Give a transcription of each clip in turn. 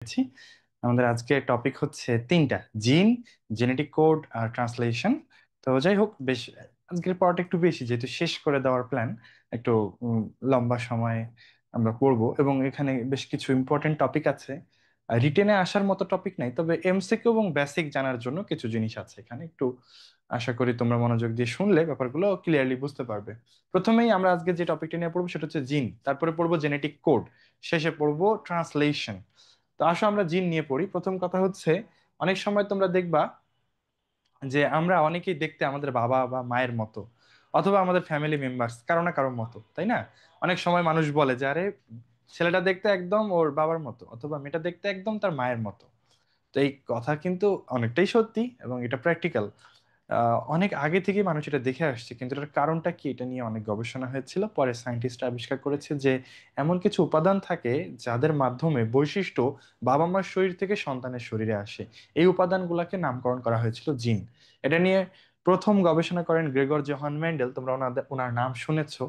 পেরেছি। আমাদের আজকের টপিক হচ্ছে তিনটা: জিন, জেনেটিক কোড আর ট্রান্সলেশন। তো যাই হোক, বেশ আজকের পড়াটা একটু বেশি, যেহেতু শেষ করে দেওয়ার প্ল্যান। একটু উম, লম্বা সময় আমরা পড়বো এবং এখানে বেশ কিছু ইম্পর্টেন্ট টপিক আছে। রিটেনে আসার মতো টপিক নাই, তবে এমসিকিউ এবং বেসিক জানার জন্য কিছু জিনিস আছে এখানে। একটু আশা করি তোমরা মনোযোগ দিয়ে শুনলে ব্যাপারগুলো ক্লিয়ারলি বুঝতে পারবে। প্রথমেই আমরা আজকে যে টপিকটা নিয়ে পড়বো সেটা হচ্ছে জিন, তারপরে পড়বো জেনেটিক কোড, শেষে পড়বো ট্রান্সলেশন। তো আসো আমরা জিন নিয়ে পড়ি। প্রথম কথা হচ্ছে, অনেক সময় তোমরা দেখবা যে আমরা অনেকেই দেখতে আমাদের বাবা বা মায়ের মতো, অথবা আমাদের ফ্যামিলি মেম্বার্স কারো না কারোর মতো, তাই না? অনেক সময় মানুষ বলে যে আরে, ছেলেটা দেখতে একদম ওর বাবার মতো, অথবা মেয়েটা দেখতে একদম তার মায়ের মতো। তো এই কথা কিন্তু অনেকটাই সত্যি এবং এটা প্র্যাকটিক্যাল। অনেক আগে থেকে মানুষ এটা দেখে আসছে, কিন্তু এটার কারণটা কি এটা নিয়ে অনেক গবেষণা হয়েছিল। পরে সায়েন্টিস্টরা আবিষ্কার করেছে যে এমন কিছু উপাদান থাকে যাদের মাধ্যমে বৈশিষ্ট্য বাবা মার শরীর থেকে সন্তানের শরীরে আসে। এই উপাদানগুলোকে নামকরণ করা হয়েছিল জিন। এটা নিয়ে প্রথম গবেষণা করেন গ্রেগর জোহান মেন্ডেল। তোমরা ওনার নাম শুনেছো।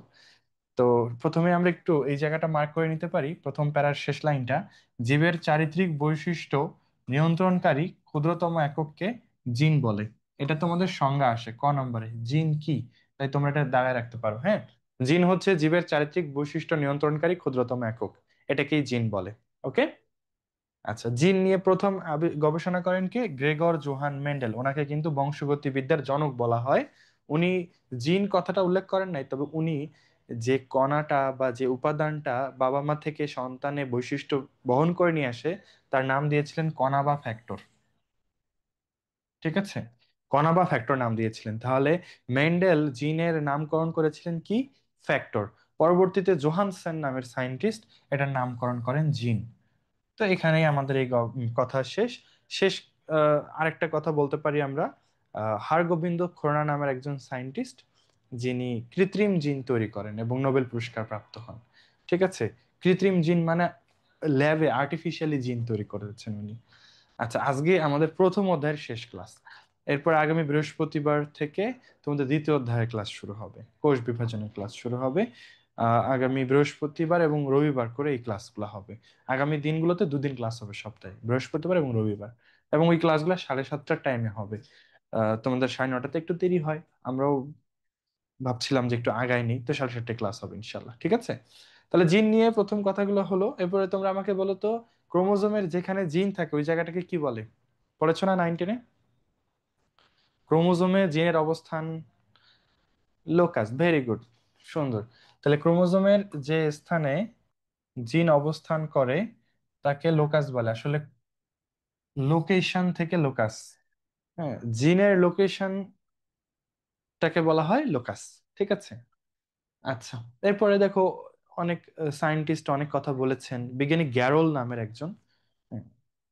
তো প্রথমে আমরা একটু এই জায়গাটা মার্ক করে নিতে পারি, প্রথম প্যারার শেষ লাইনটা: জীবের চারিত্রিক বৈশিষ্ট্য নিয়ন্ত্রণকারী ক্ষুদ্রতম একককে জিন বলে। এটা তোমাদের সংজ্ঞা আসে ক নম্বরে, জিন কি। তাই তোমরা এটা দাগায় রাখতে পারো, হ্যাঁ। জিন হচ্ছে জীবের চারিত্রিক বৈশিষ্ট্য নিয়ন্ত্রণকারী ক্ষুদ্রতম একক, এটাকেই জিন বলে। ওকে। আচ্ছা, জিন নিয়ে প্রথম গবেষণা করেন কে? Gregor Johann Mendel. ওনাকে কিন্তু বংশগতিবিদ্যার জনক বলা হয়। উনি জিন কথাটা উল্লেখ করেন নাই, তবে উনি যে কণাটা বা যে উপাদানটা বাবা মা থেকে সন্তানে বৈশিষ্ট্য বহন করে নিয়ে আসে, তার নাম দিয়েছিলেন কণা বা ফ্যাক্টর। ঠিক আছে, কণা বা ফ্যাক্টর নাম দিয়েছিলেন। তাহলে মেন্ডেল জিনের নামকরণ করেছিলেন কি? ফ্যাক্টর। পরবর্তীতে জোহানসন নামের সায়েন্টিস্ট এটার নামকরণ করেন জিন। তো এখানেই আমাদের এই কথা শেষ। শেষ আরেকটা কথা বলতে পারি আমরা। হারগোবিন্দ খোরানা নামের একজন সায়েন্টিস্ট, যিনি কৃত্রিম জিন তৈরি করেন এবং নোবেল পুরস্কার প্রাপ্ত হন। ঠিক আছে, কৃত্রিম জিন মানে ল্যাবে আর্টিফিশিয়ালি জিন তৈরি করেছেন উনি। আচ্ছা, আজকে আমাদের প্রথম অধ্যায়ের শেষ ক্লাস। এরপর আগামী বৃহস্পতিবার থেকে তোমাদের দ্বিতীয় অধ্যায়ের ক্লাস শুরু হবে, কোষ বিভাজনের ক্লাস শুরু হবে। আগামী বৃহস্পতিবার এবং রবিবার করে এই ক্লাসগুলো হবে। আগামী দিনগুলোতে দুদিন ক্লাস হবে সপ্তাহে, বৃহস্পতিবার এবং রবিবার। এবং ওই ক্লাসগুলো 7:30টার টাইমে হবে। তোমাদের 9:30টাতে একটু দেরি হয়, আমরাও ভাবছিলাম যে একটু আগায় নিই, তো 7:30টায় ক্লাস হবে ইনশাল্লাহ। ঠিক আছে, তাহলে জিন নিয়ে প্রথম কথাগুলো হলো। এরপরে তোমরা আমাকে বলো তো, ক্রোমোজোমের যেখানে জিন থাকে ওই জায়গাটাকে কি বলে? পড়েছো না 9-10-এ? ক্রোমোজোমে জিনের অবস্থান লোকাস। ভেরি গুড, সুন্দর। তাহলে ক্রোমোজোমের যে স্থানে জিন অবস্থান করে তাকে লোকাস বলে। আসলে লোকেশন থেকে লোকাস, হ্যাঁ, জিনের লোকেশনটাকে বলা হয় লোকাস। ঠিক আছে। আচ্ছা, এরপরে দেখো, অনেক সায়েন্টিস্ট অনেক কথা বলেছেন। বিজ্ঞানী গ্যারোল নামের একজন, হ্যাঁ,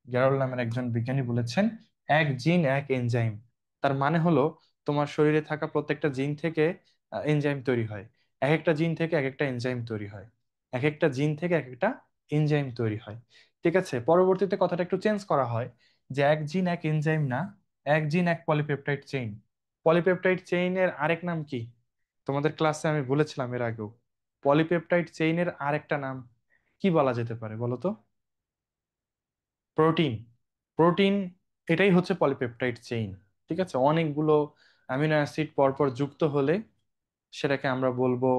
গ্যারোল নামের একজন বিজ্ঞানী বলেছেন, এক জিন এক এনজাইম। তার মানে হলো তোমার শরীরে থাকা প্রত্যেকটা জিন থেকে এনজাইম তৈরি হয়। এক একটা জিন থেকে এক একটা এনজাইম তৈরি হয়। এক একটা জিন থেকে এক একটা এনজাইম তৈরি হয়। ঠিক আছে, পরবর্তীতে কথাটা একটু চেঞ্জ করা হয়, যে এক জিন এক এনজাইম না, এক জিন এক পলিপেপটাইড চেইন। পলিপেপটাইড চেইনের আরেক নাম কি? তোমাদের ক্লাসে আমি বলেছিলাম এর আগেও। পলিপেপটাইড চেইনের আরেকটা নাম কি বলা যেতে পারে বলো তো? প্রোটিন। প্রোটিন, এটাই হচ্ছে পলিপেপটাইড চেইন। ঠিক আছে, অনেকগুলো অ্যামিনো অ্যাসিড পরপর যুক্ত হলে সেটাকে আমরা বলবো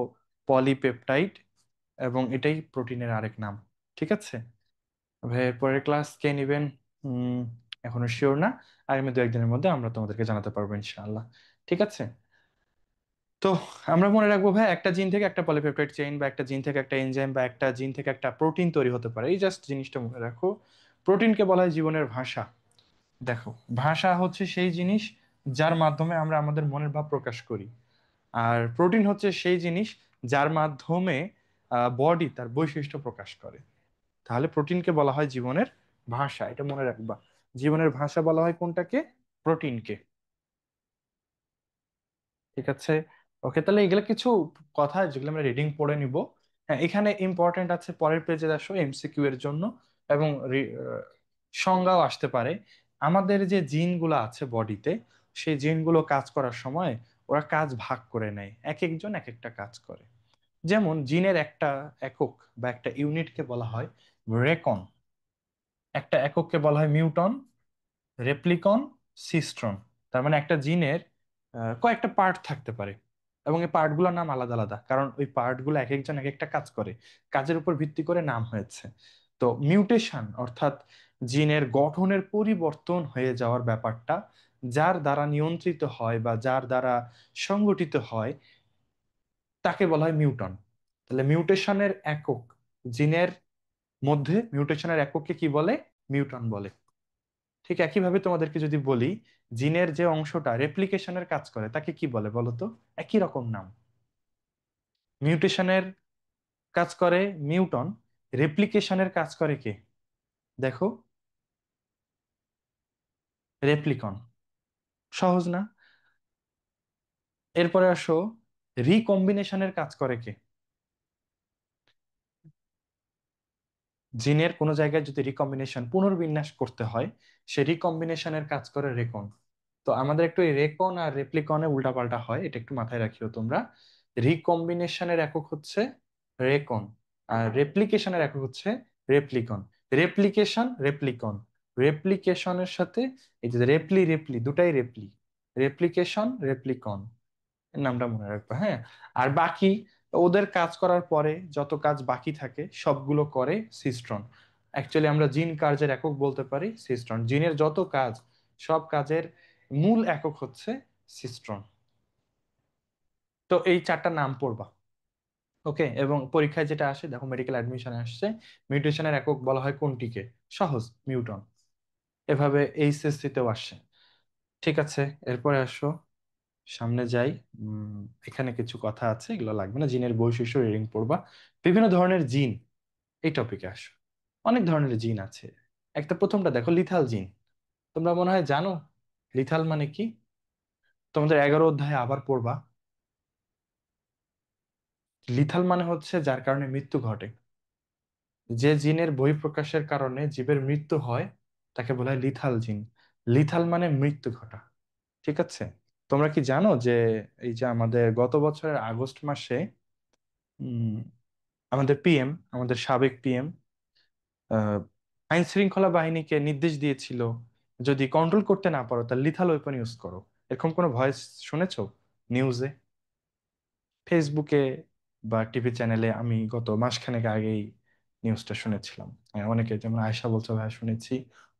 পলিপেপটাইড, এবং এটাই প্রোটিনের আরেক নাম। ঠিক আছে ভাই, পরের ক্লাস কে নিবেন? উম এখনো শিওর না। আগামী 2-1 দিনের মধ্যে আমরা তোমাদেরকে জানাতে পারবো ইনশাআল্লাহ। ঠিক আছে। তো আমরা মনে রাখবো ভাই, একটা জিন থেকে একটা পলিপেপটাইড চেইন, বা একটা জিন থেকে একটা এনজাইম, বা একটা জিন থেকে একটা প্রোটিন তৈরি হতে পারে। এই জাস্ট জিনিসটা মনে রাখো। প্রোটিনকে বলা হয় জীবনের ভাষা। দেখো, ভাষা হচ্ছে সেই জিনিস যার মাধ্যমে আমরা আমাদের মনের ভাব প্রকাশ করি। আর প্রোটিন হচ্ছে সেই জিনিস যার মাধ্যমে বডি তার বৈশিষ্ট্য প্রকাশ করে। তাহলে প্রোটিনকে বলা হয় জীবনের ভাষা, এটা মনে রাখবা। জীবনের ভাষা বলা হয় কোনটাকে? প্রোটিনকে। ঠিক আছে। ওকে, তাহলে এগুলো কিছু কথা যেগুলো আমরা রিডিং পড়ে নিব। হ্যাঁ, এখানে ইম্পর্টেন্ট আছে, পরের পেজে আসো এমসিকিউ এর জন্য। এবং সংজ্ঞাও আসতে পারে। আমাদের যে জিনগুলো আছে বডিতে, সেই জিনগুলো কাজ করার সময় ওরা কাজ ভাগ করে নেয়, এক একজন এক একটা কাজ করে। যেমন জিনের একটা একক বা একটা ইউনিটকে বলা হয় রেকন। একটা একককে বলা হয় মিউটন, রেপ্লিকন, সিস্ট্রন। তার মানে একটা জিনের কয়েকটা পার্ট থাকতে পারে, এবং এই পার্টগুলোর নাম আলাদা আলাদা, কারণ ওই পার্টগুলো এক একজন এক একটা কাজ করে, কাজের উপর ভিত্তি করে নাম হয়েছে। তো মিউটেশন অর্থাৎ জিনের গঠনের পরিবর্তন হয়ে যাওয়ার ব্যাপারটা যার দ্বারা নিয়ন্ত্রিত হয় বা যার দ্বারা সংগঠিত হয় তাকে বলা হয় মিউটন। তাহলে মিউটেশনের একক, জিনের মধ্যে মিউটেশনের একককে কি বলে? মিউটন বলে। ঠিক একইভাবে তোমাদেরকে যদি বলি জিনের যে অংশটা রেপ্লিকেশনের কাজ করে তাকে কি বলে বলো তো? একই রকম নাম। মিউটেশনের কাজ করে মিউটন, রেপ্লিকেশনের কাজ করে কে? দেখো, রেপ্লিকন। সহজ না? এরপরে আসো, রিকম্বিনেশনের কাজ করে কে? জিনের কোনো জায়গায় যদি রিকম্বিনেশন পুনর্বিন্যাস করতে হয়, সে রিকম্বিনেশনের কাজ করে রেকন। তো আমাদের একটু এই রেকন আর রেপ্লিকনে উল্টাপাল্টা হয়, এটা একটু মাথায় রাখিও তোমরা। রিকম্বিনেশনের একক হচ্ছে রেকন, আর রেপ্লিকেশনের একক হচ্ছে রেপ্লিকন। রেপ্লিকেশন, রেপ্লিকন। রেপ্লিকেশনের সাথে এই যে রেপ্লি রেপ্লি দুটাই রেপ্লি, রেপ্লিকেশন রেপ্লিকন, এর নামটা মনে রাখবা, হ্যাঁ। আর বাকি ওদের কাজ করার পরে যত কাজ বাকি থাকে সবগুলো করে সিস্ট্রন। অ্যাকচুয়ালি আমরা জিন কার্যের একক বলতে পারি সিস্ট্রন। জিনের যত কাজ, সব কাজের মূল একক হচ্ছে সিস্ট্রন। তো এই চারটা নাম পড়বা, ওকে। এবং পরীক্ষায় যেটা আসে, দেখো মেডিকেল অ্যাডমিশনে আসছে, মিউটেশনের একক বলা হয় কোনটিকে? সহজ, মিউটন। এভাবে এইচএসসি তেও আসে। ঠিক আছে, এরপরে আসো, সামনে যাই। উম এখানে কিছু কথা আছে, এগুলো লাগবে না। জিনের বৈশিষ্ট্য রিডিং পড়বা। বিভিন্ন ধরনের জিন, এই টপিকে আসো। অনেক ধরনের জিন আছে। একটা প্রথমটা দেখো, লিথাল জিন। তোমরা মনে হয় জানো লিথাল মানে কি? তোমাদের 11 অধ্যায়ে আবার পড়বা। লিথাল মানে হচ্ছে যার কারণে মৃত্যু ঘটে। যে জিনের বহিঃপ্রকাশের কারণে জীবের মৃত্যু হয় তাকে বলা হয় লিথাল জিন। লিথাল মানে মৃত্যু ঘটা। ঠিক আছে। তোমরা কি জানো যে এই যে আমাদের গত বছরের আগস্ট মাসে উম আমাদের পিএম, আমাদের সাবেক পিএম আইন শৃঙ্খলা বাহিনীকে নির্দেশ দিয়েছিল, যদি কন্ট্রোল করতে না পারো তাহলে লিথাল ওয়েপন ইউজ করো। এরকম কোনো ভয়েস শুনেছো নিউজে, ফেসবুকে বা টিভি চ্যানেলে? আমি গত মাসখানেক আগেই নিউজটা শুনেছিলাম। হ্যাঁ, অনেকে যেমন আয়শা বলছে ভাই শুনেছি,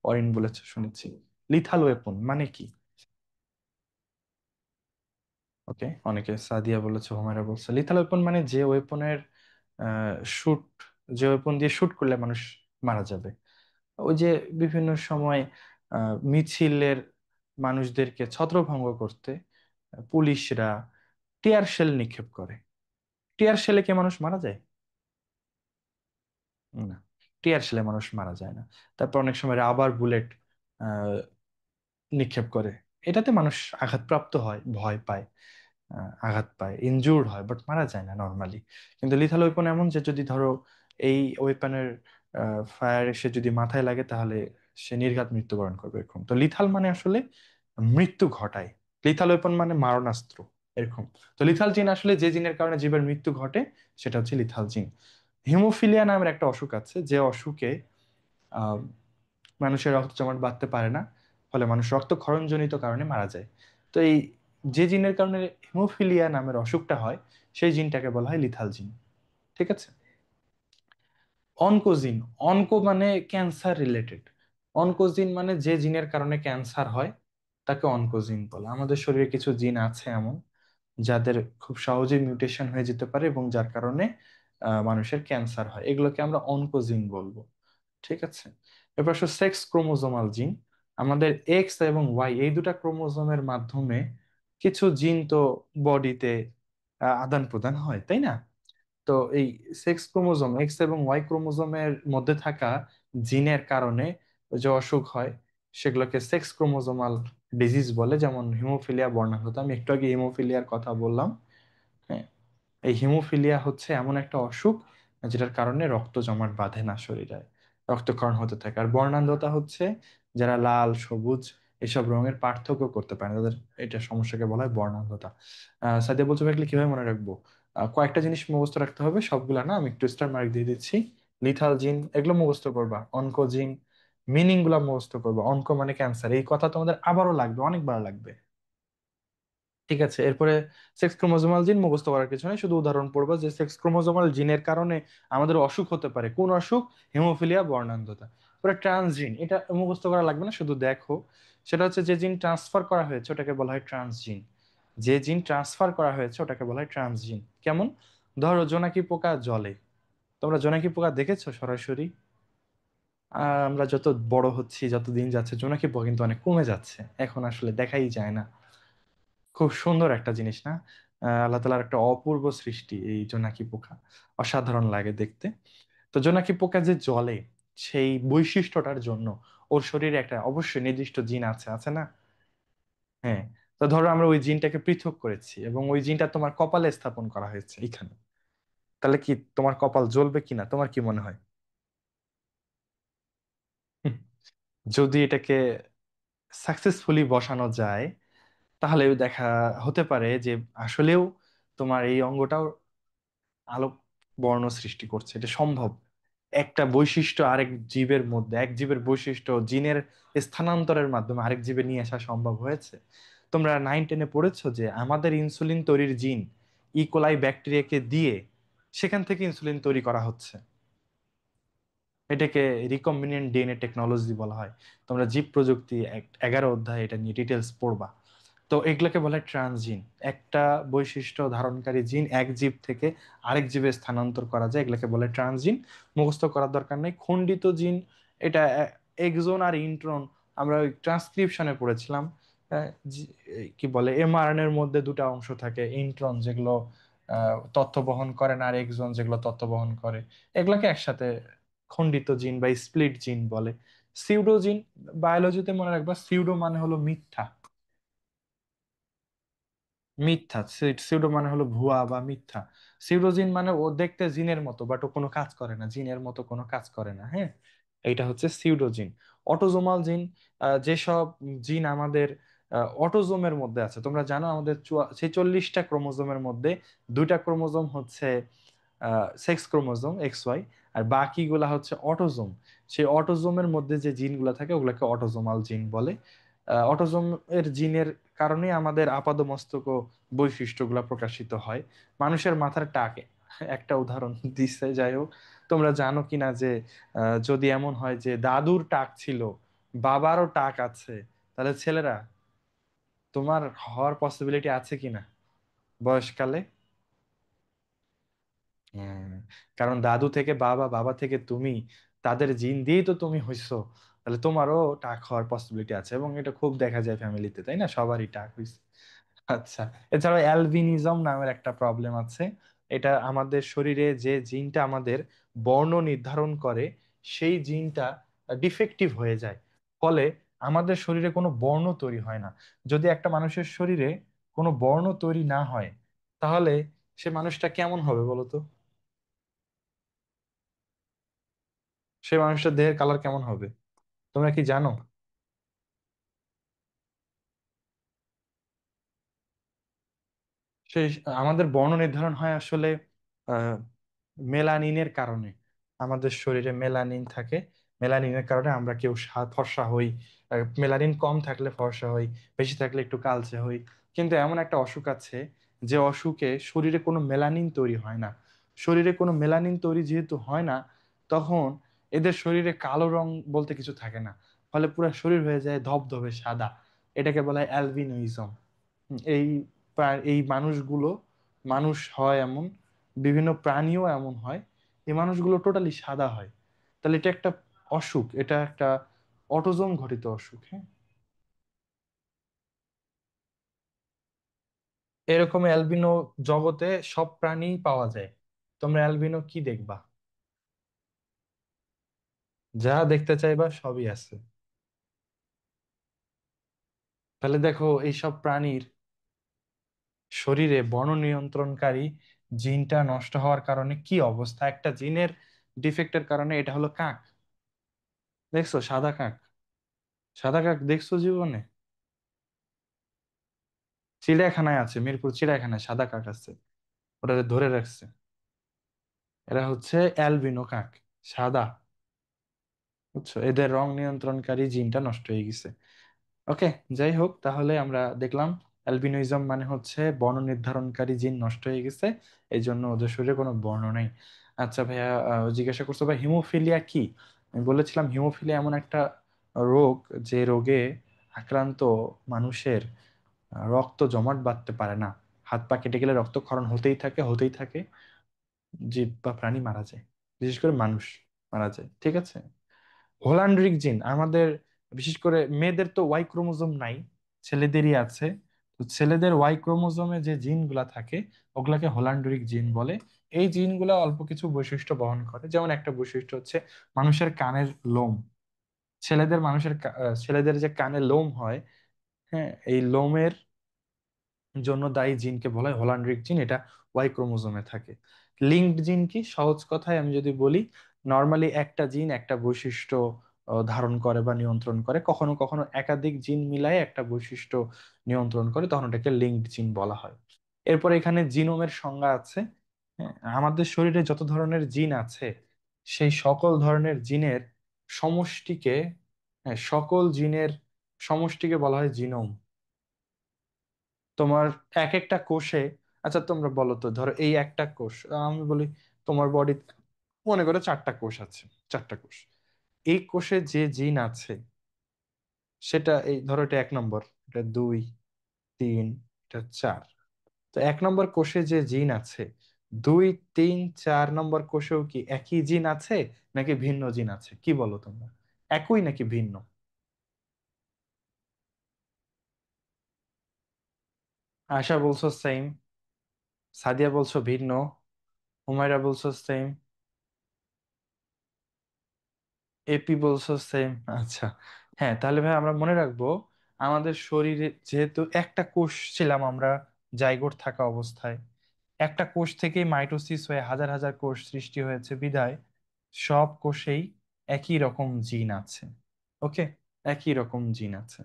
অরিন বলেছে শুনেছি। লিথাল ওয়েপন মানে কি? ওকে, অনেকে, সাদিয়া বলেছে, হোমায়রা বলছে লিথাল ওয়েপন মানে যে ওয়েপনের শুট, যে ওয়েপন দিয়ে শুট করলে মানুষ মারা যাবে। ওই যে বিভিন্ন সময় মিছিলের মানুষদেরকে ছত্রভঙ্গ করতে পুলিশরা টিয়ার শেল নিক্ষেপ করে। টিয়ার শেলে কে মানুষ মারা যায়? না, টিয়ার শেলে মানুষ মারা যায় না। তারপর অনেক সময় রাবার বুলেট নিক্ষেপ করে, এটাতে মানুষ আঘাতপ্রাপ্ত হয়, ভয় পায়, আঘাত পায়, ইনজুর্ড হয়, বাট মারা যায় না নর্মালি। কিন্তু লিথাল ওয়েপন এমন যে যদি ধরো এই ওয়েপনের ফায়ার এসে যদি মাথায় লাগে তাহলে সে নির্ঘাত মৃত্যুবরণ করবে, এরকম। তো লিথাল মানে আসলে মৃত্যু ঘটায়। লিথাল ওয়েপন মানে মারণাস্ত্র, এরকম। তো লিথাল জিন আসলে যে জিনের কারণে জীবের মৃত্যু ঘটে সেটা হচ্ছে লিথাল জিন। হিমোফিলিয়া নামের একটা অসুখ আছে, যে অসুখে আহ মানুষের রক্ত জমাট বাঁধতে পারে না, ফলে মানুষ রক্তক্ষরণজনিত কারণে মারা যায়। তো এই যে জিনের কারণে হিমোফিলিয়া নামের অসুখটা হয়, সেই জিনটাকে বলা হয় লিথাল জিন। ঠিক আছে। অনকোজিন, অনকো মানে ক্যান্সার রিলেটেড, অনকোজিন মানে যে জিনের কারণে ক্যান্সার হয় তাকে অনকোজিন বলে। আমাদের শরীরে কিছু জিন আছে এমন যাদের খুব সহজেই মিউটেশন হয়ে যেতে পারে এবং যার কারণে মানুষের ক্যান্সার হয়, এগুলোকে আমরা অনকোজিন বলবো। ঠিক আছে। এবার আসো সেক্স ক্রোমোজোমাল জিন। আমাদের এক্স এবং ওয়াই এই দুটা ক্রোমোজোমের মাধ্যমে কিছু জিন তো বডিতে আদান প্রদান হয়, তাই না? তো এই সেক্স ক্রোমোজোম, এক্স এবং ওয়াই ক্রোমোজোমের মধ্যে থাকা জিনের কারণে যে অসুখ হয় সেগুলোকে সেক্স ক্রোমোজোমাল ডিজিজ বলে, যেমন হিমোফিলিয়া, বর্ণাঢ্যতা। আমি একটু আগে হিমোফিলিয়ার কথা বললাম, হ্যাঁ। এই হিমোফিলিয়া হচ্ছে এমন একটা অসুখ যেটার কারণে রক্ত জমাট বাঁধে না শরীরে, রক্তক্ষরণ হতে থাকে। আর বর্ণান্ধতা হচ্ছে যারা লাল সবুজ এসব রঙের পার্থক্য করতে পারে না, তাদের এটা সমস্যাকে বলা হয় বর্ণান্ধতা। সাদিয়া বলতে পারলে কিভাবে মনে রাখবো? কয়েকটা জিনিস মুখস্থ রাখতে হবে, সবগুলা না, আমি একটু স্টার মার্ক দিয়ে দিচ্ছি। লিথাল জিন এগুলো মুখস্থ করবা, অনকোজিন, মিনিং গুলা মুখস্থ করবা, অঙ্ক মানে ক্যান্সার এই কথা তোমাদের আবারও লাগবে, অনেকবার লাগবে। ঠিক আছে, এরপরে সেক্স ক্রোমোজোমাল জিন মুখস্থ করার কিছু নেই, শুধু উদাহরণ পড়বা যে সেক্স ক্রোমোজোমাল জিনের কারণে আমাদের অসুখ হতে পারে, কোন অসুখ? হেমোফিলিয়া বর্ণান্ধতা। পরে ট্রান্সজিন, এটা মুখস্থ করা লাগবে না, শুধু দেখো। সেটা হচ্ছে যে জিন ট্রান্সফার করা হয়েছে ওটাকে বলা হয় ট্রান্সজিন। যে জিন ট্রান্সফার করা হয়েছে ওটাকে বলা হয় ট্রান্সজিন। কেমন? ধরো জোনাকি পোকা জলে, তোমরা জোনাকি পোকা দেখেছো সরাসরি? আমরা যত বড় হচ্ছি, যত দিন যাচ্ছে, জোনাকি পোকা কিন্তু অনেক কমে যাচ্ছে, এখন আসলে দেখাই যায় না। খুব সুন্দর একটা জিনিস না? আল্লাহ তাআলার একটা অপূর্ব সৃষ্টি এই জোনাকি পোকা, অসাধারণ লাগে দেখতে। তো জোনাকি পোকা যে জলে, সেই বৈশিষ্ট্যটার জন্য ওর শরীরে একটা অবশ্যই নির্দিষ্ট জিন আছে, আছে না? হ্যাঁ। তো ধরো আমরা ওই জিনটাকে পৃথক করেছি এবং ওই জিনটা তোমার কপালে স্থাপন করা হয়েছে এখানে, তাহলে কি তোমার কপাল জ্বলবে কিনা তোমার কি মনে হয়? হুম, যদি এটাকে সাকসেসফুলি বসানো যায়, তাহলে দেখা হতে পারে যে আসলেও তোমার এই অঙ্গটাও আলোক বর্ণ সৃষ্টি করছে, এটা সম্ভব। একটা বৈশিষ্ট্য আরেক জীবের মধ্যে, এক জীবের বৈশিষ্ট্য জিনের স্থানান্তরের মাধ্যমে আরেক জীবে নিয়ে আসা সম্ভব হয়েছে। তোমরা 9-10-এ পড়েছো যে আমাদের ইনসুলিন তৈরির জিন ইকোলাই ব্যাকটেরিয়াকে দিয়ে সেখান থেকে ইনসুলিন তৈরি করা হচ্ছে। এটাকে রিকম্বিনেন্ট ডিএনএ টেকনোলজি বলা হয়। তোমরা জীব প্রযুক্তি 11 অধ্যায় এটা নিয়ে ডিটেলস পড়বা। তো এগুলোকে বলে ট্রানজিন। একটা বৈশিষ্ট্য ধারণকারী জিন এক জীব থেকে আরেক জীবে স্থানান্তর করা যায়, এগুলোকে বলে ট্রানজিন। মুখস্থ করার দরকার নেই। খণ্ডিত জিন, এটা এক্সন আর ইন্ট্রন, আমরা ওই ট্রান্সক্রিপশনে পড়েছিলাম। কি বলে, এমআরএনএ এর মধ্যে দুটো অংশ থাকে, ইন্ট্রন যেগুলো তথ্য বহন করে না, আর এক্সন যেগুলো তথ্য বহন করে, এগুলোকে একসাথে খণ্ডিত জিন বা স্প্লিট জিন বলে। সিউডো জিন, বায়োলজিতে মনে রাখবা সিউডো মানে হলো মিথ্যা। মিথ্যা, সিউডো মানে হলো ভুয়া বা মিথ্যা। সিউডোজিন মানে ও দেখতে জিনের মতো বাট ও কোনো কাজ করে না, জিনের মতো কোনো কাজ করে না, হ্যাঁ। এইটা হচ্ছে সিউডোজিন। অটোজোমাল জিন, যেসব জিন আমাদের অটোজোমের মধ্যে আছে। তোমরা জানো আমাদের 46টা ক্রোমোজোমের মধ্যে দুইটা ক্রোমোজোম হচ্ছে সেক্স ক্রোমোজোম এক্স ওয়াই, আর বাকিগুলা হচ্ছে অটোজোম। সেই অটোজোমের মধ্যে যে জিনগুলো থাকে ওগুলাকে অটোজোমাল জিন বলে। অটোজোম এর জিনের কারণে আমাদের আপাদমস্তক ও বৈশিষ্ট্যগুলো প্রকাশিত হয়। মানুষের মাথার টাকে একটা উদাহরণ দিচ্ছে, যাই হোক। তোমরা জানো কিনা যে যদি এমন হয় যে দাদুর টাক ছিল, বাবারও টাক আছে, তাহলে ছেলেরা তোমার হওয়ার পসিবিলিটি আছে কিনা বয়সকালে? হ্যাঁ, কারণ দাদু থেকে বাবা, বাবা থেকে তুমি, তাদের জিন দিয়েই তো তুমি হইছো। তাহলে তোমারও টাক হওয়ার পসিবিলিটি আছে, এবং এটা খুব দেখা যায় ফ্যামিলিতে, তাই না? সবারই টাক হইছে। আচ্ছা। এছাড়াও অ্যালবিনিজম নামের একটা প্রবলেম আছে। এটা আমাদের শরীরে যে জিনটা আমাদের বর্ণ নির্ধারণ করে, সেই জিনটা ডিফেক্টিভ হয়ে যায়। ফলে আমাদের শরীরে কোনো বর্ণ তৈরি হয় না। যদি একটা মানুষের শরীরে কোনো বর্ণ তৈরি না হয়, তাহলে সে মানুষটা কেমন হবে বলো তো? সে মানুষটার দেহের কালার কেমন হবে তোমরা কি জানো? সেই আমাদের বর্ণ নির্ধারণ হয় আসলে আহ মেলানিনের কারণে। আমাদের শরীরে মেলানিন থাকে, মেলানিনের কারণে আমরা কেউ ফর্সা হই, মেলানিন কম থাকলে ফর্সা হই, বেশি থাকলে একটু কালচে হই। কিন্তু এমন একটা অসুখ আছে, যে অসুখে শরীরে কোনো মেলানিন তৈরি হয় না। শরীরে কোনো মেলানিন তৈরি যেহেতু হয় না, তখন এদের শরীরে কালো রং বলতে কিছু থাকে না। ফলে পুরো শরীর হয়ে যায় ধবধবে সাদা। এটাকে বলা হয় অ্যালবিনোইজম। এই এই মানুষগুলো, মানুষ হয় এমন, বিভিন্ন প্রাণীও এমন হয়, এই মানুষগুলো টোটালি সাদা হয়। তাহলে এটা একটা অসুখ, এটা একটা অটোজোম ঘটিত অসুখ, হ্যাঁ। এরকম অ্যালবিনো জগতে সব প্রাণী পাওয়া যায়। তোমরা অ্যালবিনো কি দেখবা? যা দেখতে চাইবা সবই আছে। তাহলে দেখো এইসব প্রাণীর শরীরে বর্ণ নিয়ন্ত্রণকারী জিনটা নষ্ট হওয়ার কারণে কি অবস্থা, একটা জিনের ডিফেক্টের কারণে। এটা হলো কাক, দেখছো সাদা কাক? সাদা কাক দেখছো জীবনে? চিড়িয়াখানায় আছে, মিরপুর চিড়িয়াখানায় সাদা কাক আছে, ওটা ধরে রাখছে। এরা হচ্ছে অ্যালবিনো কাক, সাদা। বুঝছো, এদের রং নিয়ন্ত্রণকারী জিনটা নষ্ট হয়ে গেছে। ওকে, যাই হোক, তাহলে আমরা দেখলাম অ্যালবিনিজম মানে হচ্ছে বর্ণ নির্ধারণকারী জিন নষ্ট হয়ে গেছে, এই জন্য ওদের শরীরে কোনো বর্ণ নেই। আচ্ছা ভাইয়া, জিজ্ঞাসা করছো ভাই হিমোফিলিয়া কি। আমি বলেছিলাম হিমোফিলিয়া এমন একটা রোগ, যে রোগে আক্রান্ত মানুষের রক্ত জমাট বাঁধতে পারে না, হাত পা কেটে গেলে রক্তক্ষরণ হতেই থাকে হতেই থাকে, জীব বা প্রাণী মারা যায়, বিশেষ করে মানুষ মারা যায়, ঠিক আছে। হোলান্ড্রিক জিন আমাদের, বিশেষ করে মেয়েদের তো ওয়াই ক্রোমোজোম নাই, ছেলেদেরই আছে। তো ছেলেদের ওয়াই ক্রোমোজোমে যে জিনগুলা থাকে ওগুলাকে হোলান্ড্রিক জিন বলে। এই জিনগুলা অল্প কিছু বৈশিষ্ট্য বহন করে, যেমন একটা বৈশিষ্ট্য হচ্ছে মানুষের কানের লোম। ছেলেদের যে কানে লোম হয়, হ্যাঁ, এই লোমের জন্য দায়ী জিনকে বলা হয় হোলান্ড্রিক জিন, এটা ওয়াই ক্রোমোজোমে থাকে। লিঙ্কড জিন কি, সহজ কথায় আমি যদি বলি, নর্মালি একটা জিন একটা বৈশিষ্ট্য ধারণ করে বা নিয়ন্ত্রণ করে, কখনো কখনো একাধিক জিন মিলায়ে একটা বৈশিষ্ট্য নিয়ন্ত্রণ করে, তখন এটাকে লিঙ্কড জিন বলা হয়। এরপর এখানে জিনোমের সংজ্ঞা আছে। হ্যাঁ, আমাদের শরীরে যত ধরনের জিন আছে, সেই সকল ধরনের জিনের সমষ্টিকে, হ্যাঁ, সকল জিনের সমষ্টিকে বলা হয় জিনোম। তোমার এক একটা কোষে, আচ্ছা তোমরা বলো তো, ধরো এই একটা কোষ, আমি বলি তোমার বডি মনে করে চারটা কোষ আছে, চারটা কোষ। এই কোষে যে জিন আছে সেটা, এই ধরো এটা 1 নম্বর, এটা 2, 3, এটা 4। তো 1 নম্বর কোষে যে জিন আছে, 2, 3, 4 নম্বর কোষেও কি একই জিন আছে, নাকি ভিন্ন জিন আছে, কি বলো তোমরা? একই নাকি ভিন্ন? আশা বলছো সেম, সাদিয়া বলছো ভিন্ন, হুমায়রা বলছো সেম, এপি বলছো সেম। আচ্ছা, হ্যাঁ, তাহলে ভাই আমরা মনে রাখবো, আমাদের শরীরে যেহেতু একটা কোষ ছিলাম আমরা জাইগোট থাকা অবস্থায়, একটা কোষ থেকেই মাইটোসিস হয়ে হাজার হাজার কোষ সৃষ্টি হয়েছে বিধায় সব কোষেই একই রকম জিন আছে। ওকে, একই রকম জিন আছে।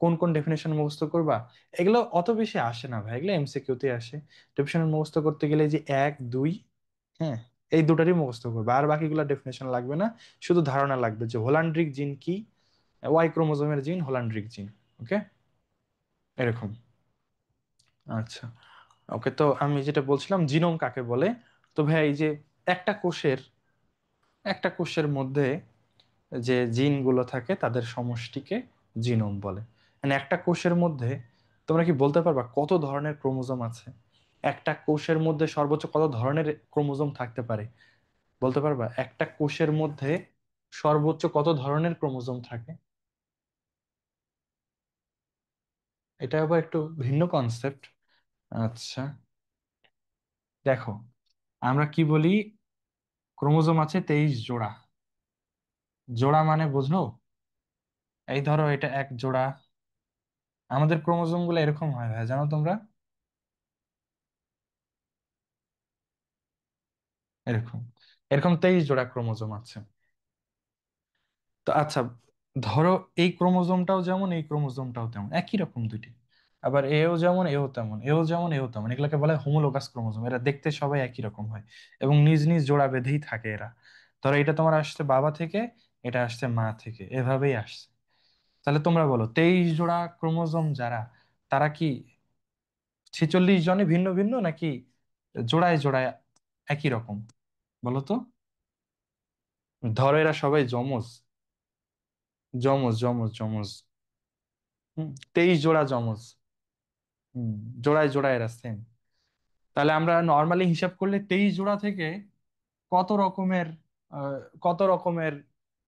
কোন কোন ডেফিনেশন মুখস্থ করবা? এগুলো অত বেশি আসে না ভাই, এগুলো এমসিকিউতে আসে। ডেফিনেশন মুখস্থ করতে গেলে এই যে 1, 2, হ্যাঁ, এই দুটারই মুখস্থ করবে, আর বাকিগুলো ডেফিনেশন লাগবে না। শুধু ধারণা লাগবে যে হোলান্ড্রিক জিন কি, ওয়াই ক্রোমোজোমের জিন হোলান্ড্রিক জিন। ওকে, এরকম। আচ্ছা, ওকে, তো আমি যেটা বলছিলাম জিনোম কাকে বলে। তো ভাই এই যে একটা কোষের একটা কোষের মধ্যে যে জিনগুলো থাকে তাদের সমষ্টিকে জিনোম বলে। মানে একটা কোষের মধ্যে তোমরা কি বলতে পারবা কত ধরনের ক্রোমোজোম আছে? একটা কোষের মধ্যে সর্বোচ্চ কত ধরনের ক্রোমোজোম থাকতে পারে? বলতে পারবা একটা কোষের মধ্যে সর্বোচ্চ কত ধরনের ক্রোমোজোম থাকে? এটা আবার একটু ভিন্ন কনসেপ্ট। আচ্ছা, দেখো, আমরা কি বলি, ক্রোমোজোম আছে 23 জোড়া। জোড়া মানে বুঝো, এই ধরো এটা এক জোড়া। আমাদের ক্রোমোজোম গুলো এরকম হয় ভাই, জানো তোমরা? এরকম এরকম 23 জোড়া ক্রোমোজোম আছে। তো আচ্ছা, ধরো এই ক্রোমোজোমটাও যেমন এই ক্রোমোজোমটাও তেমন, একই রকম দুইটি। আবার এও যেমন এও তেমন, এও যেমন এও তেমন, এগুলোকে বলে হোমোলোগাস ক্রোমোজোম। এরা দেখতে সবাই একই রকম হয় এবং নিজ নিজ জোড়া বেঁধেই থাকে এরা। ধরো এটা তোমার আসছে বাবা থেকে, এটা আসছে মা থেকে, এভাবেই আসছে। তাহলে তোমরা বলো 23 জোড়া ক্রোমোজোম যারা, তারা কি 46 জনে ভিন্ন ভিন্ন, নাকি জোড়ায় জোড়ায় একই রকম? বলো তো। ধরো এরা সবাই যমজ, যমজ যমজ যমজ। 23 জোড়া যমজ। হম, জোড়ায় জোড়ায় এরা সেম। তাহলে আমরা নর্মালি হিসাব করলে 23 জোড়া থেকে কত রকমের আহ, কত রকমের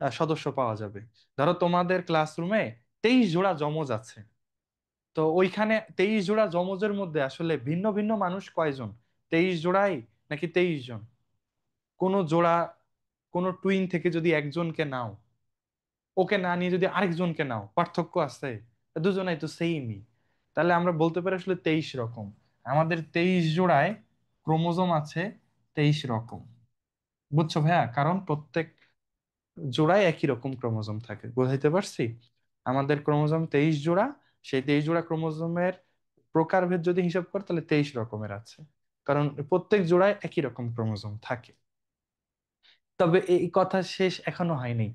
সদস্য পাওয়া যাবে? ধরো তোমাদের ক্লাসরুমে 23 জোড়া যমজ আছে, তো ওইখানে 23 জোড়া যমজের মধ্যে আসলে ভিন্ন ভিন্ন মানুষ কয়জন? 23 জোড়াই নাকি 23 জন? কোন জোড়া, কোন টুইন থেকে যদি একজনকে নাও, ওকে না নিয়ে যদি আরেকজনকে নাও, পার্থক্য আছে? দুজনাই তো সেইমই। তাহলে আমরা বলতে পারি আসলে 23 রকম। আমাদের 23 জোড়ায় ক্রোমোজোম আছে 23 রকম। বুঝছো ভাইয়া? কারণ প্রত্যেক জোড়ায় একই রকম ক্রোমোজোম থাকে, বুঝাইতে পারছি? আমাদের ক্রোমোজোম 23 জোড়া, সেই 23 জোড়া ক্রোমোজোমের প্রকারভেদ যদি হিসাব করে তাহলে 23 রকমের আছে, কারণ প্রত্যেক জোড়ায় একই রকম ক্রোমোজোম থাকে। তবে এই কথা শেষ এখনো হয়নি।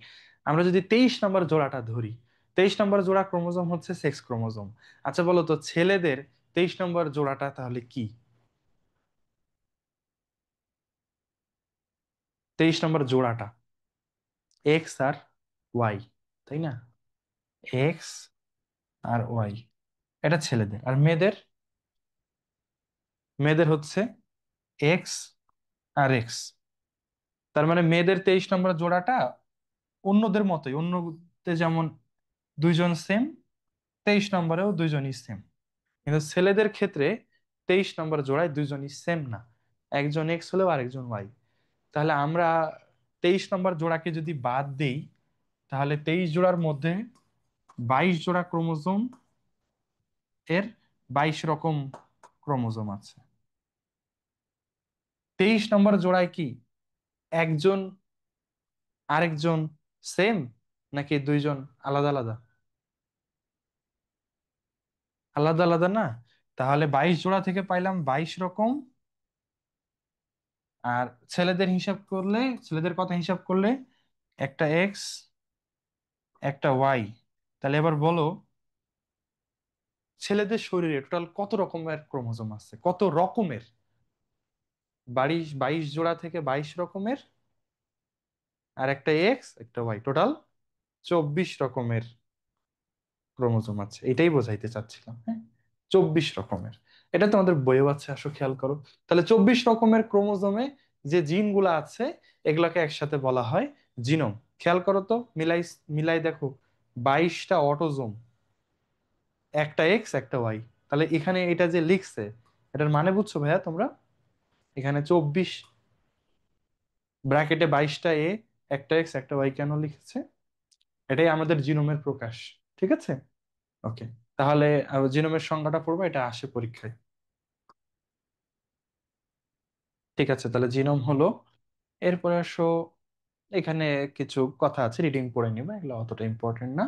আমরা যদি 23 নম্বর জোড়াটা ধরি, 23 নম্বর জোড়া ক্রোমোজোম হচ্ছে সেক্স ক্রোমোজোম। আচ্ছা বলো তো ছেলেদের 23 নম্বর জোড়াটা তাহলে কি? 23 নম্বর জোড়াটা এক্স আর ওয়াই, তাই না? এক্স আর ওয়াই, এটা ছেলেদের। আর মেয়েদের, মেয়েদের হচ্ছে এক্স আর এক্স। তার মানে মেয়েদের 23 নম্বর জোড়াটা অন্যদের মতোই, অন্যতে যেমন দুইজন সেম, 23 নম্বরেও দুইজনই সেম। কিন্তু ছেলেদের ক্ষেত্রে 23 নম্বর জোড়ায় দুইজনই সেম না, একজন এক্স হলেও আরেকজন ওয়াই। তাহলে আমরা 23 নম্বর জোড়াকে যদি বাদ দেই, তাহলে 23 জোড়ার মধ্যে 22 জোড়া ক্রোমোজোম এর 22 রকম ক্রোমোজোম আছে। 23 নম্বর জোড়ায় কি একজন আরেকজন সেম, নাকি দুইজন আলাদা আলাদা? আলাদা আলাদা না? তাহলে 22 জোড়া থেকে পাইলাম 22 রকম। আর ছেলেদের হিসাব করলে, ছেলেদের কথা হিসাব করলে একটা এক্স একটা ওয়াই। তাহলে এবার বলো ছেলেদের শরীরে টোটাল কত রকমের ক্রোমোজোম আছে, কত রকমের? 22 জোড়া থেকে 22 রকমের, আর একটা এক্স একটা ওয়াই, টোটাল 24 রকমের ক্রোমোজোম আছে। এটাই বোঝাইতে চাচ্ছিলাম, হ্যাঁ। 24 রকমের, এটা তোমাদের বইও আছে, আসো খেয়াল করো। তাহলে 24 রকমের ক্রোমোজোমে যে জিনগুলো আছে এগুলাকে একসাথে বলা হয় জিনোম। খেয়াল করো তো, মিলাই, মিলাই দেখো, 22টা অটোজোম, একটা এক্স একটা ওয়াই। তাহলে এখানে এটা যে লিখছে, এটার মানে বুঝছো ভাইয়া তোমরা? এখানে 24 ব্র্যাকেটে 22টা একটা এক্স একটা ওয়াই কেন লিখেছে? এটাই আমাদের জিনোমের প্রকাশ। ঠিক আছে, ওকে। তাহলে জিনোমের সংজ্ঞাটা পড়বো, এটা আসে পরীক্ষায়। ঠিক আছে, তাহলে জিনোম হলো, এরপরে আসো, এখানে কিছু কথা আছে, রিডিং পড়ে নিবা, এগুলো অতটা ইম্পর্টেন্ট না।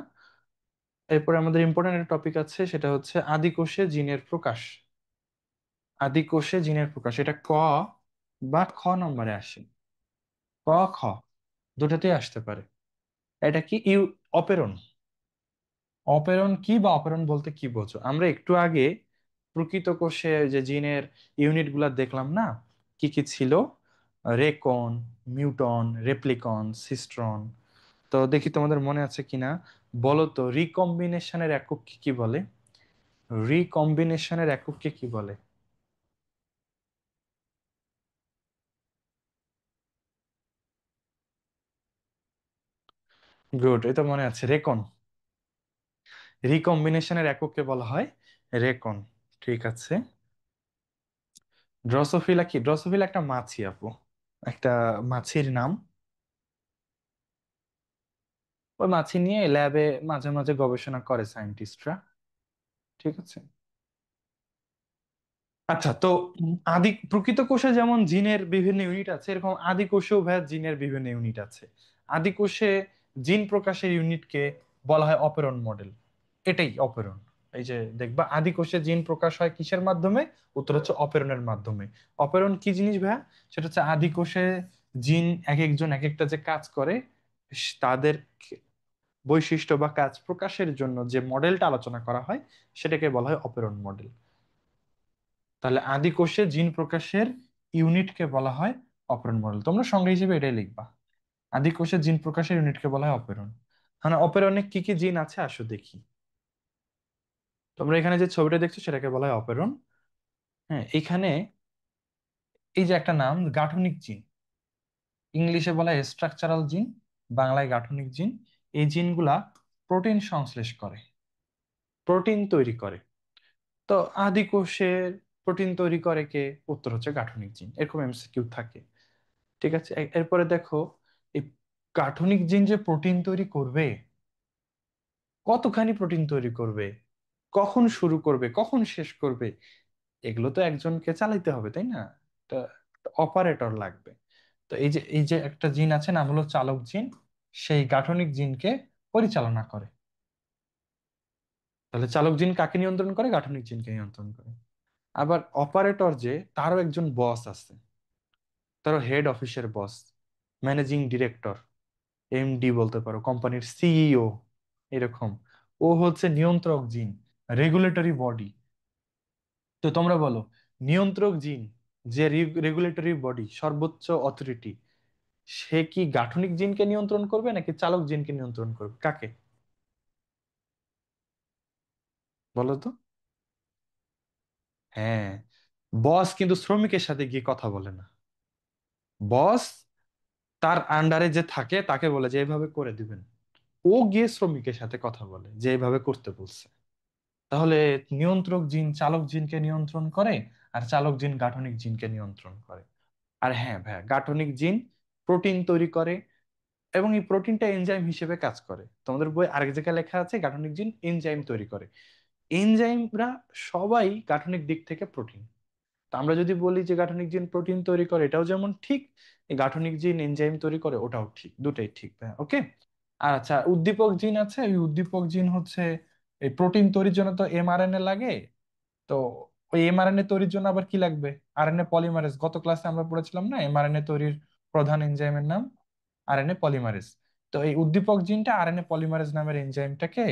এরপরে আমাদের ইম্পর্টেন্ট একটা টপিক আছে, সেটা হচ্ছে আদিকোষে জিনের প্রকাশ। আদিকোষে জিনের প্রকাশ, এটা ক বা খ নম্বরে আসে। ক খ দুটাতেই আসতে পারে। এটা কি অপেরণ। অপেরণ কি, বা অপেরণ বলতে কি বোঝো? আমরা একটু আগে প্রকৃত কোষে যে জিনের ইউনিট গুলা দেখলাম না, কি কি ছিল? রেকন, মিউটন, রেপ্লিকন, সিস্ট্রন। তো দেখি তোমাদের মনে আছে কিনা, বলো তো রিকম্বিনেশনের একক কি কি বলে? রিকম্বিনেশনের একককে কি বলে? গুড, এটা মনে আছে, রেকন। রিকম্বিনেশনের একককে বলা হয় রেকন। ঠিক আছে। ড্রসোফিলা কি? ড্রসোফিলা একটা মাছি আপু, একটা মাছির নাম। ওই মাছি নিয়ে ল্যাবে মাঝে মাঝে গবেষণা করে সায়েন্টিস্টরা। ঠিক আছে। আচ্ছা, তো আদি প্রকৃত কোষে যেমন জিনের বিভিন্ন ইউনিট আছে, এরকম আদি কোষেও ভাইয়া জিনের বিভিন্ন ইউনিট আছে। আদি কোষে জিন প্রকাশের ইউনিটকে বলা হয় অপেরণ মডেল। এটাই অপেরণ। এই যে দেখবা আদি কোষে জিন প্রকাশ হয় কিসের মাধ্যমে? উত্তর হচ্ছে অপেরণের মাধ্যমে। অপেরণ কি জিনিস ভাইয়া? সেটা হচ্ছে আদি কোষে জিন এক একজন এক একটা যে কাজ করে, তাদের বৈশিষ্ট্য বা কাজ প্রকাশের জন্য যে মডেলটা আলোচনা করা হয়, সেটাকে বলা হয় অপেরণ মডেল। তাহলে আদি কোষে জিন প্রকাশের ইউনিটকে বলা হয় অপেরণ মডেল। তোমরা সংজ্ঞা হিসেবে এটাই লিখবা, আদি কোষে জিন প্রকাশের ইউনিটকে বলা হয় অপেরণ। মানে অপেরণে কি কি জিন আছে আসো দেখি। তোমরা এখানে যে ছবিটা দেখছো সেটাকে বলা হয় অপেরণ। হ্যাঁ, এখানে এই যে একটা নাম গাঠনিক জিন, ইংলিশে বলা হয় স্ট্রাকচারাল জিন, বাংলায় গাঠনিক জিন। এই জিনগুলা প্রোটিন সংশ্লেষ করে, প্রোটিন তৈরি করে। তো আদি কোষের প্রোটিন তৈরি করে কে? উত্তর হচ্ছে গাঠনিক জিন। এরকম এমসিকিউ থাকে। ঠিক আছে, এরপরে দেখো, এই গাঠনিক জিন যে প্রোটিন তৈরি করবে, কতখানি প্রোটিন তৈরি করবে, কখন শুরু করবে, কখন শেষ করবে, এগুলো তো একজনকে চালাইতে হবে, তাই না? অপারেটর লাগবে। তো এই যে একটা জিন আছে, নাম হলো চালক জিন, সেই গাঠনিক জিনকে পরিচালনা করে। তাহলে চালক জিন কাকে নিয়ন্ত্রণ করে? গাঠনিক জিনকে নিয়ন্ত্রণ করে। আবার অপারেটর যে, তারও একজন বস আছে, তারও হেড অফিসের বস, ম্যানেজিং ডিরেক্টর। এমডি বলতে পারো, কোম্পানির সিইও, এরকম। ও হচ্ছে নিয়ন্ত্রক জিন, রেগুলেটরি বডি। তো তোমরা বলো, নিয়ন্ত্রক জিন, যে রেগুলেটরি বডি, সর্বোচ্চ অথরিটি, সে কি গাঠনিক জিনকে নিয়ন্ত্রণ করবে নাকি চালক জিনকে নিয়ন্ত্রণ করবে, কাকে? বলো তো। হ্যাঁ, বস কিন্তু শ্রমিকের সাথে গিয়ে কথা বলে না। বস তার আন্ডারে যে থাকে তাকে বলে যে এইভাবে করে দিবেন, ও গিয়ে শ্রমিকের সাথে কথা বলে যে এইভাবে করতে বলছে। তাহলে নিয়ন্ত্রক জিন চালক জিনকে নিয়ন্ত্রণ করে, আর চালক জিন গাঠনিক জিনকে নিয়ন্ত্রণ করে। আর হ্যাঁ ভাইয়া, গাঠনিক জিন প্রোটিন তৈরি করে, এবং এই প্রোটিনটা এনজাইম হিসেবে কাজ করে। তোমাদের বই আরেক জায়গায় লেখা আছে গাঠনিক জিন এনজাইম তৈরি করে। এনজাইমরা সবাই গাঠনিক দিক থেকে প্রোটিন। তো আমরা যদি বলি যে গাঠনিক জিন প্রোটিন তৈরি করে, এটাও যেমন ঠিক, এই গাঠনিক জিন এনজাইম তৈরি করে, ওটাও ঠিক, দুটাই ঠিক ভাইয়া, ওকে। আর আচ্ছা, উদ্দীপক জিন আছে, এই উদ্দীপক জিন হচ্ছে এই প্রোটিন তৈরির জন্য তো এমআরএনএ লাগে। তো ওই এমআরএনএ তৈরির জন্য আবার কি লাগবে? RNA polymerase. গত ক্লাসে আমরা পড়েছিলাম না এমআরএনএ তৈরির প্রধান এনজাইমের নাম আরএনএ পলিমারেজ। তো এই উদ্দীপক জিনটা আরএনএ পলিমারেজ নামের এনজাইমটাকে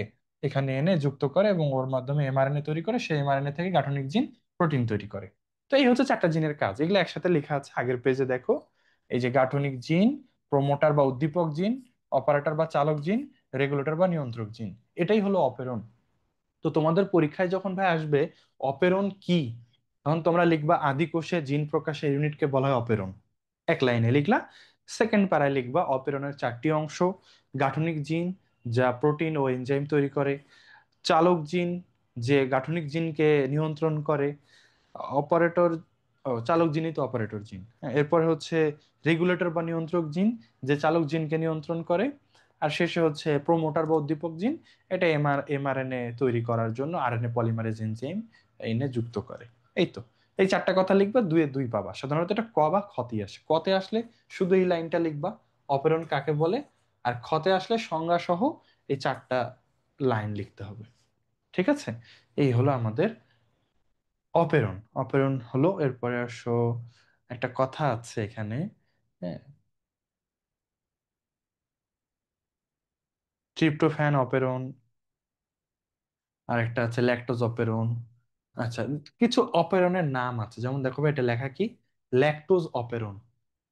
এখানে এনে যুক্ত করে এবং ওর মাধ্যমে এমআরএনএ তৈরি করে, সেই এমআরএনএ থেকে গাঠনিক জিন প্রোটিন তৈরি করে। তো এই হচ্ছে চারটা জিনের কাজ, এগুলো একসাথে লেখা আছে আগের পেজে দেখো। এই যে গাঠনিক জিন, প্রমোটার বা উদ্দীপক জিন, অপারেটর বা চালক জিন, রেগুলেটর বা নিয়ন্ত্রক জিন, এটাই হলো অপেরন। তো তোমাদের পরীক্ষায় যখন ভাই আসবে অপেরন কি, তখন তোমরা লিখবা আদি কোষে জিন প্রকাশের ইউনিটকে বলা হয় অপেরন, এক লাইনে লিখলা। সেকেন্ড প্যারায় লিখবা অপেরনের চারটি অংশ: গাঠনিক জিন, যা প্রোটিন ও এনজাইম তৈরি করে; চালক জিন, যে গাঠনিক জিনকে নিয়ন্ত্রণ করে; অপারেটর, চালক জিনই তো অপারেটর জিন, হ্যাঁ, এরপরে হচ্ছে রেগুলেটর বা নিয়ন্ত্রক জিন, যে চালক জিনকে নিয়ন্ত্রণ করে; আর শেষে হচ্ছে প্রোমোটার বা উদ্দীপক জিন, এটা এমআরএনএ তৈরি করার জন্য আরএনএ পলিমারেজ এনজাইম এনে যুক্ত করে। এই তো, এই চারটা কথা লিখবা, দুয়ে দুই পাবা। সাধারণত এটা ক বা খতে আসে, কতে আসলে শুধু এই লাইনটা লিখবা, অপেরণ কাকে বলে। আর খতে আসলে সংজ্ঞা সহ এই চারটা লাইন লিখতে হবে। ঠিক আছে, এই হলো আমাদের অপেরণ। অপেরণ হলো, এরপরে আসো, একটা কথা আছে এখানে, হ্যাঁ, ট্রিপ্টোফ্যান অপেরণ, আর একটা আছে ল্যাকটোজ অপেরণ। আচ্ছা, কিছু অপেরণের নাম আছে, যেমন দেখো ভাই, এটা লেখা কি, ল্যাকটোজ অপেরণ,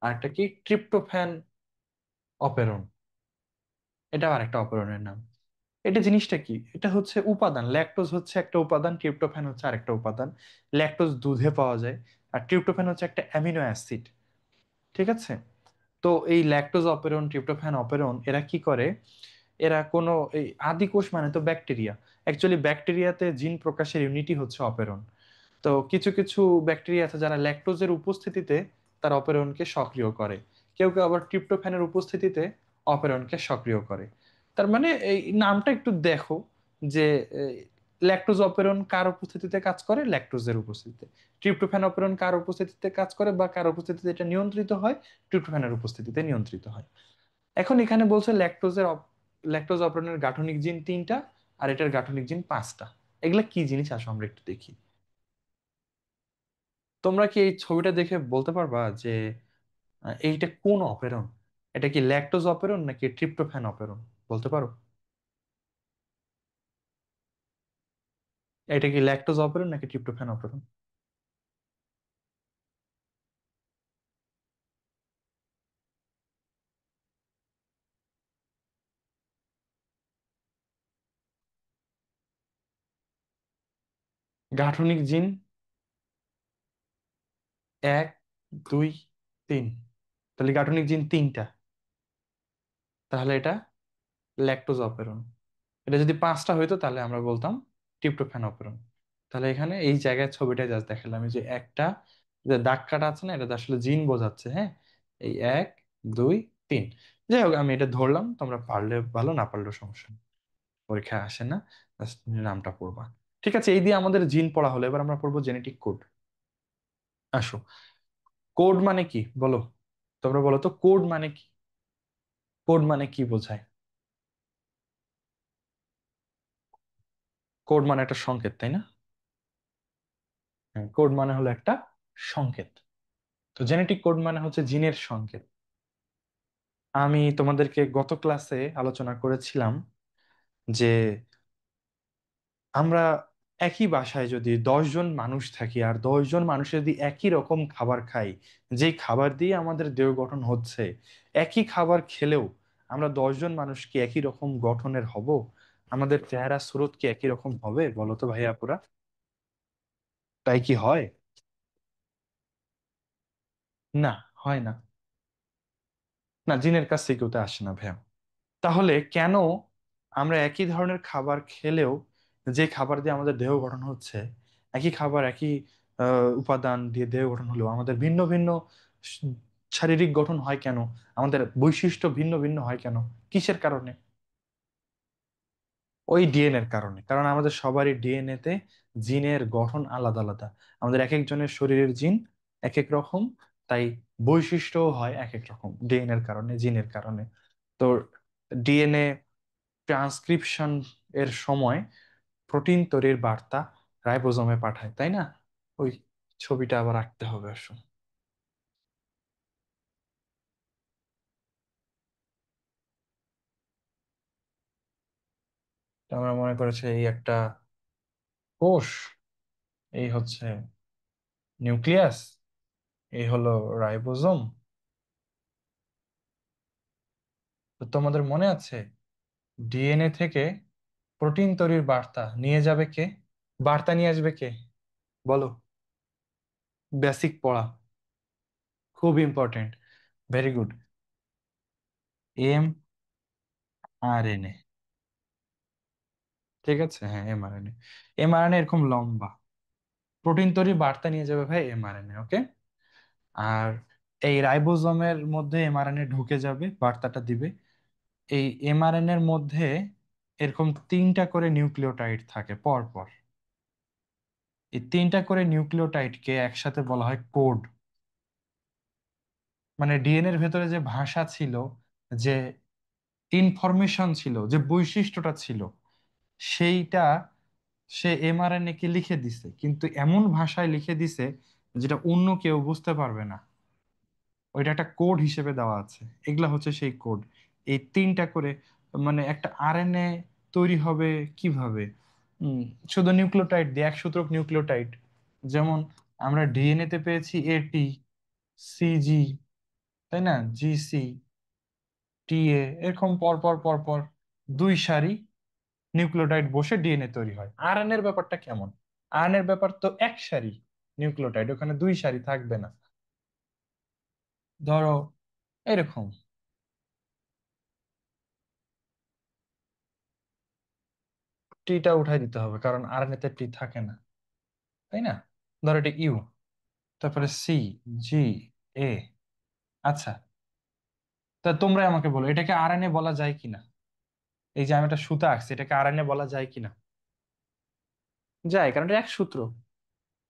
আর একটা কি ট্রিপ্টোফ্যান অপেরণ, এটা আর একটা অপেরণের নাম। এটা জিনিসটা কি, এটা হচ্ছে উপাদান, ল্যাকটোজ হচ্ছে একটা উপাদান, ট্রিপ্টোফ্যান হচ্ছে আরেকটা উপাদান। ল্যাকটোজ দুধে পাওয়া যায়, আর ট্রিপ্টোফ্যান হচ্ছে একটা অ্যামিনো অ্যাসিড। ঠিক আছে। তো এই ল্যাকটোজ অপেরন, ট্রিপ্টোফ্যান অপেরন, এরা কি করে, এরা কোনো এই আদি কোষ মানে তো ব্যাকটেরিয়া, অ্যাকচুয়ালি ব্যাকটেরিয়াতে জিন প্রকাশের ইউনিটই হচ্ছে অপেরন। তো কিছু কিছু ব্যাকটেরিয়া আছে যারা ল্যাকটোজের উপস্থিতিতে তার অপেরনকে সক্রিয় করে, কেউ কেউ আবার ট্রিপ্টোফ্যানের উপস্থিতিতে অপেরনকে সক্রিয় করে। তার মানে এই নামটা একটু দেখো, যে ল্যাকটোজ অপেরন কার উপস্থিতিতে কাজ করে, ল্যাকটোজের উপস্থিতিতে; ট্রিপ্টোফ্যান অপেরন কার উপস্থিতিতে কাজ করে বা কার উপস্থিতিতে এটা নিয়ন্ত্রিত হয়, ট্রিপ্টোফ্যানের উপস্থিতিতে নিয়ন্ত্রিত হয়। এখন এখানে বলছে ল্যাকটোজ অপেরনের গাঠনিক জিন তিনটা, আর এটার গাঠনিক জিন পাঁচটা। এগুলা কি জিনিস আসো আমরা একটু দেখি। তোমরা কি এই ছবিটা দেখে বলতে পারবা যে এইটা কোন অপেরন? এটা কি ল্যাকটোজ অপেরন নাকি ট্রিপ্টোফ্যান অপেরন? বলতে পারো, এটা কি ল্যাকটোজ অপেরন নাকি ট্রিপ্টোফ্যান অপেরন? গাঠনিক জিন এক, দুই, তিন, তাহলে গাঠনিক জিন তিনটা, তাহলে এটা ল্যাকটোজ অপেরন। এটা যদি পাঁচটা হইতো তাহলে আমরা বলতাম ট্রিপ্টোফ্যান অপেরন। তাহলে এখানে এই জায়গায় ছবিটা জাস্ট দেখালাম, এই যে একটা, যে দাগ কাটা আছে না, এটা আসলে জিন বোঝাচ্ছে, হ্যাঁ। এই এক, দুই, তিন। যাই হোক, আমি এটা ধরলাম, তোমরা পারলে ভালো, না পারলেও সমস্যা নেই, পরীক্ষায় আসে না, জাস্ট নামটা পড়বা। ঠিক আছে, এই দিয়ে আমাদের জিন পড়া হলো, এবার আমরা পড়বো জেনেটিক কোড। আসো, কোড মানে কি বলো, তোমরা বলো তো কোড মানে কি, কোড মানে কি বোঝায়? কোড মানে একটা সংকেত, তাই না? হ্যাঁ, কোড মানে হলো একটা সংকেত। তো জেনেটিক কোড মানে হচ্ছে জিনের সংকেত। আমি তোমাদেরকে গত ক্লাসে আলোচনা করেছিলাম যে আমরা একই বাসায় যদি 10 জন মানুষ থাকি আর 10 জন মানুষ যদি একই রকম খাবার খাই, যেই খাবার দিয়ে আমাদের দেহ গঠন হচ্ছে, একই খাবার খেলেও আমরা 10 জন মানুষ কি একই রকম গঠনের হব? আমাদের চেহারা স্রোত কি একই রকম হবে? বলো তো ভাইয়া আপুরা, তাই কি হয়? না, হয় না। না, জিনের কাছ থেকে ওটা আসে না ভাইয়া। তাহলে কেন আমরা একই ধরনের খাবার খেলেও, যে খাবার দিয়ে আমাদের দেহ গঠন হচ্ছে, একই খাবার একই উপাদান দিয়ে দেহ গঠন হলেও আমাদের ভিন্ন ভিন্ন স- শারীরিক গঠন হয় কেন? আমাদের বৈশিষ্ট্য ভিন্ন ভিন্ন হয় কেন? কিসের কারণে? ওই ডিএনএ এর কারণে। কারণ আমাদের সবারই ডিএনএ তে জিনের গঠন আলাদা আলাদা। আমাদের এক একজনের শরীরের জিন এক এক রকম, তাই বৈশিষ্ট্যও হয় এক এক রকম ডিএনএ এর কারণে, জিনের কারণে। তো ডিএনএ ট্রান্সক্রিপশন এর সময় প্রোটিন তৈরির বার্তা রাইবোজোমে পাঠায়, তাই না? ওই ছবিটা আবার আঁকতে হবে আসলে। তো আমরা মনে করেছি এই একটা কোষ, এই হচ্ছে নিউক্লিয়াস, এই হলো রাইবোজোম। তো তোমাদের মনে আছে ডিএনএ থেকে প্রোটিন তৈরির বার্তা নিয়ে যাবে কে? বার্তা নিয়ে আসবে কে? বলো। বেসিক পড়া, খুব important. Very good. M R N A. ঠিক আছে, হ্যাঁ, এমআরএনএ। এমআরএনএ এরকম লম্বা। প্রোটিন তৈরির বার্তা নিয়ে যাবে ভাই এমআরএনএ, ওকে। আর এই রাইবোজোমের মধ্যে এমআরএনএ ঢুকে যাবে, বার্তাটা দিবে। এই এমআরএনএ এর মধ্যে এরকম 3টা করে নিউক্লিওটাইড থাকে পর পর। এই 3টা করে নিউক্লিওটাইডকে একসাথে বলা হয় কোড। মানে ডিএনএ এর ভেতরে যে ভাষা ছিল, যে ইনফরমেশন ছিল, যে বৈশিষ্ট্যটা ছিল, সেইটা সে এমআরএনএ কে লিখে দিছে, কিন্তু এমন ভাষায় লিখে দিছে যেটা অন্য কেউ বুঝতে পারবে না। ওইটা একটা কোড হিসেবে দেওয়া আছে। এগুলা হচ্ছে সেই কোড। এই 3টা করে, মানে একটা আরএনএ তৈরি হবে কিভাবে? উম, শুধু নিউক্লিওটাইড দিয়ে, এক সূত্রক নিউক্লিওটাইড। যেমন আমরা ডিএনএ তে পেয়েছি এটি, সিজি, তাই না, জিসি, টিএ, এরকম পর পর পর পর 2 সারি নিউক্লিওটাইড বসে ডিএনএ তৈরি হয়। আরএনএ এর ব্যাপারটা কেমন? আরএনএ এর ব্যাপার তো 1 সারি নিউক্লিওটাইড, ওখানে 2 সারি থাকবে না। ধরো এরকম। টিটা উঠাই দিতে হবে কারণ আরএনএ তে টি থাকে না, তাই না? ধরো এটা ইউ, তারপরে সি, জি, এ। আচ্ছা, তা তোমরাই আমাকে বলো, এটাকে আরএনএ বলা যায় কিনা? এই যে আমি একটা সুতা আঁকছি, এটাকে আরএনএ বলা যায় কিনা? যায়, কারণ এটা এক সূত্র।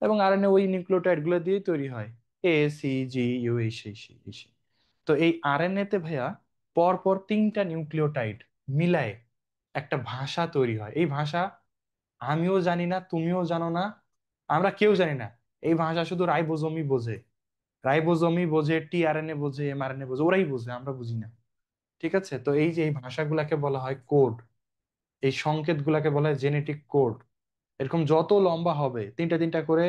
এবং আরএনএ ওই নিউক্লিওটাইড গুলো দিয়েই তৈরি হয়। এ, সি, জি, ইউ, এই সেই সেই এই সেই। তো এই আরএনএ তে ভাইয়া পর পর 3টা নিউক্লিওটাইড মিলায়ে একটা ভাষা তৈরি হয়। এই ভাষা আমিও জানি না, তুমিও জানো না, আমরা কেউ জানি না। এই ভাষা শুধু রাইবোজোমই বোঝে। রাইবোজোমই বোঝে, টিআরএনএ বোঝে, এমআরএনএ বোঝে, ওরাই বোঝে, আমরা বুঝি না। ঠিক আছে, তো এই যে এই ভাষাগুলাকে বলা হয় কোড। এই সংকেত গুলাকে বলা হয় জেনেটিক কোড। এরকম যত লম্বা হবে, 3টা 3টা করে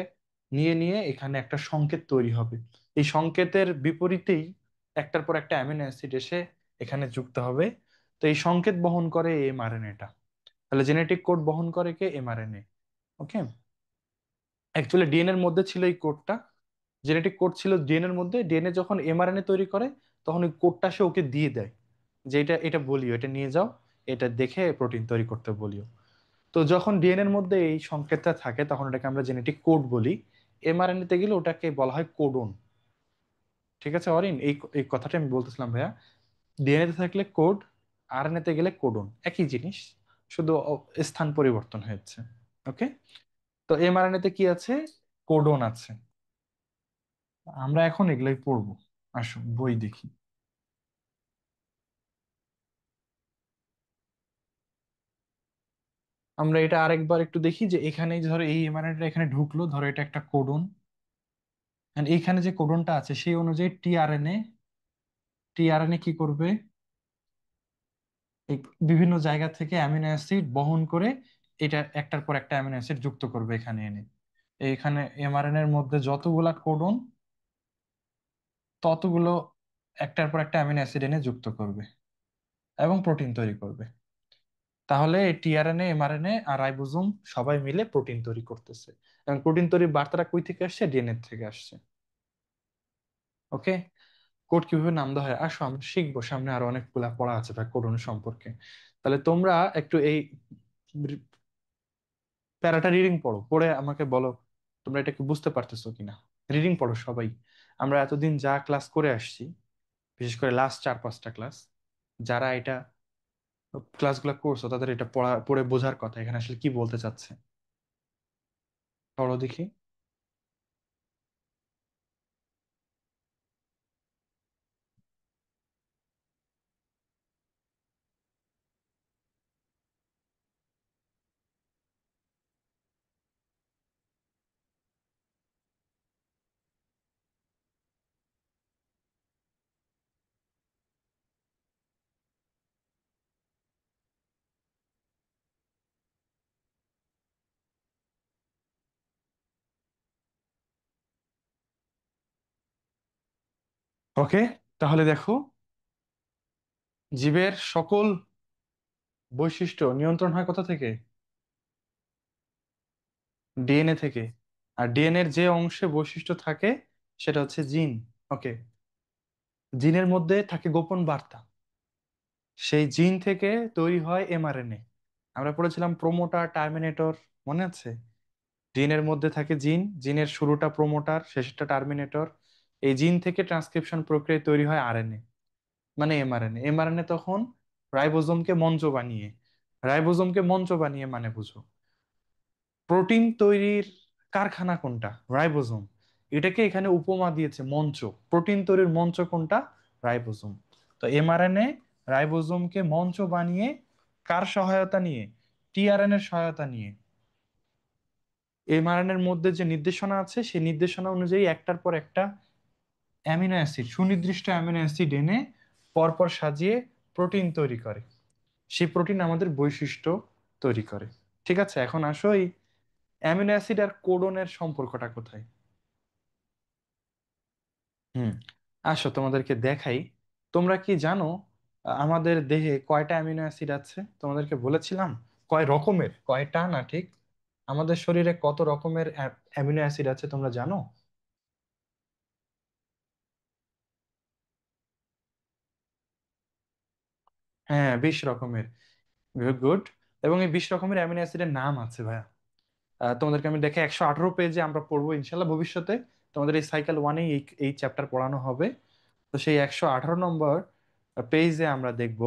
নিয়ে নিয়ে এখানে একটা সংকেত তৈরি হবে। এই সংকেতের বিপরীতেই একটার পর একটা অ্যামিনো অ্যাসিড এসে এখানে যুক্ত হবে। তো এই সংকেত বহন করে এমআরএনএটা। তাহলে জেনেটিক কোড বহন করে কে? এমআরএনএ। ওকে। অ্যাকচুয়ালি ডিএনএ এর মধ্যে ছিল এই কোডটা। জেনেটিক কোড ছিল ডিএনএ এর মধ্যে। ডিএনএ যখন এমআরএনএ তৈরি করে, তখন ওই কোডটা সে ওকে দিয়ে দেয়, যে এটা এটা বলিও, এটা নিয়ে যাও, এটা দেখে প্রোটিন তৈরি করতে বলিও। তো যখন ডিএনএ এর মধ্যে এই সংকেতটা থাকে, তখন এটাকে আমরা জেনেটিক কোড বলি। এমআরএনএ তে গেলে ওটাকে বলা হয় কোডন। ঠিক আছে অরিন, এই এই কথাটা আমি বলতেছিলাম ভাইয়া। ডিএনএ তে থাকলে কোড, আরএনএ তে গেলে কোডন, একই জিনিস, শুধু স্থান পরিবর্তন হয়েছে। ওকে। তো এমআরএনএ তে কি আছে? কোডন আছে। আমরা এখন এগুলাই পড়বো। আসো বই দেখি। আমরা এটা আরেকবার একটু দেখি, যে এখানে ধরো এই এমআরএনএ এখানে ঢুকলো, ধরো এটা একটা কোডন। এইখানে যে কোডনটা আছে সেই অনুযায়ী টিআরএনএ, টিআরএনএ কি করবে? এই বিভিন্ন জায়গা থেকে অ্যামিনো অ্যাসিড বহন করে এটা একটার পর একটা অ্যামিনো অ্যাসিড যুক্ত করবে এখানে এনে। এইখানে এমআরএনএ এর মধ্যে যতগুলা কোডন, ততগুলো একটার পর একটা অ্যামিনো অ্যাসিড এনে যুক্ত করবে এবং প্রোটিন তৈরি করবে। তাহলে এই টিআরএনএ, এমআরএনএ আর রাইবোজোম সবাই মিলে প্রোটিন তৈরি করতেছে। এবং প্রোটিন তৈরির বার্তাটা কই থেকে আসছে? ডিএনএ থেকে আসছে। ওকে, কোড কিভাবে নাম দেওয়া হয় আসো আমরা শিখবো, সামনে আরো অনেকগুলা পড়া আছে ভাই কোডন সম্পর্কে। তাহলে তোমরা একটু এই প্যারাটা রিডিং পড়ো, পড়ে আমাকে বলো তোমরা এটা কি বুঝতে পারতেছো কিনা। রিডিং পড়ো সবাই। আমরা এতদিন যা ক্লাস করে আসছি, বিশেষ করে লাস্ট 4-5টা ক্লাস, যারা এটা ক্লাসগুলো করছো তাদের এটা পড়া পড়ে বোঝার কথা এখানে আসলে কি বলতে চাচ্ছে। পড়ো দেখি। ওকে, তাহলে দেখো, জীবের সকল বৈশিষ্ট্য নিয়ন্ত্রণ হয় কোথা থেকে? ডিএনএ থেকে। আর ডিএনএ এর যে অংশে বৈশিষ্ট্য থাকে সেটা হচ্ছে জিন। ওকে, জিনের মধ্যে থাকে গোপন বার্তা, সেই জিন থেকে তৈরি হয় এমআরএনএ। আমরা পড়েছিলাম প্রোমোটার, টার্মিনেটর, মনে আছে? জিনের মধ্যে থাকে জিন, জিনের শুরুটা প্রোমোটার, শেষটা টার্মিনেটর। এই জিন থেকে ট্রান্সক্রিপশন প্রক্রিয়ায় তৈরি হয় আরএনএ, মানে এমআরএনএ। এমআরএনএ তখন রাইবোজোমকে মঞ্চ বানিয়ে, রাইবোজোমকে মঞ্চ বানিয়ে মানে বুঝো প্রোটিন তৈরির কারখানা কোনটা? রাইবোজোম। এটাকে এখানে উপমা দিয়েছে মঞ্চ। প্রোটিন তৈরির মঞ্চ কোনটা? রাইবোজোম। তো এমআরএনএ রাইবোজোমকে মঞ্চ বানিয়ে, কার সহায়তা নিয়ে? টিআরএনএ এর সহায়তা নিয়ে। এমআরএনএ এর মধ্যে যে নির্দেশনা আছে সেই নির্দেশনা অনুযায়ী একটার পর একটা অ্যামিনো অ্যাসিড, সুনির্দিষ্ট অ্যামিনো অ্যাসিড এনে পরপর সাজিয়ে প্রোটিন তৈরি করে। সেই প্রোটিন আমাদের বৈশিষ্ট্য তৈরি করে। ঠিক আছে, এখন আসো এই অ্যামিনো অ্যাসিড আর কোডনের সম্পর্কটা কোথায়। হুম, আসো তোমাদেরকে দেখাই। তোমরা কি জানো আমাদের দেহে কয়টা অ্যামিনো অ্যাসিড আছে? তোমাদেরকে বলেছিলাম কয় রকমের, কয়টা না ঠিক। আমাদের শরীরে কত রকমের অ্যামিনো অ্যাসিড আছে তোমরা জানো? হ্যাঁ, 20 রকমের। গুড। এবং এই 20 রকমের অ্যামিনো অ্যাসিডের নাম আছে ভাইয়া। তোমাদেরকে আমি দেখে 118 পেজে আমরা পড়বো ইনশাল্লাহ ভবিষ্যতে। তোমাদের এই সাইকেল ওয়ানে এই এই চ্যাপ্টার পড়ানো হবে। তো সেই 118 নম্বর পেজে আমরা দেখব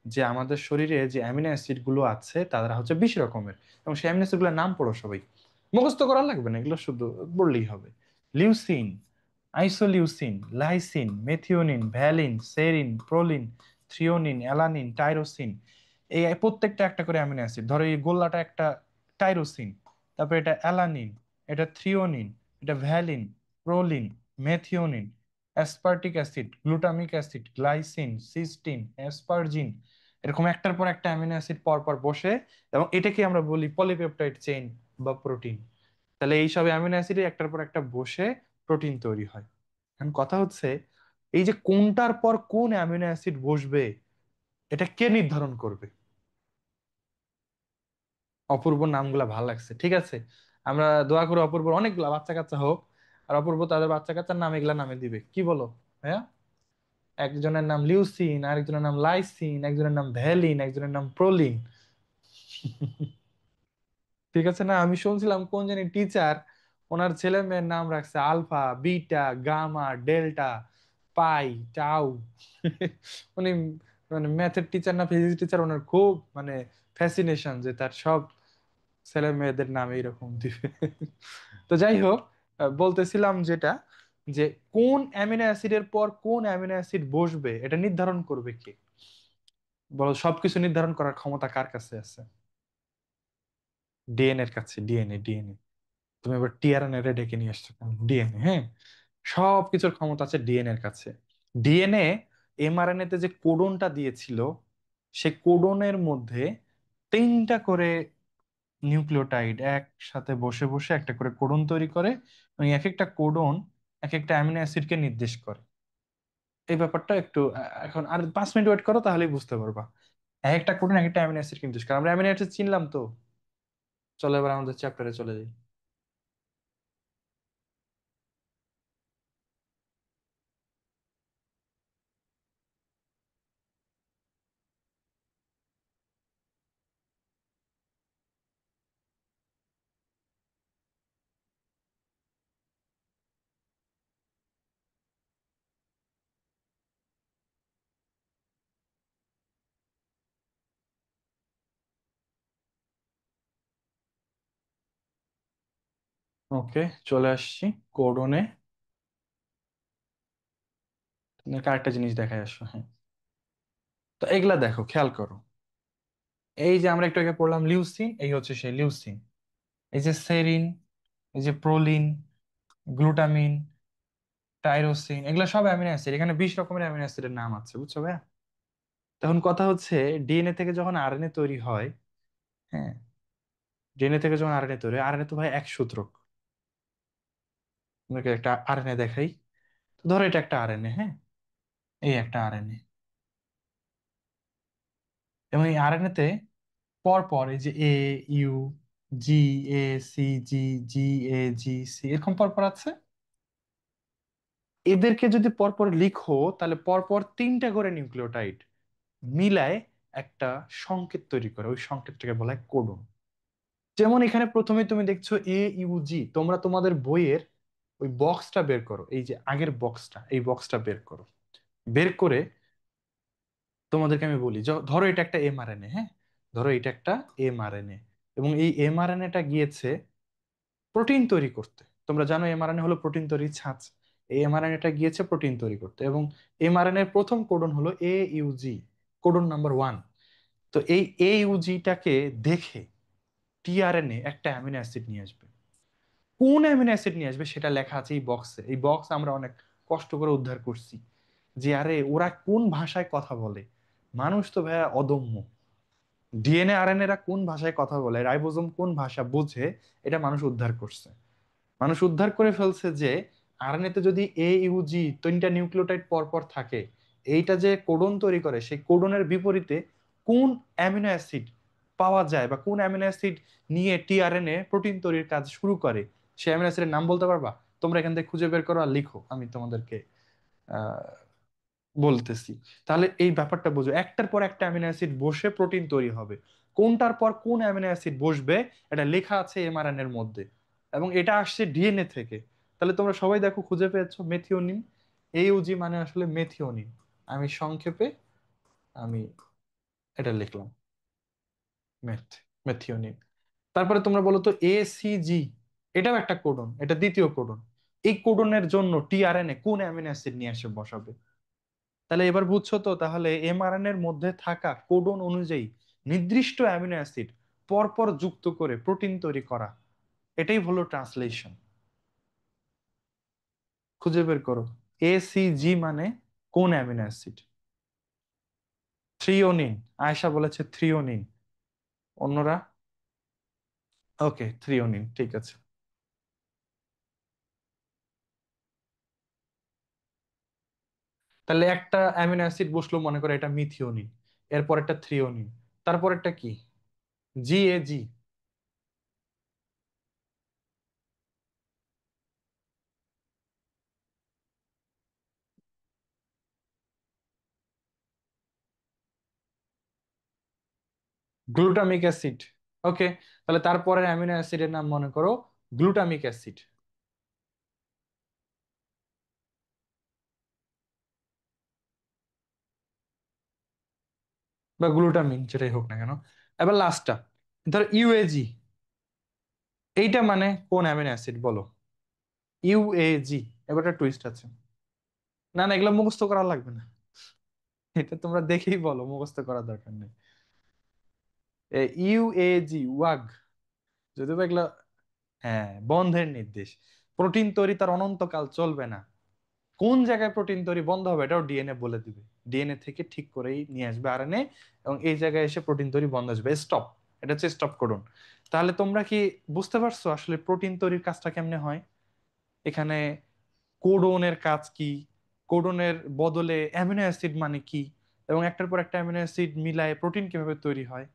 যে আমাদের শরীরে যে অ্যামিনো অ্যাসিড গুলো আছে তারা হচ্ছে 20 রকমের। এবং সেই অ্যামিনো অ্যাসিড গুলোর নাম পড়ো সবাই। মুখস্থ করা লাগবে না, এগুলো শুধু বললেই হবে। Leucine, isoleucine, lysine, methionine, valine, serine, proline, threonine, alanine, tyrosine. এই প্রত্যেকটা একটা করে অ্যামিনো অ্যাসিড। ধরো এই গোল্লাটা একটা টাইরোসিন, তারপর এটা অ্যালানিন, এটা থ্রিওনিন, এটা valine, proline, methionine, aspartic acid, glutamic acid, glycine, cysteine, asparagine. এরকম একটার পর একটা অ্যামিনো অ্যাসিড পর পর বসে, এবং এটাকে আমরা বলি পলিপেপটাইড চেইন বা প্রোটিন। তাহলে এই সব অ্যামিনো অ্যাসিড একটার পর একটা বসে প্রোটিন তৈরি হয়। এখন কথা হচ্ছে, এই যে কোনটার পর কোন অ্যামিনো অ্যাসিড বসবে এটা কে নির্ধারণ করবে? অপূর্ব নামগুলা ভালো লাগছে, ঠিক আছে। আমরা দোয়া করি অপূর্ব অনেকগুলা বাচ্চা কাচ্চা হোক, আর অপূর্ব তাদের বাচ্চা কাচ্চার নাম এগুলা নামে দিবে, কি বলো ভাইয়া? একজনের নাম লিউসিন, আরেকজনের নাম লাইসিন, একজনের নাম ভ্যালিন, একজনের নাম প্রোলিন। ঠিক আছে না? আমি শুনছিলাম কোন জানি টিচার ওনার ছেলে মেয়ের নাম রাখছে আলফা, বিটা, গামা, ডেল্টা, পাই, টাউ। উনি মানে ম্যাথের টিচার না ফিজিক্স টিচার, ওনার খুব মানে ফ্যাসিনেশন যে তার সব ছেলে মেয়েদের নাম এইরকম দিবে। তো যাই হোক, বলতেছিলাম যেটা, যে কোন অ্যামিনো অ্যাসিডের পর কোন অ্যামিনো অ্যাসিড বসবে এটা নির্ধারণ করবে কে? বলো, সবকিছু নির্ধারণ করার ক্ষমতা কার কাছে আছে? ডিএনএ এর কাছে। ডিএনএ। তুমি এবার টিআরএনএ রে ডেকে নিয়ে আসছো কেন? ডিএনএ, হ্যাঁ, সব কিছুর ক্ষমতা আছে ডিএনএ এর কাছে। ডিএনএ এমআরএনএ তে যে কোডনটা দিয়েছিল সে কোডনের মধ্যে তিনটা করে নিউক্লিওটাইড একসাথে বসে বসে একটা করে কোডন তৈরি করে, এবং এক একটা কোডন এক একটা অ্যামিনো অ্যাসিডকে নির্দেশ করে। এই ব্যাপারটা একটু এখন আর 5 মিনিট ওয়েট করো, তাহলেই বুঝতে পারবা। এক একটা কোডন এক একটা অ্যামিনো অ্যাসিড নির্দেশ করে। আমরা অ্যামিনো অ্যাসিড চিনলাম তো। চলো এবার আমাদের চ্যাপ্টারে চলে যাই। ওকে, চলে আসছি কোডনে। তোমাকে আরেকটা জিনিস দেখায় আসো, হ্যাঁ। তো এগুলা দেখো, খেয়াল করো। এই যে আমরা একটু আগে পড়লাম লিউসিন, এই হচ্ছে সেই লিউসিন। এই যে সেরিন, এই যে প্রোলিন, গ্লুটামিন, টাইরোসিন, এগুলো সব অ্যামিনো অ্যাসিড। এখানে 20 রকমের অ্যামিনো অ্যাসিডের নাম আছে, বুঝছো ভাইয়া? তখন কথা হচ্ছে, ডিএনএ থেকে যখন আরএনএ তৈরি হয়, হ্যাঁ, ডিএনএ থেকে যখন আরএনএ তৈরি হয়, আরএনএ তো ভাই এক সূত্রক। তোমাকে একটা আরএনএ দেখাই। তো ধরো এটা একটা আরএনএ, হ্যাঁ, এই একটা আরএনএ। এবং এই আরএনএ তে পর পর এই যে A, U, G, A, C, G, G, A, G, C, এরকম পর পর আছে। এদেরকে যদি পরপর লিখো, তাহলে পরপর তিনটা করে নিউক্লিওটাইড মিলায় একটা সংকেত তৈরি করে, ওই সংকেতটাকে বলা হয় কোডন। যেমন এখানে প্রথমে তুমি দেখছো এ, ইউ, জি। তোমরা তোমাদের বইয়ের ওই বক্সটা বের করো, এই যে আগের বক্সটা, এই বক্সটা বের করো। বের করে তোমাদেরকে আমি বলি, ধরো এটা একটা এমআরএনএ, হ্যাঁ, ধরো এটা একটা এমআরএনএ, এবং এই এমআরএনএটা গিয়েছে প্রোটিন তৈরি করতে। তোমরা জানো এমআরএনএ হলো প্রোটিন তৈরির ছাঁচ। এই এমআরএনএটা গিয়েছে প্রোটিন তৈরি করতে, এবং এমআরএনএ এর প্রথম কোডন হলো এ, ইউজি, কোডন নাম্বার 1। তো এই এ, ইউজিটাকে দেখে টিআরএনএ একটা অ্যামিনো অ্যাসিড নিয়ে আসবে। কোন অ্যামিনো অ্যাসিড নিয়ে আসবে সেটা লেখা আছে এই বক্সে। এই বক্স আমরা অনেক কষ্ট করে উদ্ধার করছি, যে আরে ওরা কোন ভাষায় কথা বলে। মানুষ তো ভাইয়া অদম্য। ডিএনএ আরএনএ রা কোন ভাষায় কথা বলে, রাইবোজোম কোন ভাষা বোঝে, এটা মানুষ উদ্ধার করছে। মানুষ উদ্ধার করে ফেলছে যে আরএনএ তে যদি এ, ইউ, জি তিনটা নিউক্লিওটাইড পর পর থাকে, এইটা যে কোডন তৈরি করে, সেই কোডনের বিপরীতে কোন অ্যামিনো অ্যাসিড পাওয়া যায়, বা কোন অ্যামিনো অ্যাসিড নিয়ে টিআরএনএ প্রোটিন তৈরির কাজ শুরু করে, সেই অ্যামিনো অ্যাসিডের নাম বলতে পারবা? তোমরা এখান থেকে খুঁজে বের করো আর লিখো, আমি তোমাদেরকে আহ বলতেছি। তাহলে এই ব্যাপারটা বুঝো, একটার পর একটা অ্যামিনো অ্যাসিড বসে প্রোটিন তৈরি হবে। কোনটার পর কোন অ্যামিনো অ্যাসিড বসবে, এটা লেখা আছে এমআরএনএ এর মধ্যে, এবং এটা আসছে ডিএনএ থেকে। তাহলে তোমরা সবাই দেখো খুঁজে পেয়েছো মেথিওনিন। এইউজি মানে আসলে মেথিওনিন। আমি সংক্ষেপে আমি এটা লিখলাম, মেথ, মেথিওনিন। তারপরে তোমরা বলো তো এসিজি, এটাও একটা কোডন, এটা দ্বিতীয় কোডন। এই কোডনের জন্য টিআরএনএ কোন অ্যামিনো অ্যাসিড নিয়ে এসে বসাবে? তাহলে এবার বুঝছো তো, তাহলে এমআরএনএ এর মধ্যে থাকা কোডন অনুযায়ী নির্দিষ্ট অ্যামিনো অ্যাসিড পরপর যুক্ত করে প্রোটিন তৈরি করা, এটাই হলো ট্রান্সলেশন। খুঁজে বের করো এসিজি মানে কোন অ্যামিনো অ্যাসিড। থ্রিওনিন। আয়েশা বলেছে থ্রিওনিন। অন্যরা? ওকে, থ্রিওনিন, ঠিক আছে। তাহলে একটা অ্যামিনো অ্যাসিড বসলো, মনে করো এটা মিথিওনিন, এরপর একটা থ্রিওনিন, তারপর একটা কি, জিএজি, গ্লুটামিক অ্যাসিড। ওকে, তাহলে তারপরের অ্যামিনো অ্যাসিডের নাম মনে করো গ্লুটামিক অ্যাসিড, বা গ্লুটামিন, যেটাই হোক না কেন। এবার লাস্টটা, ধর ইউএজি, এইটা মানে কোন অ্যামিনো অ্যাসিড বলো? ইউএজি। এবার একটা টুইস্ট আছে। না না, এগুলো মুখস্থ করা লাগবে না। এটা তোমরা দেখেই বলো, মুখস্থ করার দরকার নেই। ইউএজি, ওয়াগ। যদিও বা এগুলো, হ্যাঁ, বন্ধের নির্দেশ। প্রোটিন তৈরি তার অনন্তকাল চলবে না। কোন জায়গায় প্রোটিন তৈরি বন্ধ হবে এটাও ডিএনএ বলে দিবে। ডিএনএ থেকে ঠিক করেই নিয়ে আসবে আরএনএ, এবং এই জায়গায় এসে প্রোটিন তৈরি বন্ধ আসবে, স্টপ। এটা হচ্ছে স্টপ কোডন। তাহলে তোমরা কি বুঝতে পারছো আসলে প্রোটিন তৈরির কাজটা কেমনে হয়? এখানে কোডনের কাজ কি, কোডনের বদলে অ্যামিনো অ্যাসিড মানে কি, এবং একটার পর একটা অ্যামিনো অ্যাসিড মিলায়ে প্রোটিন কিভাবে তৈরি হয়,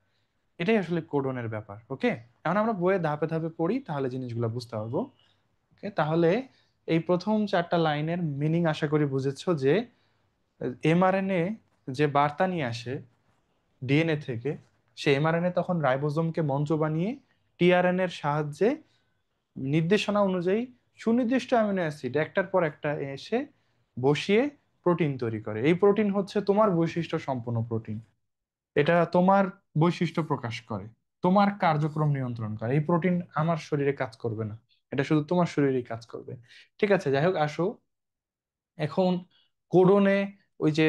এটাই আসলে কোডনের ব্যাপার। ওকে, এখন আমরা বইয়ে ধাপে ধাপে পড়ি, তাহলে জিনিসগুলো বুঝতে পারবো। ওকে, তাহলে এই প্রথম চারটা লাইনের মিনিং আশা করি বুঝেছো যে এমআরএনএ যে বার্তা নিয়ে আসে ডিএনএ থেকে, সে এমআরএনএ তখন রাইবোজোমকে মঞ্চ বানিয়ে টিআরএনএ এর সাহায্যে নির্দেশনা অনুযায়ী সুনির্দিষ্ট অ্যামিনো অ্যাসিড একটার পর একটা এসে বসিয়ে প্রোটিন তৈরি করে। এই প্রোটিন হচ্ছে তোমার বৈশিষ্ট্য সম্পন্ন প্রোটিন। এটা তোমার বৈশিষ্ট্য প্রকাশ করে, তোমার কার্যক্রম নিয়ন্ত্রণ করে। এই প্রোটিন আমার শরীরে কাজ করবে না, এটা শুধু তোমার শরীরেই কাজ করবে। ঠিক আছে, যাই হোক, আসো এখন কোডনে ওই যে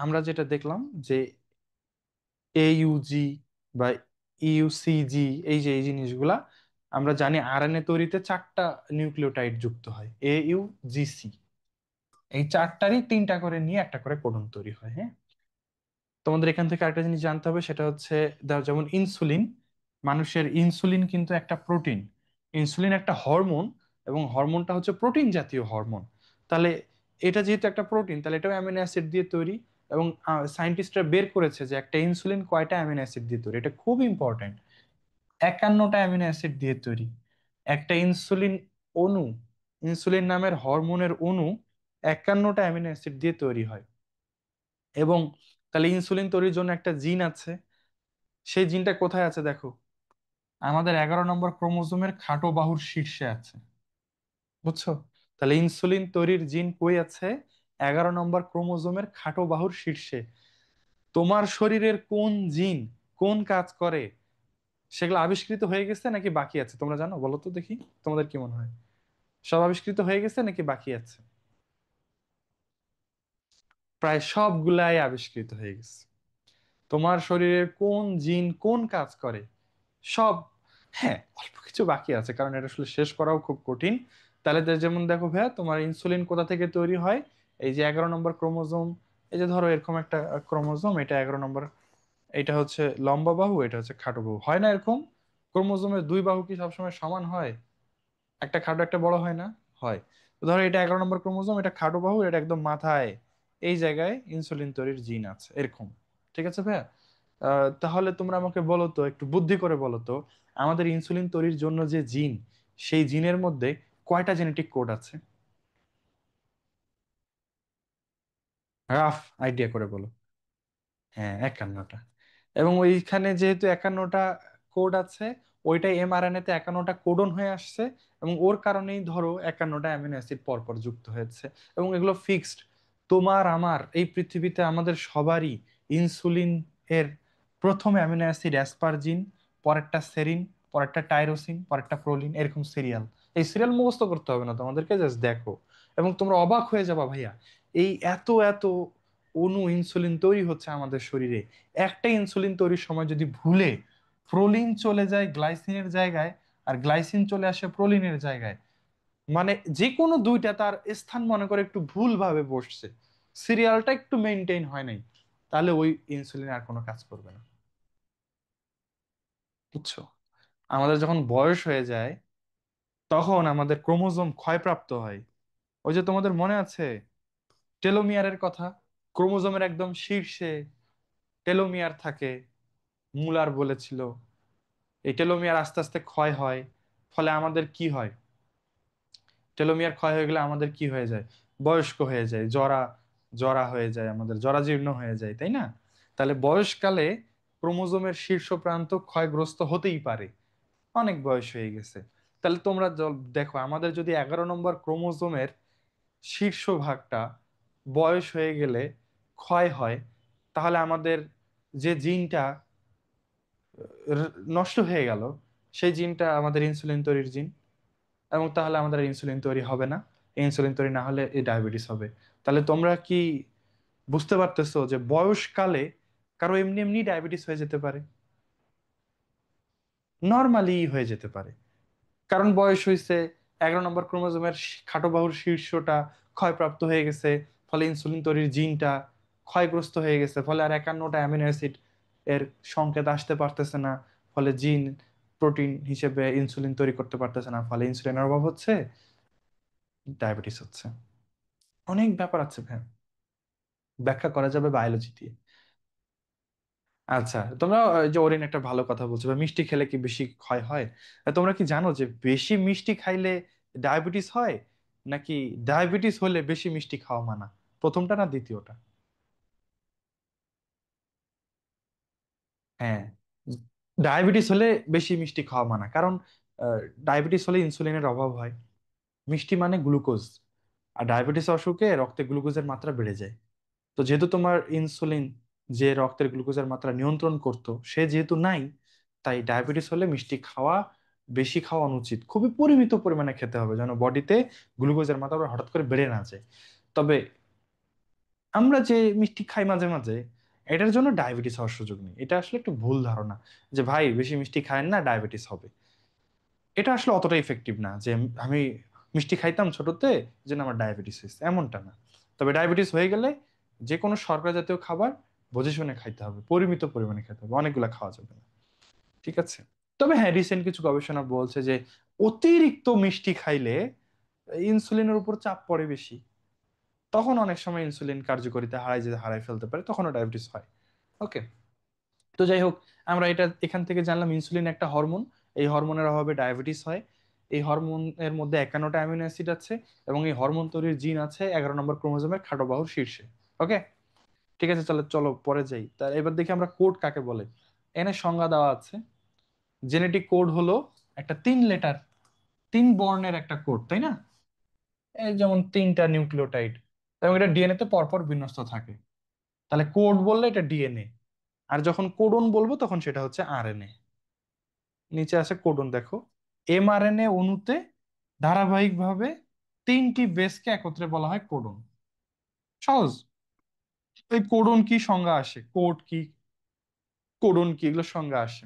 আমরা যেটা দেখলাম যে এইউজি বা ইউসিজি, এই জিনিসগুলা আমরা জানি আরএনএ তৈরিতে চারটা নিউক্লিওটাইড যুক্ত হয়, AUGC। এই চারটারই তিনটা করে নিয়ে একটা করে কোডন তৈরি হয়। হ্যাঁ, তোমাদের এখান থেকে আরেকটা জিনিস জানতে হবে, সেটা হচ্ছে যেমন ইনসুলিন, মানুষের ইনসুলিন কিন্তু একটা প্রোটিন, ইনসুলিন একটা হরমোন, এবং হরমোনটা হচ্ছে প্রোটিন জাতীয় হরমোন। তাহলে এটা যেহেতু একটা প্রোটিন, তাহলে এটাও অ্যামিনো অ্যাসিড দিয়ে তৈরি। এবং সায়েন্টিস্টরা বের করেছে যে একটা ইনসুলিন কয়টা অ্যামিনো অ্যাসিড দিয়ে তৈরি, এটা খুব ইম্পর্টেন্ট। 51টা অ্যামিনো অ্যাসিড দিয়ে তৈরি একটা ইনসুলিন অণু। ইনসুলিন নামের হরমোনের অণু 51টা অ্যামিনো অ্যাসিড দিয়ে তৈরি হয়। এবং তাহলে ইনসুলিন তৈরির জন্য একটা জিন আছে, সেই জিনটা কোথায় আছে দেখো, আমাদের 11 নম্বর ক্রোমোজোমের খাটো বাহুর শীর্ষে আছে। বুঝছো? তাহলে ইনসুলিন তৈরির জিন কই আছে? 11 নম্বর ক্রোমোজোমের খাটো বাহুর শীর্ষে। তোমার শরীরের কোন জিন কোন কাজ করে, সেগুলো আবিষ্কৃত হয়ে গেছে নাকি বাকি আছে তোমরা জানো? বলো তো দেখি, তোমাদের কি মনে হয়, সব আবিষ্কৃত হয়ে গেছে নাকি বাকি আছে? প্রায় সবগুলাই আবিষ্কৃত হয়ে গেছে। তোমার শরীরের কোন জিন কোন কাজ করে সব, হ্যাঁ, অল্প কিছু বাকি আছে, কারণ এটা আসলে শেষ করাও খুব কঠিন। তাহলে যেমন দেখো ভাইয়া, তোমার ইনসুলিন কোথা থেকে তৈরি হয়? এই যে 11 নম্বর ক্রোমোজোম, এই যে ধরো এরকম একটা ক্রোমোজোম, এটা 11 নম্বর, এটা হচ্ছে লম্বা বাহু, এটা হচ্ছে খাটো বাহু, হয় না এরকম? ক্রোমোজোমের দুই বাহু কি সবসময় সমান হয়? একটা খাটো একটা বড় হয় না? হয়। তো ধরো এটা 11 নম্বর ক্রোমোজোম, এটা খাটো বাহু, এটা একদম মাথায়, এই জায়গায় ইনসুলিন তৈরির জিন আছে এরকম। ঠিক আছে ভাইয়া? তাহলে তোমরা আমাকে বলো তো, একটু বুদ্ধি করে বলো তো, আমাদের ইনসুলিন তৈরির জন্য যে জিন, সেই জিনের মধ্যে কয়টা জেনেটিক কোড আছে? রাফ আইডিয়া করে বলো। হ্যাঁ, 51টা। এবং ওইখানে যেহেতু 51টা কোড আছে, ওইটাই এমআরএনএ তে 51টা কোডন হয়ে আসছে, এবং ওর কারণেই ধরো 51টা অ্যামিনো অ্যাসিড পরপর যুক্ত হয়েছে, এবং এগুলো ফিক্সড। তোমার আমার এই পৃথিবীতে আমাদের সবারই ইনসুলিন এর প্রথম অ্যামিনো অ্যাসিড অ্যাসপারজিন, পরেরটা সেরিন, পরেরটা টাইরোসিন, পরেরটা প্রোলিন, এরকম সিরিয়াল। এই সিরিয়াল মুখস্থ করতে হবে না তোমাদেরকে, জাস্ট দেখো এবং তোমরা অবাক হয়ে যাবা ভাইয়া, এই এত এত অণু ইনসুলিন তৈরি হচ্ছে আমাদের শরীরে। একটা ইনসুলিন তৈরির সময় যদি ভুলে প্রোলিন চলে যায় গ্লাইসিনের জায়গায়, আর গ্লাইসিন চলে আসে প্রোলিনের জায়গায়, মানে যে কোনো দুইটা তার স্থান মনে করে একটু ভুল ভাবে বসছে, সিরিয়ালটা একটু মেনটেন হয় নাই, তাহলে ওই ইনসুলিন আর কোনো কাজ করবে না। বুঝছো? আমাদের যখন বয়স হয়ে যায়, তখন আমাদের ক্রোমোজোম ক্ষয়প্রাপ্ত হয়। ওই যে তোমাদের মনে আছে টেলোমিয়ারের কথা, ক্রোমোজোমের একদম শীর্ষে টেলোমিয়ার থাকে, মুলার বলেছিল। এই টেলোমিয়ার আস্তে আস্তে ক্ষয় হয়, ফলে আমাদের কি হয়? টেলোমিয়ার ক্ষয় হয়ে গেলে আমাদের কি হয়ে যায়? বয়স্ক হয়ে যায়, জরা, জরা হয়ে যায়, আমাদের জরাজীর্ণ হয়ে যায়, তাই না? তাহলে বয়সকালে ক্রোমোজোমের শীর্ষ প্রান্ত ক্ষয়গ্রস্ত হতেই পারে, অনেক বয়স হয়ে গেছে। তাহলে তোমরা দেখো, আমাদের যদি 11 নম্বর ক্রোমোজোমের শীর্ষ ভাগটা বয়স হয়ে গেলে ক্ষয় হয়, তাহলে আমাদের যে জিনটা নষ্ট হয়ে গেল, সেই জিনটা আমাদের ইনসুলিন তৈরির জিন, এবং তাহলে আমাদের ইনসুলিন তৈরি হবে না। ইনসুলিন তৈরি না হলে এই ডায়াবেটিস হবে। তাহলে তোমরা কি বুঝতে পারতেছো যে বয়সকালে কারো এমনি এমনি ডায়াবেটিস হয়ে যেতে পারে, নর্মালি হয়ে যেতে পারে, কারণ বয়স হয়েছে, 11 নম্বর ক্রোমোজোমের খাটো বাহুর শীর্ষটা ক্ষয়প্রাপ্ত হয়ে গেছে, ফলে ইনসুলিন তৈরির জিনটা ক্ষয়গ্রস্ত হয়ে গেছে, ফলে আর 51টা অ্যামিনো অ্যাসিড এর সংকেত আসতে পারতেছে না, ফলে জিন প্রোটিন হিসেবে ইনসুলিন তৈরি করতে পারতেছে না, ফলে ইনসুলিনের অভাব হচ্ছে, ডায়াবেটিস হচ্ছে। অনেক ব্যাপার আছে ভাই, ব্যাখ্যা করা যাবে বায়োলজি দিয়ে। আচ্ছা, তোমরা যে ওরিন একটা ভালো কথা বলছো, বা মিষ্টি খেলে কি বেশি ক্ষয় হয়? তোমরা কি জানো যে বেশি মিষ্টি খাইলে ডায়াবেটিস হয়, নাকি ডায়াবেটিস হলে বেশি মিষ্টি খাওয়া মানা? প্রথমটা না দ্বিতীয়টা? হ্যাঁ, ডায়াবেটিস হলে বেশি মিষ্টি খাওয়া মানা, কারণ ডায়াবেটিস হলে ইনসুলিনের অভাব হয়। মিষ্টি মানে গ্লুকোজ, আর ডায়াবেটিস অসুখে রক্তে গ্লুকোজের মাত্রা বেড়ে যায়। তো যেহেতু তোমার ইনসুলিন, যে রক্তের গ্লুকোজের মাত্রা নিয়ন্ত্রণ করতো, সে যেহেতু নাই, তাই ডায়াবেটিস হলে মিষ্টি খাওয়া বেশি খাওয়া অনুচিত, খুবই পরিমিত পরিমাণে খেতে হবে যেন বডিতে গ্লুকোজের মাত্রা আবার হঠাৎ করে বেড়ে না যায়। তবে আমরা যে মিষ্টি খাই মাঝে মাঝে, এটার জন্য ডায়াবেটিস হওয়ার সুযোগ নেই। এটা আসলে একটু ভুল ধারণা যে ভাই বেশি মিষ্টি খায়েন না, ডায়াবেটিস হবে। এটা আসলে অতটা ইফেক্টিভ না যে আমি মিষ্টি খাইতাম ছোটতে, এই জন্য আমার ডায়াবেটিস হয়েছে, এমনটা না। তবে ডায়াবেটিস হয়ে গেলে যে কোনো শর্করা জাতীয় খাবার বুঝে শুনে খাইতে হবে, পরিমিত পরিমাণে খেতে হবে, অনেকগুলা খাওয়া যাবে না। ঠিক আছে? তবে হ্যাঁ, রিসেন্ট কিছু গবেষণা বলছে যে অতিরিক্ত মিষ্টি খাইলে ইনসুলিনের উপর চাপ পড়ে বেশি, তখন অনেক সময় ইনসুলিন কার্যকারিতা হারাই ফেলতে পারে, তখনও ডায়াবেটিস হয়। ওকে, তো যাই হোক, আমরা এটা এখান থেকে জানলাম ইনসুলিন একটা হরমোন, এই হরমোনের অভাবে ডায়াবেটিস হয়। এই হরমোনের মধ্যে 51টা অ্যামিনো অ্যাসিড আছে, এবং এই হরমোন তৈরির জিন আছে 11 নম্বর ক্রোমোজোমের খাটো বাহুর শীর্ষে। ওকে, ঠিক আছে, চলো চলো পরে যাই। তার এবার দেখি আমরা কোড কাকে বলে। এনে সংজ্ঞা দেওয়া আছে। জেনেটিক কোড হলো একটা 3 লেটার, 3 বর্ণের একটা কোড, তাই না? এই যেমন 3টা নিউক্লিওটাইড, এবং এটা ডিএনএ তে পরপর বিন্যস্ত থাকে। তাহলে কোড বললে এটা ডিএনএ, আর যখন কোডন বলবো তখন সেটা হচ্ছে আরএনএ। নিচে আছে কোডন, দেখো। এমআরএনএ অণুতে ধারাবাহিকভাবে 3টি বেসকে একত্রে বলা হয় কোডন। সহজ। এই কোডন কি সংজ্ঞা আসে, কোড কি, কোডন কি, এগুলো সংজ্ঞা আসে।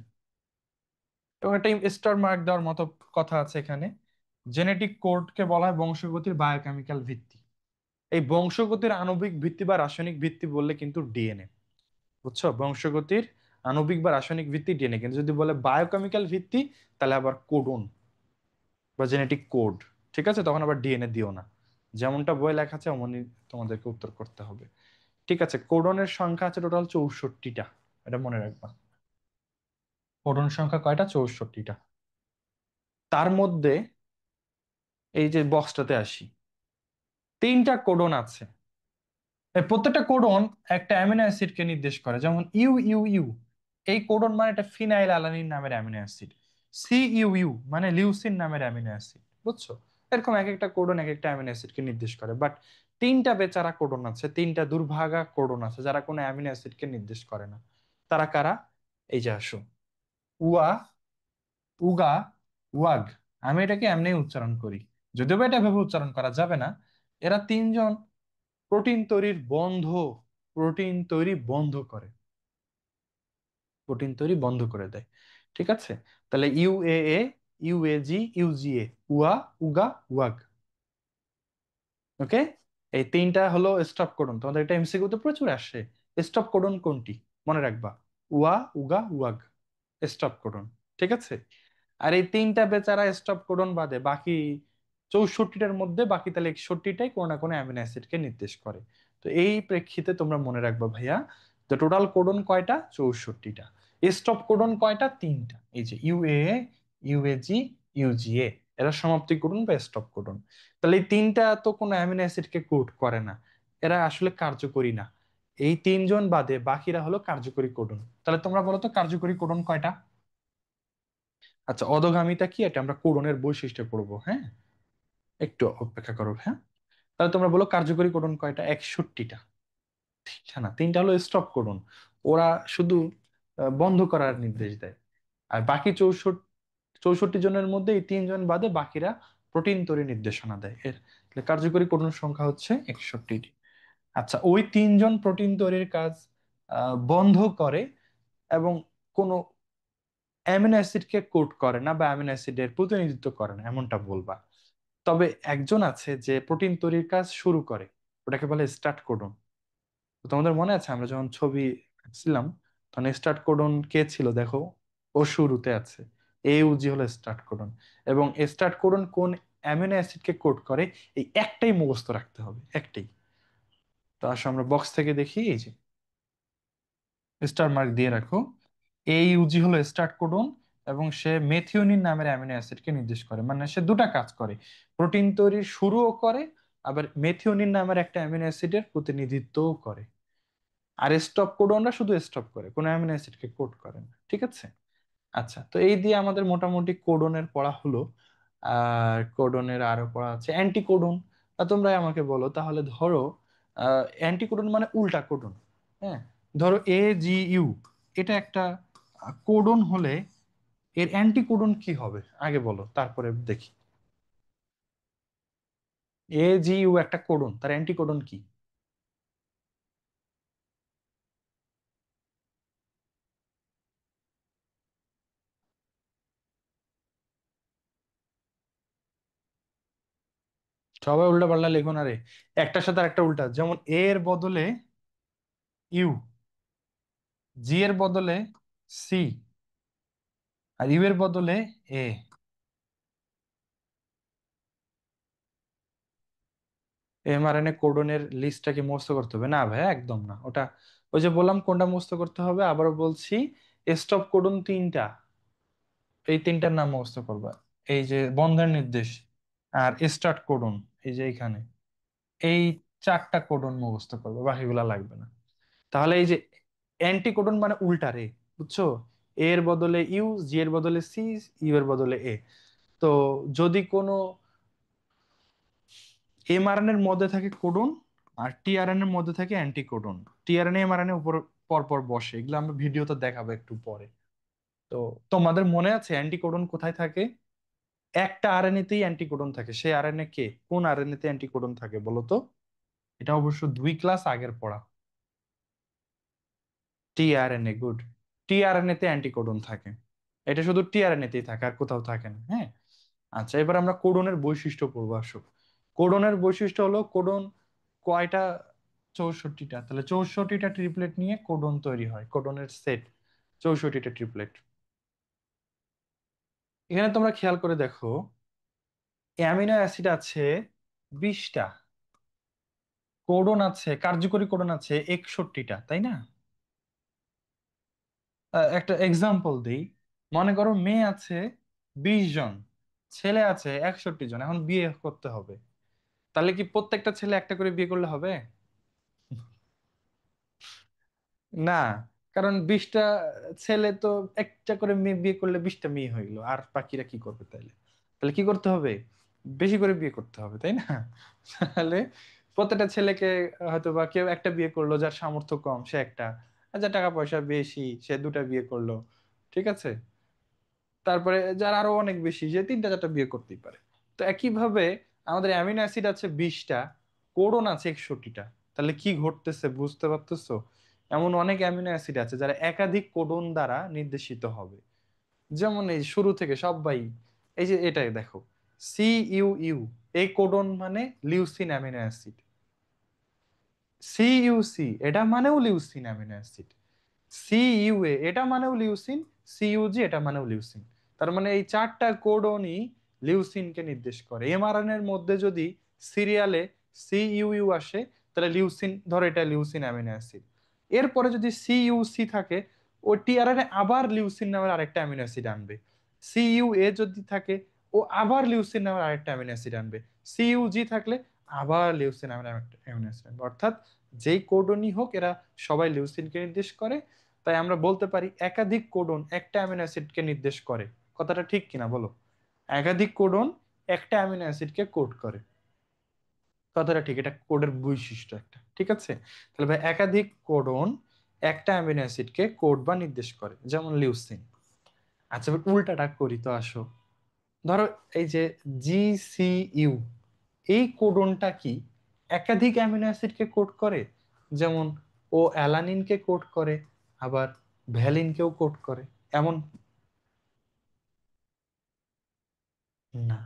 এবং একটা স্টার মার্ক দেওয়ার মতো কথা আছে এখানে। জেনেটিক কোডকে বলা হয় বংশগতির বায়োকেমিক্যাল ভিত্তি। এই বংশগতির আণবিক ভিত্তি বা রাসায়নিক ভিত্তি বললে কিন্তু ডিএনএ। বুঝছো? বংশগতির আণবিক বা রাসায়নিক ভিত্তি ডিএনএ, কিন্তু যদি বলে বায়োকেমিক্যাল ভিত্তি, তাহলে আবার কোডন বা জেনেটিক কোড। ঠিক আছে, তখন আবার ডিএনএ দিও না, যেমনটা বই লেখা আছে অমনই তোমাদেরকে উত্তর করতে হবে। ঠিক আছে, কোডনের সংখ্যা আছে টোটাল 64টা, এটা মনে রাখবা। কোডন সংখ্যা কয়টা? 64টা। তার মধ্যে এই যে বক্সটাতে আসি, 3টা কোডন আছে। এই প্রত্যেকটা কোডন একটা অ্যামিনো অ্যাসিডকে নির্দেশ করে, যেমন ইউ ইউ ইউ, এই কোডন মানে একটা ফিনাইল অ্যালানিন নামের amino acid. C U U মানে লিউসিন নামের অ্যামিনো অ্যাসিড। বুঝছো? এরকম এক একটা কোডন এক একটা অ্যামিনো অ্যাসিডকে নির্দেশ করে। বাট 3টা বেচারা কোডন আছে, 3টা দুর্ভাগা কোডন আছে যারা কোনো অ্যামিনো অ্যাসিডকে নির্দেশ করে না। তারা কারা? এই যে আসো, উয়া, উগা, ওয়াগ। আমি এটাকে এমনি উচ্চারণ করি, যদিও বা এটা ভেবে উচ্চারণ করা যাবে না। এরা 3জন প্রোটিন তৈরির বন্ধ, প্রোটিন তৈরি বন্ধ করে, প্রোটিন তৈরি বন্ধ করে দেয়। ঠিক আছে? তাহলে ইউএএ, ইউএজি, ইউজিএ, উয়া, উগা, ওয়াগ। ওকে, এই 3টা হলো স্টপ কোডন, তোমাদের এটা এমসিকিউ তে প্রচুর আসে। স্টপ কোডন কোনটি? মনে রাখবা, উয়া, উগা, ওয়াগ, স্টপ কোডন। ঠিক আছে? আর এই 3টা বেচারা স্টপ কোডন বাদে বাকি 64টার মধ্যে বাকি তাহলে 61টাই কোনো না কোনো অ্যামিনো অ্যাসিডকে নির্দেশ করে। তো এই প্রেক্ষিতে তোমরা মনে রাখবা ভাইয়া, তো টোটাল কোডন কয়টা? 64টা। স্টপ কোডন কয়টা? 3টা, এই যে ইউএ, ইউএজি, ইউজিএ। এরা সমাপ্তি কোডন বা স্টপ কোডন। তাহলে এই 3টা তো কোনো অ্যামিনো অ্যাসিডকে কোড করে না, এরা আসলে কার্যকরী না। এই 3জন বাদে বাকিরা হলো কার্যকরী কোডন। তাহলে তোমরা বলো তো কার্যকরী কোডন কয়টা? আচ্ছা, অধোগামিতা কি এটা আমরা কোডনের বৈশিষ্ট্য পড়বো, হ্যাঁ? একটু অপেক্ষা করো, হ্যাঁ। তাহলে তোমরা বলো কার্যকরী কোডন কয়টা? 61টা। 3টা না, 3টা হলো স্টপ কোডন, ওরা শুধু বন্ধ করার নির্দেশ দেয়। আর বাকি 64 জনের মধ্যে এই 3জন বাদে বাকিরা প্রোটিন তৈরি নির্দেশনা দেয়। এর তাহলে কার্যকরী কোডন সংখ্যা হচ্ছে 61টি। আচ্ছা, ওই 3জন প্রোটিন তৈরির কাজ বন্ধ করে, এবং কোনো অ্যামিনো অ্যাসিডকে কোড করে না বা অ্যামিনো অ্যাসিডের প্রতিনিধিত্ব করে না, এমনটা বলবা। তবে একজন আছে যে প্রোটিন তৈরির কাজ শুরু করে, ওটাকে বলে স্টার্ট কোডন। তো তোমাদের মনে আছে আমরা যখন ছবি ছিলাম, তখন স্টার্ট কোডন কে ছিল দেখো? ও শুরুতে আছে, AUG হলো স্টার্ট কোডন। এবং স্টার্ট কোডন কোন অ্যামিনো অ্যাসিডকে কোড করে, এই একটাই মুখস্থ রাখতে হবে, একটাই। তো আসলে আমরা বক্স থেকে দেখি, এই যে স্টার মার্ক দিয়ে রাখো। AUG হলো স্টার্ট কোডন, এবং সে মেথিওনিন নামের অ্যামিনো অ্যাসিডকে নির্দেশ করে। মানে সে দুটা কাজ করে, প্রোটিন তৈরির শুরুও করে, আবার মেথিওনিন নামের একটা অ্যামিনো অ্যাসিডের প্রতিনিধিত্বও করে। আর স্টপ কোডনরা শুধু স্টপ করে, কোনো অ্যামিনো অ্যাসিডকে কোড করে না, ঠিক আছে? আচ্ছা, তো এই দিয়ে আমাদের মোটামুটি কোডনের পড়া হলো। আর কোডনের আরো পড়া আছে অ্যান্টি কোডন। তোমরাই আমাকে বলো তাহলে, ধরো অ্যান্টি কোডন মানে উল্টা কোডন। হ্যাঁ, ধরো AGU, এটা একটা কোডন হলে এর অ্যান্টি কোডন কি হবে আগে বলো, তারপরে দেখি। AGU একটা কোডন, তার অ্যান্টি কোডন কি? সবাই উল্টা পাল্টা লেখো না রে, একটার সাথে একটা উল্টা। যেমন এ এর বদলে ইউ, জি এর বদলে সি, আর ইউ এর বদলে এ। mRNA কোডনের লিস্টটাকে মুখস্থ করতে হবে না ভাই, একদম না ওটা। ওই যে বললাম কোনটা মুখস্থ করতে হবে, আবারও বলছি। স্টপ কোডন তিনটা, এই তিনটার নাম মুখস্থ করবা। এই যে বন্ধের নির্দেশ, আর স্টার্ট কোডন, এই যে এইখানে, এই চারটা কোডন মুখস্থ করবে, বাকিগুলা লাগবে না। তাহলে এই যে অ্যান্টি কোডন মানে উল্টা রে, বুঝছো? এ এর বদলে ইউ, জি এর বদলে সি, ইউ এর বদলে এ। তো যদি কোনো mRNA এর মধ্যে থাকে কোডন, আর টিআরএনএ এর মধ্যে থাকে অ্যান্টি কোডন। টিআরএনএ mRNA উপর পর পর বসে, এগুলো আমরা ভিডিওতে দেখাবো একটু পরে। তো তোমাদের মনে আছে অ্যান্টি কোডন কোথায় থাকে? একটা আরএনএ তেই অ্যান্টি কোডন থাকে, সেই আরএনএ কে, কোন আরএনএ তে অ্যান্টি কোডন থাকে বলো তো? এটা অবশ্য 2 ক্লাস আগের পড়া। TRNA, good. টিআরএনএ তে অ্যান্টিকোডন থাকে, এটা শুধু টিআরএনএ তেই থাকে, আর কোথাও থাকে না। হ্যাঁ, আচ্ছা, এবার আমরা কোডনের বৈশিষ্ট্য পড়বো, আসো। কোডনের বৈশিষ্ট্য হলো, কোডন কয়টা? 64টা। তাহলে 64টা ট্রিপলেট নিয়ে কোডন তৈরি হয়, কোডনের সেট 64টা ট্রিপলেট। এখানে তোমরা খেয়াল করে দেখো, অ্যামিনো অ্যাসিড আছে 20টা, কোডন আছে, কার্যকরী কোডন আছে 61টা, তাই না? একটা এক্সাম্পল দিই। মনে করো মেয়ে আছে 20 জন, ছেলে আছে 61 জন, এখন বিয়ে করতে হবে। তাহলে কি প্রত্যেকটা ছেলে একটা করে বিয়ে করলে হবে? না, কারণ 20টা ছেলে তো একটা করে মেয়ে বিয়ে করলে 20টা মেয়ে হয়ে গেলো, আর বাকিরা কি করবে তাইলে? তাহলে কি করতে হবে? বেশি করে বিয়ে করতে হবে, তাই না? তাহলে প্রত্যেকটা ছেলেকে হয়তো বা কেউ একটা বিয়ে করলো, যার সামর্থ্য কম সে একটা, আর যার টাকা পয়সা বেশি সে দুটা বিয়ে করলো, ঠিক আছে? তারপরে যার আরো অনেক বেশি, যে তিনটা চারটা বিয়ে করতেই পারে। তো একইভাবে আমাদের অ্যামিনো অ্যাসিড আছে 20টা, কোডন আছে 61টা। তাহলে কি ঘটতেছে বুঝতে পারতেছো? এমন অনেক অ্যামিনো অ্যাসিড আছে যারা একাধিক কোডন দ্বারা নির্দেশিত হবে। যেমন এই শুরু থেকে সবাই, এই যে এটাই দেখো, CUU, এই কোডন মানে লিউসিন অ্যামিনো অ্যাসিড। CUC, এটা মানেও লিউসিন অ্যামিনো অ্যাসিড। CUA, এটা মানেও লিউসিন। CUG, এটা মানেও লিউসিন। তার মানে এই চারটা কোডনই লিউসিনকে নির্দেশ করে। mRNA এর মধ্যে যদি সিরিয়ালে CUU আসে, তাহলে লিউসিন, ধরো এটা লিউসিন অ্যামিনো অ্যাসিড। এরপরে যদি CUC থাকে, ও টিআরএনএ আবার লিউসিন নামের আরেকটা অ্যামিনো অ্যাসিড আনবে। CUA যদি থাকে, ও আবার লিউসিন নামের আরেকটা অ্যামিনো অ্যাসিড আনবে। CUG থাকলে আবার লিউসিন নামের আরেকটা অ্যামিনো অ্যাসিড আনবে। অর্থাৎ যেই কোডনই হোক, এরা সবাই লিউসিনকে নির্দেশ করে। তাই আমরা বলতে পারি একাধিক কোডন একটা অ্যামিনো অ্যাসিডকে নির্দেশ করে। কথাটা ঠিক কিনা বলো? একাধিক কোডন একটা অ্যামিনো অ্যাসিডকে কোড করে। কথাটা ঠিক, এটা কোডের বৈশিষ্ট্য একটা, ঠিক আছে? তাহলে ভাই একাধিক কোডন একটা অ্যামিনো অ্যাসিডকে কোড বা নির্দেশ করে, যেমন লিউসিন। আচ্ছা, এবার উল্টাটা করি তো, আসো। ধরো এই যে GCU, এই কোডনটা কি একাধিক অ্যামিনো অ্যাসিডকে কোড করে? যেমন ও অ্যালানিনকে কোড করে, আবার ভ্যালিনকেও কোড করে, এমন? না,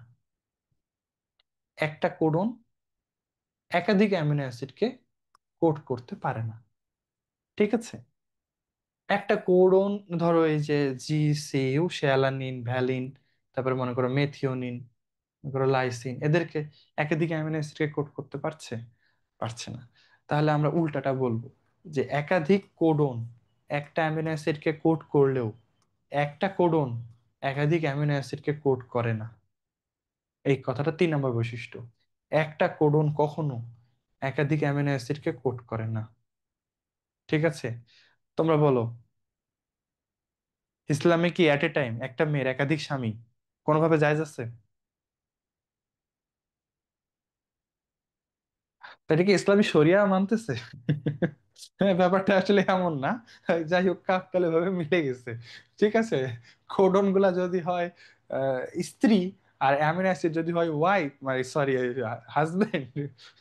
একটা কোডন একাধিক অ্যামিনো অ্যাসিডকে কোড করতে পারে না। ঠিক আছে। একটা কোডন, ধরো এই যে জি সিউ, শ্যালানিন, ভ্যালিন, তারপরে মনে করো মেথিওনিন, মনে করো লাইসিন, এদেরকে একাধিক অ্যামিনো অ্যাসিডকে কোড করতে পারছে? পারছে না। তাহলে আমরা উল্টাটা বলবো যে একাধিক কোডন একটা অ্যামিনো অ্যাসিডকে কোড করলেও একটা কোডন একাধিক অ্যামিনো অ্যাসিডকে কোড করে না। এই কথাটা 3 নম্বর বৈশিষ্ট্য। একটা কোডন কখনো একাধিক অ্যামিনো অ্যাসিডকে কোড করে না। ঠিক আছে। তোমরা বলো, ইসলামে কি এট এ টাইম একটা মেয়ের একাধিক স্বামী কোনোভাবে জায়েজ আছে? তো এটা কি ইসলামী শরিয়া মানতেছে? হ্যাঁ, ব্যাপারটা আসলে এমন না। যাই হোক, কাকতালে ভাবে মিলে গেছে। ঠিক আছে। কোডন গুলা যদি হয় স্ত্রী, আর অ্যামিনো অ্যাসিড যদি হয় ওয়াইফ, মানে সরি, হাজবেন্ড,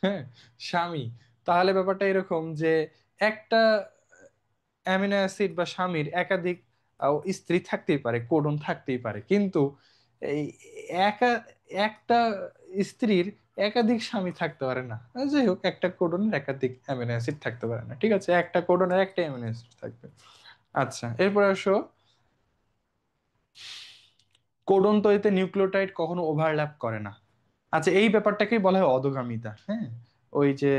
হ্যাঁ, স্বামী, তাহলে ব্যাপারটা এরকম যে একটা অ্যামিনো অ্যাসিড বা স্বামীর একাধিক স্ত্রী থাকতেই পারে, কোডন থাকতেই পারে, কিন্তু এই একা একটা স্ত্রীর একাধিক স্বামী থাকতে পারে না। যাই হোক, একটা কোডনের একাধিক অ্যামিনো অ্যাসিড থাকতে পারে না। ঠিক আছে, একটা কোডনের একটা অ্যামিনো অ্যাসিড থাকবে। আচ্ছা, এরপর আসো, কোডন তৈরিতে নিউক্লিওটাইড কখনো ওভারল্যাপ করে না। আচ্ছা, এই ব্যাপারটাকেই বলা হয় অধোগামিতা। হ্যাঁ, ওই যে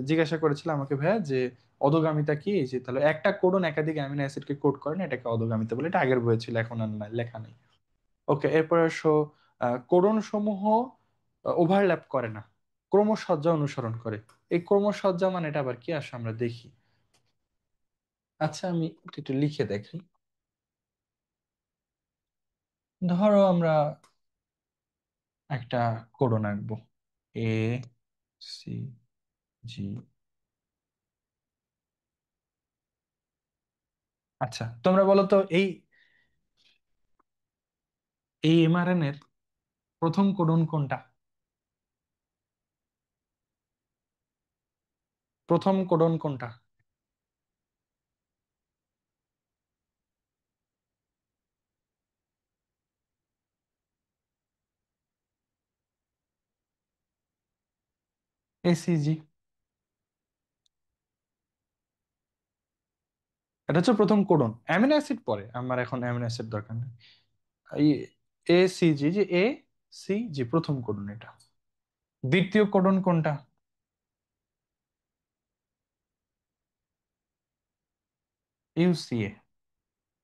জিজ্ঞাসা করেছিল আমাকে ভাইয়া যে অধোগামিতা কি, এই যে তাহলে একটা কোডন একাধিক অ্যামিনো অ্যাসিডকে কোড করে না, এটাকে অধোগামিতা বলে। এটা আগের বইয়ে ছিল, এখন আর লেখা নেই। ওকে, এরপর আসো, কোডন সমূহ ওভারল্যাপ করে না, ক্রমসজ্জা অনুসরণ করে। এই ক্রমসজ্জা মানে এটা আবার কি আসে আমরা দেখি। আচ্ছা, আমি একটু একটু লিখে দেখি। ধরো আমরা একটা কোডন আঁকবো, এ, সি, জি। আচ্ছা, তোমরা বলো তো, এই এমআরএন এর প্রথম কোডন কোনটা? প্রথম কোডন কোনটা? এসিজি। এটা হচ্ছে প্রথম কোডন। অ্যামিনো অ্যাসিড পরে, আমার এখন অ্যামিনো অ্যাসিড দরকার নেই। এই এসিজি, যে এ সি জি, প্রথম কোডন এটা। দ্বিতীয় কোডন কোনটা? ইউসিএ।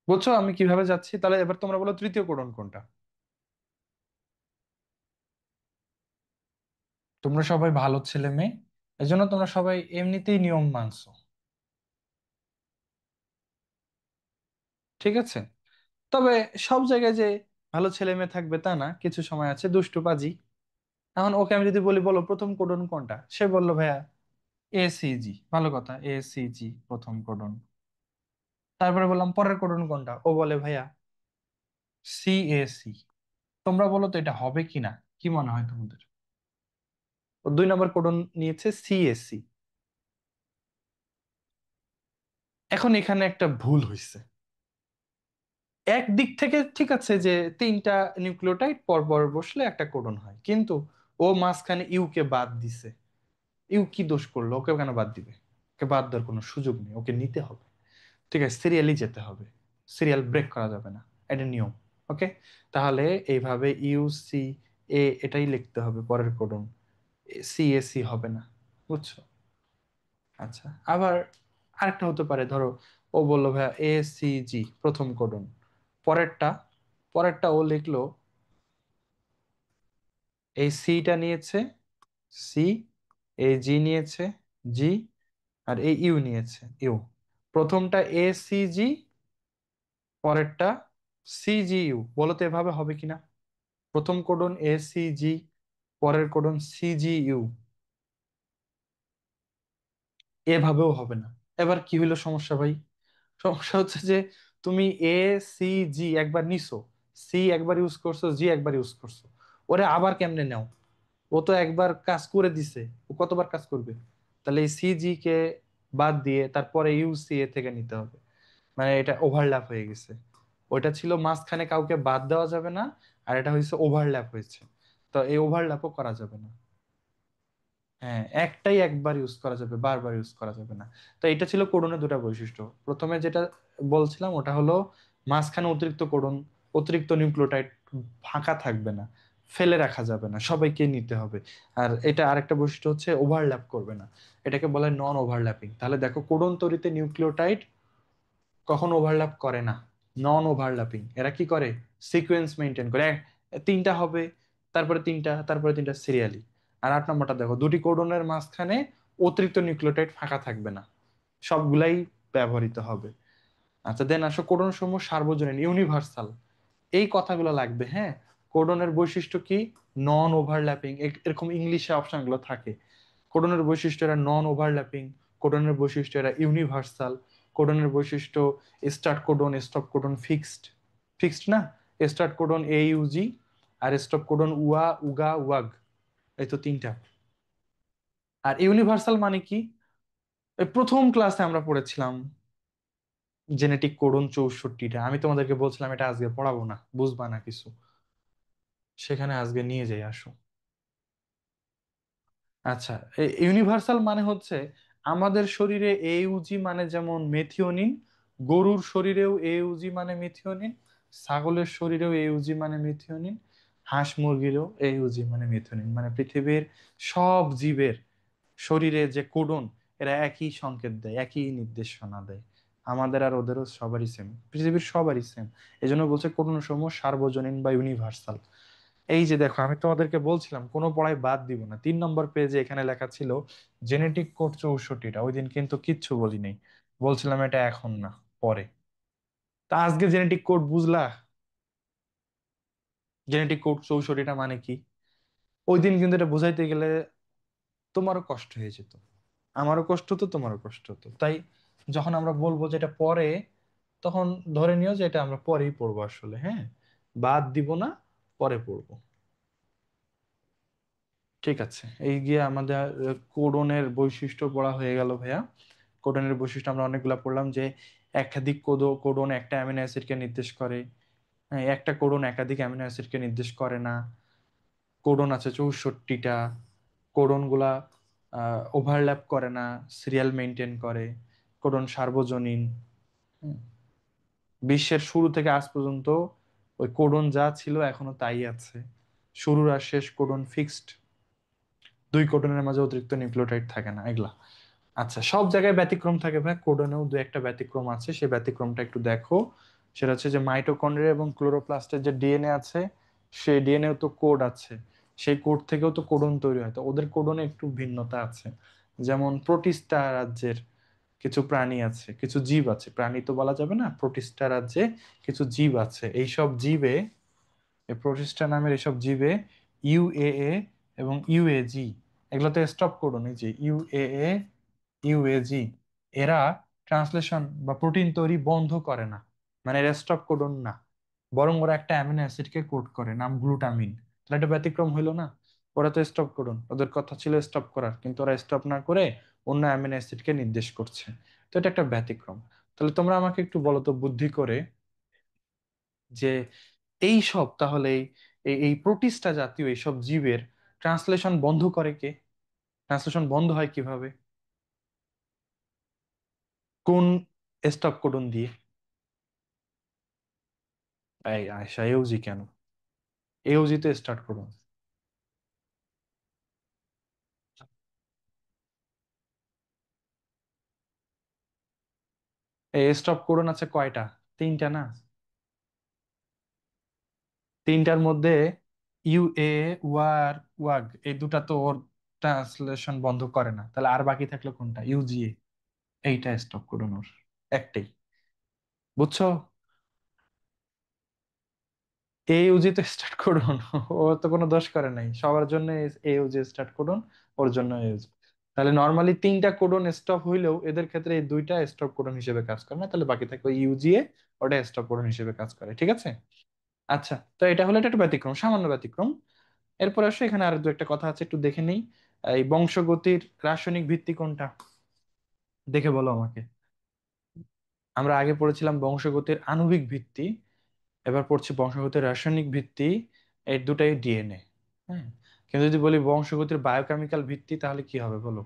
বুঝছো আমি কিভাবে যাচ্ছি? তাহলে এবার তোমরা বলো তৃতীয় কোডন কোনটা? তোমরা সবাই ভালো ছেলে মেয়ে, এজন্য তোমরা সবাই এমনিতেই নিয়ম মানছো। ঠিক আছে। তবে সব জায়গায় যে ভালো ছেলে মেয়ে থাকবে তা না, কিছু সময় আছে দুষ্টু পাজি। এখন ওকে আমি যদি বলি বলো প্রথম কোডন কোনটা, সে বললো ভাইয়া এসিজি। ভালো কথা, এসিজি প্রথম কোডন। তারপরে বললাম পরের কোডন কোনটা, ও বলে ভাইয়া সিএসি। তোমরা বলো তো এটা হবে কিনা, কি মনে হয় তোমাদের? ও 2 নম্বর কোডন নিয়েছে সিএসসি। এখন এখানে একটা ভুল হয়েছে। একদিক থেকে ঠিক আছে যে 3টা নিউক্লিওটাইড পর পর বসলে একটা কোডন হয়, কিন্তু ও মাঝখানে ইউ কে বাদ দিছে। ইউ কি দোষ করলো? ওকে কেন বাদ দিবে? ওকে বাদ দেওয়ার কোনো সুযোগ নেই, ওকে নিতে হবে। ঠিক আছে, সিরিয়ালি যেতে হবে, সিরিয়াল ব্রেক করা যাবে না, এটা নিয়ম। ওকে, তাহলে এইভাবে ইউ সি এ এটাই লিখতে হবে পরের কোডন, সি এ সি হবে না। বুঝছো? আচ্ছা, আবার আরেকটা হতে পারে, ধরো ও বললো ভাইয়া এ সি জি প্রথম কোডন, পরেরটা পরেরটা ও লিখলো এই সিটা নিয়েছে সি, এই জি নিয়েছে জি, আর এই ইউ নিয়েছে ইউ। প্রথমটা এ সি জি, পরেরটা সি জি ইউ। বলো তো এভাবে হবে কিনা? প্রথম কোডন এ সি জি, পরের কোডন সি জি ইউ। এভাবেও হবে না। এবার কি হইলো সমস্যা ভাই? সমস্যা হচ্ছে যে তুমি এ সি জি একবার নিছো, সি একবার ইউজ করছো, জি একবার ইউজ করছো, ওরে আবার কেমনে নাও? ও তো একবার কাজ করে দিছে, ও কতবার কাজ করবে? তাহলে এই সি জি কে বাদ দিয়ে তারপরে ইউ সি এ থেকে নিতে হবে। মানে এটা ওভারল্যাপ হয়ে গেছে। ওইটা ছিল মাঝখানে কাউকে বাদ দেওয়া যাবে না, আর এটা হয়েছে ওভারল্যাপ হয়েছে। তো এই ওভারল্যাপও করা যাবে না। হ্যাঁ, একটাই একবার ইউজ করা যাবে, বারবার ইউজ করা যাবে না। তো এটা ছিল কোডনের দুটা বৈশিষ্ট্য। প্রথমে যেটা বলছিলাম ওটা হলো মাঝখানে অতিরিক্ত কোডন, অতিরিক্ত নিউক্লিওটাইড ফাঁকা থাকবে না, ফেলে রাখা যাবে না, সবাইকে নিতে হবে। আর এটা আরেকটা বৈশিষ্ট্য হচ্ছে ওভারল্যাপ করবে না, এটাকে বলে নন ওভারল্যাপিং। তাহলে দেখো কোডন তৈরিতে নিউক্লিওটাইড কখনো ওভারল্যাপ করে না, নন ওভারল্যাপিং। এরা কি করে, সিকোয়েন্স মেনটেন করে, তিনটা হবে, তারপরে তিনটা, তারপরে তিনটা, সিরিয়ালি। আর 8 নম্বরটা দেখো, দুটি কোডনের মাঝখানে অতিরিক্ত নিউক্লিওটাইড ফাঁকা থাকবে না, সবগুলাই ব্যবহৃত হবে। আচ্ছা, দেন আসো কোডন সমূহ সার্বজনীন, ইউনিভার্সাল। এই কথাগুলো লাগবে, হ্যাঁ। কোডনের বৈশিষ্ট্য কি, নন ওভারল্যাপিং, এরকম ইংলিশে অপশনগুলো থাকে। কোডনের বৈশিষ্ট্য এরা নন ওভারল্যাপিং, কোডনের বৈশিষ্ট্য এরা ইউনিভার্সাল, কোডনের বৈশিষ্ট্য start codon, stop codon fixed, fixed না, স্টার্ট কোডন এ ইউজি, আর স্টপ কোডন উয়া উগা ওয়াগ, এই তো তিনটা। আর ইউনিভার্সাল মানে কি, এই প্রথম ক্লাসে আমরা পড়েছিলাম জেনেটিক কোডন 64টা, আমি তোমাদেরকে বলছিলাম এটা আজকে পড়াবো না, বুঝবা না কিছু, সেখানে আজকে নিয়ে যাই, আসো। আচ্ছা, ইউনিভার্সাল মানে হচ্ছে আমাদের শরীরে এইউজি মানে যেমন মেথিওনিন, গরুর শরীরেও এইউজি মানে মিথিওনিন, ছাগলের শরীরেও এইউজি মানে মিথিওনিন, হাঁস মুরগিরও এইউজি মানে মিথিওনিন, মানে পৃথিবীর সব জীবের শরীরে যে কোডন, এরা একই সংকেত দেয়, একই নির্দেশনা দেয়। আমাদের আর ওদেরও সবারই সেম, পৃথিবীর সবারই সেম। এই জন্য বলছে কোডন সমূহ সার্বজনীন বা ইউনিভার্সাল। এই যে দেখো, আমি তোমাদেরকে বলছিলাম কোনো পড়ায় বাদ দিব না, 3 নম্বর পেজে এখানে লেখা ছিল জেনেটিক কোড 64টা, ওই দিন কিন্তু কিচ্ছু বলি নাই, বলছিলাম এটা এখন না, পরে। তা আজকে জেনেটিক কোড বুঝলা, জেনেটিক কোড 64টা মানে কি? ওই দিন কিন্তু এটা বুঝাইতে গেলে তোমারও কষ্ট হয়ে যেত, আমারও কষ্ট হতো, তোমারও কষ্ট হতো। তাই যখন আমরা বলবো যে এটা পরে, তখন ধরে নিও যে এটা আমরা পরেই পড়বো আসলে, হ্যাঁ, বাদ দিব না, পরে পড়বো। ঠিক আছে, এই গিয়ে আমাদের কোডনের বৈশিষ্ট্য পড়া হয়ে গেল ভাইয়া। কোডনের বৈশিষ্ট্য আমরা অনেকগুলা পড়লাম, যে একাধিক কোডন একটা অ্যামিনো অ্যাসিডকে নির্দেশ করে, হ্যাঁ, একটা কোডন একাধিক অ্যামিনো অ্যাসিডকে নির্দেশ করে না। কোডন আছে 64টা, কোডন গুলা ওভারল্যাপ করে না, সিরিয়াল মেনটেন করে, কোডন সার্বজনীন। হুম, বিশ্বের শুরু থেকে আজ পর্যন্ত ওই কোডন যা ছিল এখনো তাই আছে, শুরুর আর শেষ কোডন ফিক্সড, দুই কোডনের মাঝে অতিরিক্ত নিউক্লিওটাইড থাকে না, এগুলা। আচ্ছা, সব জায়গায় ব্যতিক্রম থাকে ভাই, কোডনেও দু একটা ব্যতিক্রম আছে, সেই ব্যতিক্রমটা একটু দেখো। সেটা হচ্ছে যে মাইটোকন্ড্রিয়া এবং ক্লোরোপ্লাস্টের যে ডিএনএ আছে, সেই ডিএনএও তো কোড আছে, সেই কোড থেকেও তো কোডন তৈরি হয়, তো ওদের কোডনে একটু ভিন্নতা আছে। যেমন প্রোটিস্টা রাজ্যের কিছু প্রাণী আছে, কিছু জীব আছে, প্রাণী তো বলা যাবে না, প্রোটিস্টা রাজ্যে কিছু জীব আছে, এইসব জীবে, এই প্রোটিস্টা নামের এসব জীবে ইউএএ এবং ইউএজি, এগুলোতে স্টপ কোডন, এই যে ইউএএ, ইউএজি, এরা ট্রান্সলেশন বা প্রোটিন তৈরি বন্ধ করে না, মানে এরা স্টপ কোডন না, বরং ওরা একটা অ্যামিনো অ্যাসিডকে কোড করে, নাম গ্লুটামিন। তাহলে এটা ব্যতিক্রম হইলো না, ওরা তো স্টপ কোডন, ওদের কথা ছিল স্টপ করার, কিন্তু ওরা স্টপ না করে অন্য অ্যামিনো অ্যাসিডকে নির্দেশ করছে। তো এটা একটা ব্যতিক্রম। তাহলে তোমরা আমাকে একটু বলো তো বুদ্ধি করে, যে এই সব তাহলে এই এই প্রোটিস্টা জাতীয় এইসব জীবের ট্রান্সলেশন বন্ধ করে কে, ট্রান্সলেশন বন্ধ হয় কিভাবে, কোন স্টপ কোডন দিয়ে? এই আয়সা, এওজি কেন, এওজি তো স্টার্ট কোডন। এই স্টপ কোডন আছে কয়টা, তিনটা না? তিনটার মধ্যে ইউএ, ওয়ার, ওয়াগ, এই দুটা তো ওর ট্রান্সলেশন বন্ধ করে না, তাহলে আর বাকি থাকলো কোনটা, ইউজিএ, এইটা স্টপ কোডন ওর, একটাই। বুঝছো? এই ইউজি তো স্টার্ট করুন, ও তো কোনো দোষ করে নাই, সবার জন্য এই ইউজি স্টার্ট করুন, ওর জন্য ইউজি। তাহলে নর্মালি তিনটা কোডন স্টপ হইলেও এদের ক্ষেত্রে এই দুইটা স্টপ কোডন হিসেবে কাজ করে না, তাহলে বাকি থাকে ওই ইউজিএ, ওটা স্টপ কোডন হিসেবে কাজ করে, ঠিক আছে। আচ্ছা, তো এটা হলো, এটা একটা ব্যতিক্রম, সামান্য ব্যতিক্রম। এরপর আসো, এখানে আর দু একটা কথা আছে, একটু দেখে নেই। এই বংশগতির রাসায়নিক ভিত্তি কোনটা, দেখে বলো আমাকে। আমরা আগে পড়েছিলাম বংশগতির আণবিক ভিত্তি, এবার পড়ছি বংশগতির রাসায়নিক ভিত্তি। এই দুটাই ডিএনএ, হ্যাঁ। কিন্তু যদি বলি বংশগতির বায়োকেমিক্যাল ভিত্তি, তাহলে কি হবে বলো?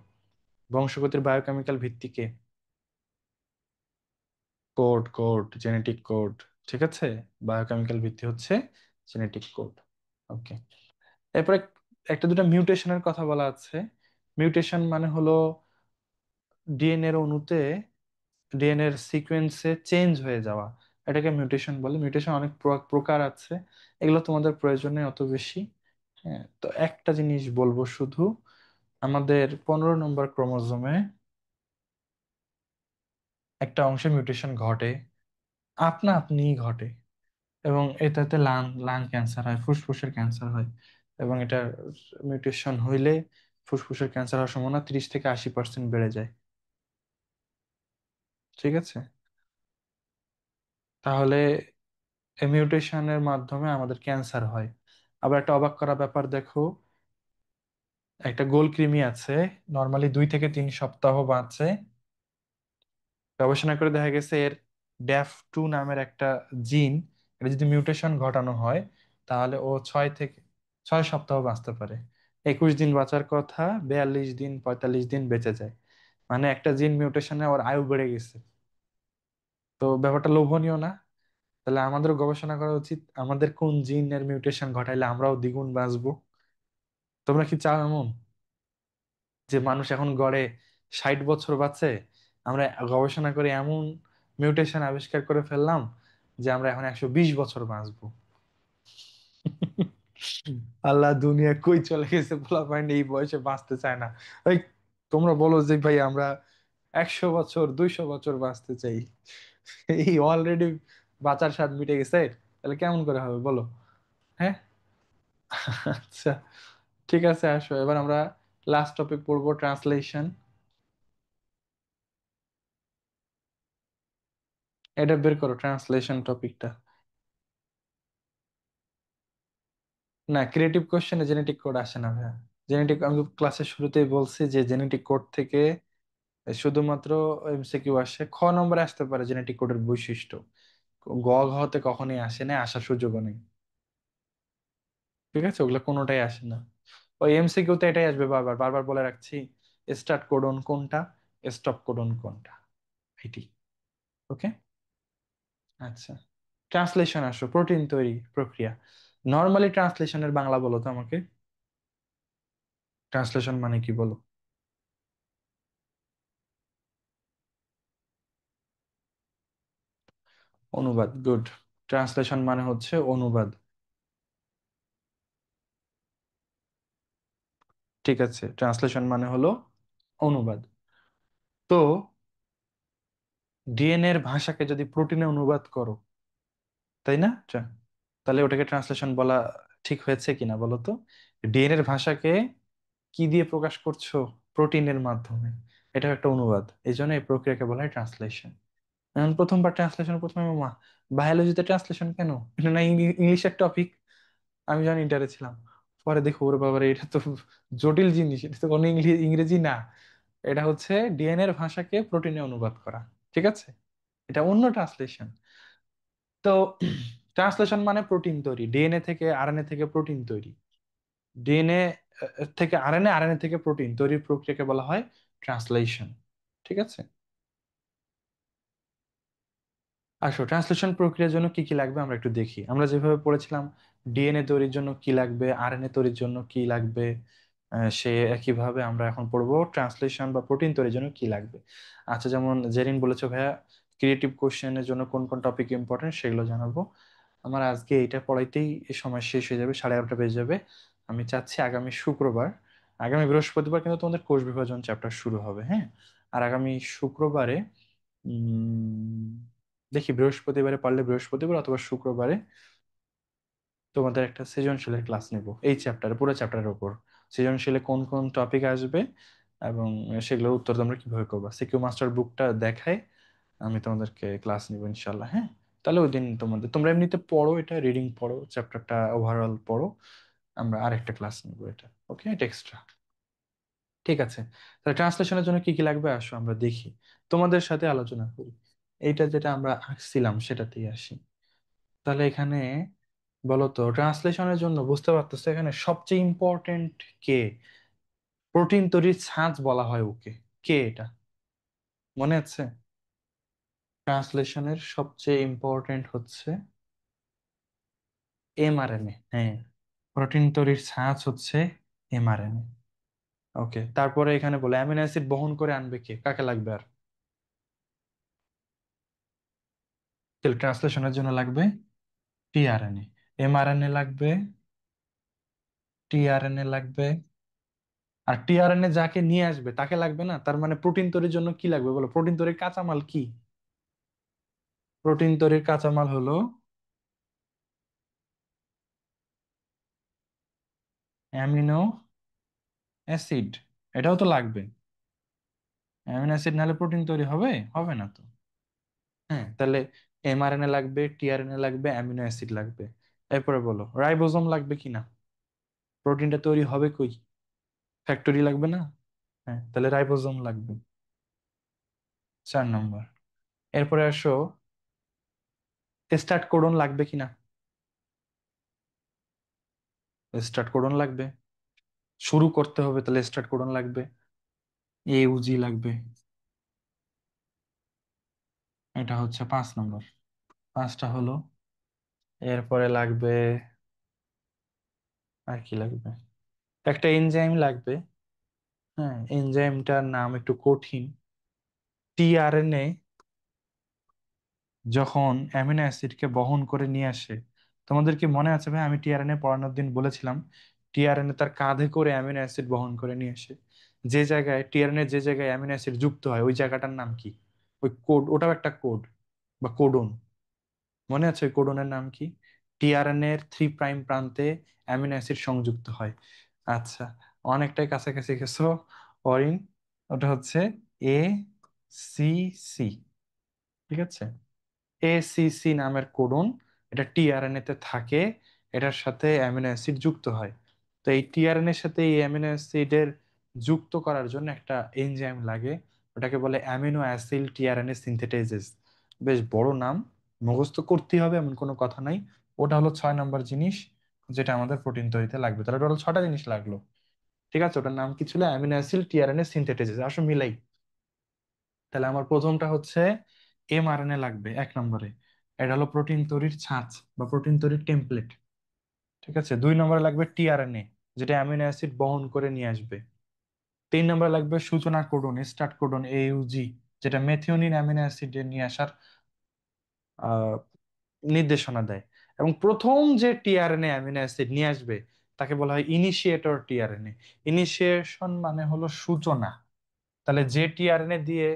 বংশগতির বায়োকেমিক্যাল ভিত্তি কে? Code, code, genetic code. ঠিক আছে, বায়োকেমিক্যাল ভিত্তি হচ্ছে জেনেটিক কোড। ওকে। এরপরে একটা দুটো মিউটেশনের কথা বলা আছে। মিউটেশন মানে হলো ডিএনএ এর অণুতে, ডিএনএ এর সিকোয়েন্সে চেঞ্জ হয়ে যাওয়া, এটাকে মিউটেশন বলে। মিউটেশন অনেক প্রকার আছে, এগুলো তোমাদের প্রয়োজনে অত বেশি। হ্যাঁ, তো একটা জিনিস বলবো শুধু, আমাদের 15 নম্বর ক্রোমোজোমে একটা অংশে মিউটেশন ঘটে, আপনা আপনিই ঘটে, এবং এটাতে লাং লাং ক্যান্সার হয়, ফুসফুসের ক্যান্সার হয়। এবং এটা মিউটেশন হইলে ফুসফুসের ক্যান্সার হওয়ার সম্ভাবনা 30 থেকে 80% বেড়ে যায়। ঠিক আছে, তাহলে এই মিউটেশনের মাধ্যমে আমাদের ক্যান্সার হয়। আবার একটা অবাক করা ব্যাপার দেখো, একটা গোল কৃমি আছে, নর্মালি 2 থেকে 3 সপ্তাহ বাঁচে। গবেষণা করে দেখা গেছে এর ড্যাফ 2 নামের একটা জিন, এটা যদি মিউটেশন ঘটানো হয়, তাহলে ও 6 সপ্তাহ বাঁচতে পারে। 21 দিন বাঁচার কথা, 42 দিন 45 দিন বেঁচে যায়। মানে একটা জিন মিউটেশনে ওর আয়ু বেড়ে গেছে। তো ব্যাপারটা লোভনীয় না? তাহলে আমাদের গবেষণা করা উচিত, আমাদের কোন জিনের মিউটেশন ঘটাইলে আমরাও দ্বিগুণ বাঁচবো। তোমরা কি চাও এমন, যে মানুষ এখন গড়ে 60 বছর বাঁচে, আমরা গবেষণা করে এমন মিউটেশন আবিষ্কার করে ফেললাম যে আমরা এখন 120 বছর বাঁচবো? আল্লাহ, দুনিয়া কই চলে গেছে, পোলাপাইন এই বয়সে বাঁচতে চায় না। ওই, তোমরা বলো যে ভাই আমরা 100 বছর 200 বছর বাঁচতে চাই, এই অলরেডি বাঁচার স্বাদ মিটে গেছে, তাহলে কেমন করে হবে বলো? হ্যাঁ। আচ্ছা, ঠিক আছে, আসো এবার আমরা লাস্ট টপিক পড়বো, ট্রান্সলেশন। এটা বের করো, ট্রান্সলেশন টপিকটা। না, ক্রিয়েটিভ কোশ্চেনে জেনেটিক কোড আসে না ভাইয়া। জেনেটিক, আমি ক্লাসের শুরুতেই বলছি যে জেনেটিক কোড থেকে শুধুমাত্র এমসিকিউ আসে। খ নম্বরে আসতে পারে জেনেটিক কোডের বৈশিষ্ট্য, গ ঘতে কখনোই আসে না, আসার সুযোগও নেই। ঠিক আছে, ওগুলো কোনোটাই আসে না। ওই এমসিকিউ তে এটাই আসবে বারবার বারবার বলে রাখছি, স্টার্ট কোডন কোনটা, স্টপ কোডন কোনটা, এটি। ওকে। আচ্ছা, ট্রান্সলেশন আসো, প্রোটিন তৈরি প্রক্রিয়া। নর্মালি ট্রান্সলেশনের বাংলা বলো তো আমাকে, ট্রান্সলেশন মানে কি বলো? অনুবাদ, গুড। ট্রান্সলেশন মানে হচ্ছে অনুবাদ। ঠিক আছে, ট্রান্সলেশন মানে হলো অনুবাদ। তো ডিএনএ এর ভাষাকে যদি প্রোটিনে অনুবাদ করো, তাই না? তাহলে ওটাকে ট্রান্সলেশন বলা ঠিক হয়েছে কিনা বলো তো? ডিএনএ এর ভাষাকে কি দিয়ে প্রকাশ করছো? প্রোটিনের মাধ্যমে। এটা একটা অনুবাদ, এই জন্য এই প্রক্রিয়াকে বলা হয় ট্রান্সলেশন। এখন প্রথমবার ট্রান্সলেশন, প্রথমে মা, বায়োলজিতে ট্রান্সলেশন কেন? এটা না ইংলিশের টপিক, আমি জানি ইন্টারে ছিলাম। পরে দেখো ওরে বাবারে, এটা তো জটিল জিনিস, এটা তো কোনো ইংরেজি না। এটা হচ্ছে ডিএনএ এর ভাষাকে প্রোটিনে অনুবাদ করা। ঠিক আছে, এটা অন্য ট্রান্সলেশন। তো ট্রান্সলেশন মানে প্রোটিন তৈরি, ডিএনএ থেকে আরএনএ থেকে প্রোটিন তৈরি, ডিএনএ থেকে আরএনএ, আরএনএ থেকে প্রোটিন তৈরির প্রক্রিয়াকে বলা হয় ট্রান্সলেশন। ঠিক আছে, আসো ট্রান্সলেশন প্রক্রিয়ার জন্য কি কি লাগবে আমরা একটু দেখি। আমরা যেভাবে পড়েছিলাম ডিএনএ তৈরির জন্য কি লাগবে, আরএনএ তৈরির জন্য কি লাগবে, সে একইভাবে আমরা এখন পড়বো ট্রান্সলেশন বা প্রোটিন তৈরির জন্য কি লাগবে। আচ্ছা, যেমন জেরিন বলেছো ভাইয়া ক্রিয়েটিভ কোশ্চেনের জন্য কোন কোন টপিক ইম্পর্টেন্ট সেগুলো জানাবো। আমার আজকে এইটা পড়াইতেই এই সময় শেষ হয়ে যাবে, 11:30 বেজে যাবে। আমি চাচ্ছি আগামী শুক্রবার, আগামী বৃহস্পতিবার কিন্তু তোমাদের কোষ বিভাজন চ্যাপ্টার শুরু হবে, হ্যাঁ। আর আগামী শুক্রবারে, উম দেখি বৃহস্পতিবারে পারলে বৃহস্পতিবার অথবা শুক্রবারে তোমাদের একটা সৃজনশীলের ক্লাস নেব এই চ্যাপ্টার, পুরো চ্যাপ্টারের উপর। সৃজনশীলে কোন কোন টপিক আসবে এবং সেগুলোর উত্তর তোমরা কিভাবে করবা, সিকিউ মাস্টার বুকটা দেখায় আমি তোমাদেরকে ক্লাস নিব ইনশাল্লাহ, হ্যাঁ। তাহলে ওই দিন তোমরা এমনিতে পড়ো, এটা রিডিং পড়ো, চ্যাপ্টারটা ওভারঅল পড়ো, আমরা আরেকটা ক্লাস নিব এটা। ওকে, এটা এক্সট্রা। ঠিক আছে, তাহলে ট্রান্সলেশনের জন্য কি কি লাগবে আসো আমরা দেখি, তোমাদের সাথে আলোচনা করি। এইটা যেটা আমরা আঁকছিলাম সেটাতেই আসি। তাহলে এখানে বলো তো, ট্রান্সলেশনের জন্য বুঝতে পারতেছো এখানে সবচেয়ে ইম্পর্টেন্ট কে? প্রোটিন তৈরির ছাঁচ বলা হয় ওকে। কে এটা মনে আছে? ট্রান্সলেশনের সবচেয়ে ইম্পর্টেন্ট হচ্ছে এমআরএনএ। হ্যাঁ, প্রোটিন তৈরির ছাঁচ হচ্ছে এমআরএনএ। ওকে, তারপরে এখানে বলে অ্যামিনো অ্যাসিড বহন করে আনবে কে, কাকে লাগবে আর? তাহলে ট্রান্সলেশনের জন্য লাগবে টিআরএনএ। এমআরএনএ লাগবে, টিআরএনএ লাগবে। আর টিআরএনএ যাকে নিয়ে আসবে তাকে লাগবে না, তার মানে প্রোটিন তৈরির জন্য কি লাগবে বলো? প্রোটিন তৈরির কাঁচামাল কি? প্রোটিন তৈরির কাঁচামাল হলো অ্যামিনো অ্যাসিড। এটাও তো লাগবে। অ্যামিনো অ্যাসিড নাহলে প্রোটিন তৈরি হবে? হবে না তো। হ্যাঁ, তাহলে এমআরএনএ লাগবে, টিআরএনএ লাগবে, অ্যামিনো অ্যাসিড লাগবে। এরপরে বলো রাইবোজোম লাগবে কিনা? প্রোটিনটা তৈরি হবে কই? ফ্যাক্টরি লাগবে না? হ্যাঁ, তাহলে রাইবোজোম লাগবে। 4 নম্বর। এরপরে আসো, স্টার্ট কোডন লাগবে কিনা? স্টার্ট কোডন লাগবে, শুরু করতে হবে, তাহলে স্টার্ট কোডন লাগবে। ইউজি লাগবে। এটা হচ্ছে 5 নম্বর। পাঁচটা হলো। এরপরে লাগবে, আর কি লাগবে? একটা এনজাইম লাগবে। হ্যাঁ, এনজাইমটার নাম একটু কঠিন। টিআরএনএ যখন অ্যামিনো অ্যাসিডকে বহন করে নিয়ে আসে, তোমাদের কি মনে আছে ভাই, আমি টিআরএনএ পড়ানোর দিন বলেছিলাম টিআরএনএ তার কাঁধে করে অ্যামিনো অ্যাসিড বহন করে নিয়ে আসে। যে জায়গায় টিআরএনএ, যে জায়গায় অ্যামিনো অ্যাসিড যুক্ত হয় ওই জায়গাটার নাম কি? ওই কোড, ওটাও একটা কোড বা কোডন। মনে আছে ওই কোডনের নাম কি? টিআরএনএ এর 3 প্রাইম প্রান্তে অ্যামিনো অ্যাসিড সংযুক্ত হয়। আচ্ছা, অনেকটাই কাছাকাছি গেছো অরিন। ওটা হচ্ছে এ সি সি। ঠিক আছে, এসিসি নামের কোডন। এটা টিআরএনএ তে থাকে, এটার সাথে অ্যামিনো অ্যাসিড যুক্ত হয়। তো এই টিআরএনএ এর সাথে এই অ্যামিনো অ্যাসিডের যুক্ত করার জন্য একটা এনজাইম লাগে, ওটাকে বলে অ্যামিনো অ্যাসিড টিআরএনএ সিনথেটাইজেস। বেশ বড় নাম, মুখস্থ করতে হবে এমন কোনো কথা নাই। ওটা হলো 6 নম্বর জিনিস যেটা আমাদের প্রোটিন তৈরিতে লাগবে। তাহলে টোটাল 6টা জিনিস লাগলো। ঠিক আছে, ওটার নাম কি ছিল? Amino acid tRNA synthetases. আসো মিলাই। তাহলে আমার প্রথমটা হচ্ছে এমআরএনএ লাগবে 1 নম্বরে। এটা হলো প্রোটিন তৈরির ছাঁচ বা প্রোটিন তৈরির টেমপ্লেট। ঠিক আছে, 2 নম্বরে লাগবে টিআরএনএ, যেটা অ্যামিনো অ্যাসিড বহন করে নিয়ে আসবে। 3 নম্বরে লাগবে সূচনা কোডন, স্টার্ট কোডন, এইউজি, যেটা মেথিওনিন অ্যামিনো অ্যাসিড নিয়ে আসার আহ, নির্দেশনা দেয়। এবং প্রথম যে টিআরএনএ অ্যামিনো অ্যাসিড নিয়ে আসবে তাকে বলা হয় ইনিশিয়েটর টিআরএনএ। ইনিশিয়েশন মানে হলো সূচনা। তাহলে যে টিআরএনএ দিয়ে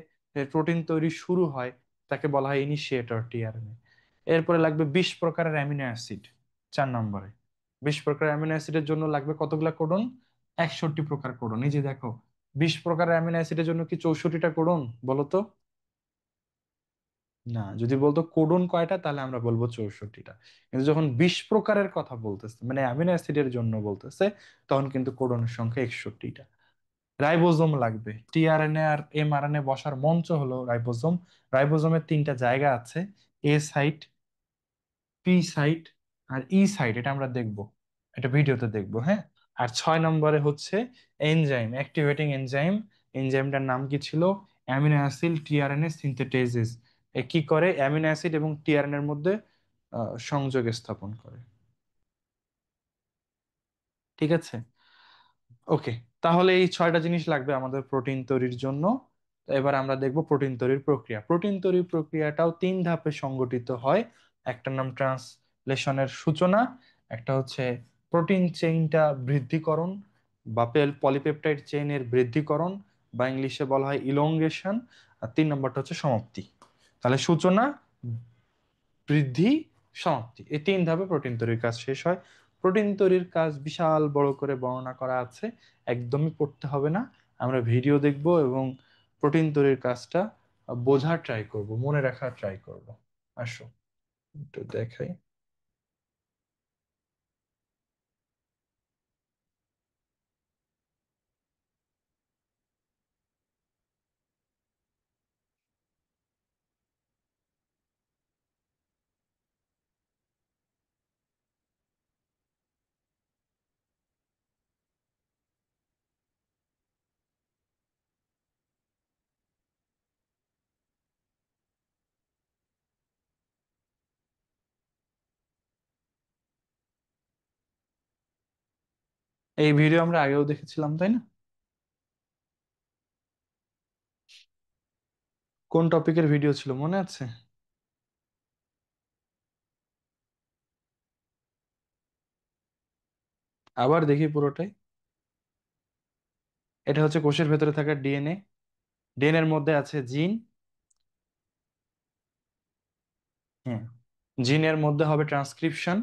প্রোটিন তৈরি শুরু হয় তাকে বলা হয় ইনিশিয়েটর টিআরএনএ। এরপরে লাগবে 20 প্রকারের অ্যামিনো অ্যাসিড 4 নম্বরে। 20 প্রকার অ্যামিনো অ্যাসিডের জন্য লাগবে কতগুলা কোডন? 61 প্রকার কোডন। এই যে দেখো, 20 প্রকার অ্যামিনো অ্যাসিডের জন্য কি 64টা কোডন? বলো তো। না, যদি বলতো কোডন কয়টা তাহলে আমরা বলবো 64টা। কিন্তু যখন 20 প্রকারের কথা বলতেছে, মানে অ্যামিনো অ্যাসিডের জন্য বলতেছে, তখন কিন্তু কোডনের সংখ্যা 61টা। রাইবোজোম লাগবে। টিআরএনএ আর এমআরএনএ বসার মঞ্চ হলো রাইবোজোম। রাইবোজোমের 3টা জায়গা আছে, এ সাইট, পি সাইট আর ই সাইট। এটা আমরা দেখবো, এটা ভিডিওতে দেখবো, হ্যাঁ। আর 6 নম্বরে হচ্ছে এনজাইম, অ্যাক্টিভেটিং এনজাইম। এনজাইমটার নাম কি ছিল? Amino acid tRNA synthetases. এ কি করে? অ্যামিনো অ্যাসিড এবং টিআরএনএ এর মধ্যে সংযোগ স্থাপন করে। ঠিক আছে, ওকে। তাহলে এই 6টা জিনিস লাগবে আমাদের প্রোটিন তৈরির জন্য। তো এবার আমরা দেখব প্রোটিন তৈরির প্রক্রিয়া। প্রোটিন তৈরির প্রক্রিয়াটাও 3 ধাপে সংগঠিত হয়। একটা নাম ট্রান্সলেশনের সূচনা, একটা হচ্ছে প্রোটিন চেইনটা বৃদ্ধিকরণ বা পলিপেপটাইড চেইনের বৃদ্ধিকরণ, বা ইংলিশে বলা হয় ইলংগেশন। আর 3 নম্বরটা হচ্ছে সমাপ্তি। তাহলে সূচনা, বৃদ্ধি, সমাপ্তি, এই 3 ধাপে প্রোটিন তৈরির কাজ শেষ হয়। প্রোটিন তৈরির কাজ বিশাল বড় করে বর্ণনা করা আছে, একদমই পড়তে হবে না। আমরা ভিডিও দেখব এবং প্রোটিন তৈরির কাজটা বোঝার ট্রাই করব, মনে রাখার ট্রাই করব। আসো একটু দেখাই। এই ভিডিও আমরা আগেও দেখেছিলাম, তাই না? কোন টপিকের ভিডিও ছিল মনে আছে? আবার দেখি পুরোটাই। এটা হচ্ছে কোষের ভেতরে থাকা ডিএনএ। ডিএনএ এর মধ্যে আছে জিন। হ্যাঁ, জিনের মধ্যে হবে ট্রান্সক্রিপশন।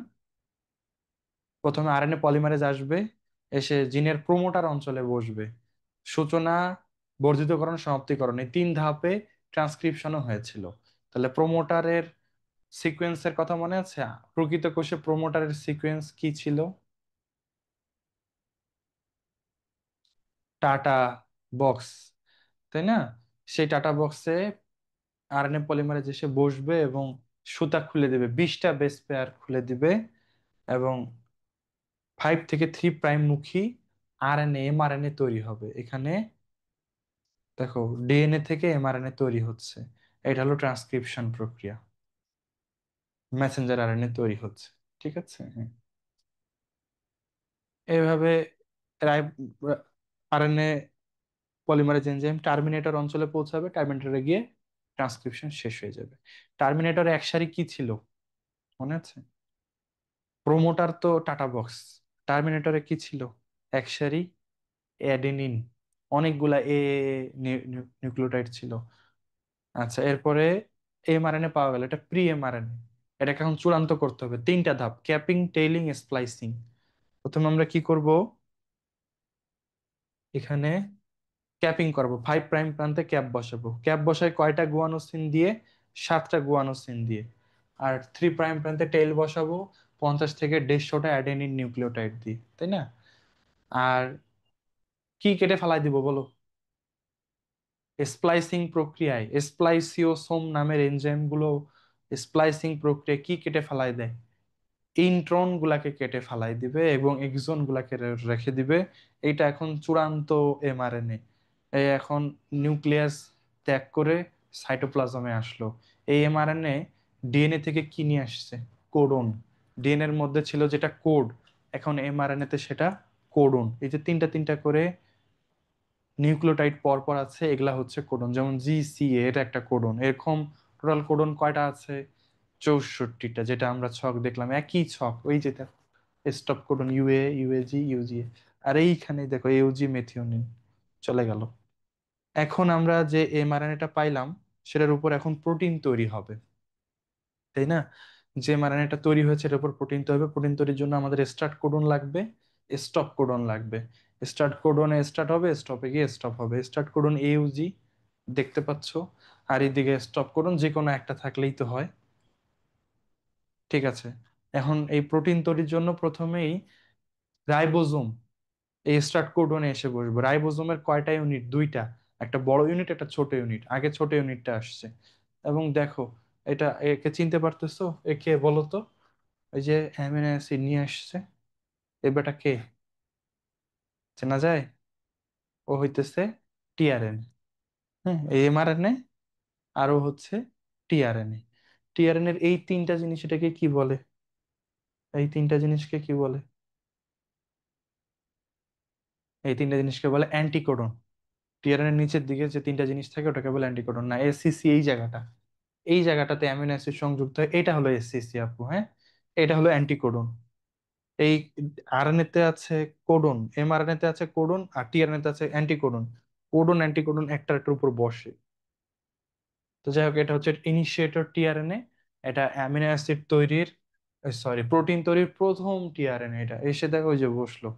প্রথমে আরএনএ পলিমারেজ আসবে, এসে জিনের প্রোমোটার অঞ্চলে বসবে। সূচনা, বর্ধিতকরণ, সমাপ্তিকরণ, এই তিন ধাপে ট্রান্সক্রিপশনও হয়েছিল। তাহলে প্রোমোটারের সিকোয়েন্সের কথা মনে আছে? প্রকৃত কোষে প্রোমোটারের সিকোয়েন্স কি ছিল? টাটা বক্স, তাই না? সেই টাটা বক্সে আরএনএ পলিমারেজ এসে বসবে এবং সুতা খুলে দিবে, 20টা বেস পেয়ার খুলে দিবে। এবং 5 থেকে 3 প্রাইম মুখী আরএনএ এমআরএনএ তৈরি হবে এখানে। দেখো, ডিএনএ থেকে এমআরএনএ তৈরি হচ্ছে। এটা হলো ট্রান্সক্রিপশন প্রক্রিয়া। মেসেঞ্জার আরএনএ তৈরি হচ্ছে। ঠিক আছে, হ্যাঁ। এইভাবে আরএনএ পলিমারেজ এনজাইম টার্মিনেটর অঞ্চলে পৌঁছাবে, টার্মিনেটরে গিয়ে ট্রান্সক্রিপশন শেষ হয়ে যাবে। টার্মিনেটরে এক সারি কি ছিল মনে আছে? প্রোমোটার তো টাটা বক্স। টার্মিনেটরে কি ছিল? এক সারি অ্যাডেনিন, অনেকগুলা নিউক্লিওটাইড ছিল। আচ্ছা, এরপরে এমআরএনএ পাওয়া গেল, এটা প্রি এমআরএনএ। এটাকে এখন চূড়ান্ত করতে হবে, 3টা ধাপ: ক্যাপিং, টেইলিং, স্প্লাইসিং। প্রথমে আমরা কি করব? এখানে ক্যাপিং করব, 5 প্রাইম প্রান্তে ক্যাপ বসাবো। ক্যাপ বসায় কয়টা গুয়ানোসিন দিয়ে? 7টা গুয়ানোসিন দিয়ে। আর 3 প্রাইম প্রান্তে টেইল বসাবো, 50 থেকে 150টা অ্যাডেনিন নিউক্লিওটাইড দিয়ে, তাই না? আর কি কেটে ফালাই দিব বলো? স্প্লাইসিং প্রক্রিয়ায় স্প্লাইসিওসোম নামের এনজাইম গুলো স্প্লাইসিং প্রক্রিয়ায় কি কেটে ফালাই দেয়? ইন্ট্রন গুলাকে কেটে ফালাই দিবে এবং এক্সন গুলাকে রেখে দিবে। এইটা এখন চূড়ান্ত এমআরএনএ। এই এখন নিউক্লিয়াস ত্যাগ করে সাইটোপ্লাজমে আসলো। এই এমআরএনএ ডিএনএ থেকে কি নিয়ে আসছে? কোডন। ডিএনএ এর মধ্যে ছিল যেটা কোড, এখন এমআরএনএ তে সেটা কোডন। এই যে তিনটা তিনটা করে নিউক্লিওটাইড পর পর আছে, এগুলা হচ্ছে কোডন। যেমন জিসিএ, এটা একটা কোডন। এরকম টোটাল কোডন কয়টা আছে? 64টা, যেটা আমরা ছক দেখলাম, একই ছক। ওই যে স্টপ কোডন, ইউএ, ইউএজি, ইউজিএ। আর এইখানে দেখো ইউজি মেথিওনিন চলে গেল। এখন আমরা যে এমআরএনএটা পাইলাম, সেটার উপর এখন প্রোটিন তৈরি হবে, তাই না? যে এমআরএনএটা তৈরি হয়েছে এটার উপর প্রোটিন তৈরি হবে। প্রোটিন তৈরির জন্য আমাদের স্টার্ট কোডন লাগবে, স্টপ কোডন লাগবে। স্টার্ট কোডনে স্টার্ট হবে, স্টপে গিয়ে স্টপ হবে। স্টার্ট কোডন ইউজি দেখতে পাচ্ছ, আর এইদিকে স্টপ কোডন যে কোনো একটা থাকলেই তো হয়। ঠিক আছে, এখন এই প্রোটিন তৈরির জন্য প্রথমেই রাইবোজোম এই স্টার্ট কোডনে এসে বসবে। রাইবোজোমের কয়টা ইউনিট? 2টা, একটা বড় ইউনিট, একটা ছোট ইউনিট। আগে ছোট ইউনিটটা আসছে। এবং দেখো, এটা একে চিনতে পারতেছো? একে বলো তো। ওই যে অ্যামিনো অ্যাসিড নিয়ে আসছে, এ বেটা কে? চেনা যায়? ও হইতেছে টিআরএনএ। হ্যাঁ, এই এমআরএনএ আরো হচ্ছে টিআরএনএ। টিআরএনএ এর এই তিনটা জিনিস এটাকে কি বলে? এই তিনটা জিনিসকে কি বলে? এই তিনটা জিনিসকে বলে অ্যান্টিকোডন। টিআরএনএ এর নিচের দিকে যে তিনটা জিনিস থাকে ওটাকে বলে অ্যান্টিকোডন। না, এসসিসি এই জায়গাটা, এই জায়গাটাতে অ্যামিনো অ্যাসিড সংযুক্ত হয়, এটা হলো এসসিসি আপু, হ্যাঁ। এটা হলো অ্যান্টিকোডন। এই আরএনএ তে আছে কোডন, এমআরএনএ তে আছে কোডন, আর টিআরএনএ তে আছে অ্যান্টিকোডন। কোডন অ্যান্টিকোডন একটার একটার উপর বসে। তো যাই হোক, এটা হচ্ছে ইনিশিয়েটর টিআরএনএ। এটা অ্যামিনো অ্যাসিড তৈরির, সরি, প্রোটিন তৈরির প্রথম টিআরএনএ। এটা এসে দেখো ওই যে বসলো।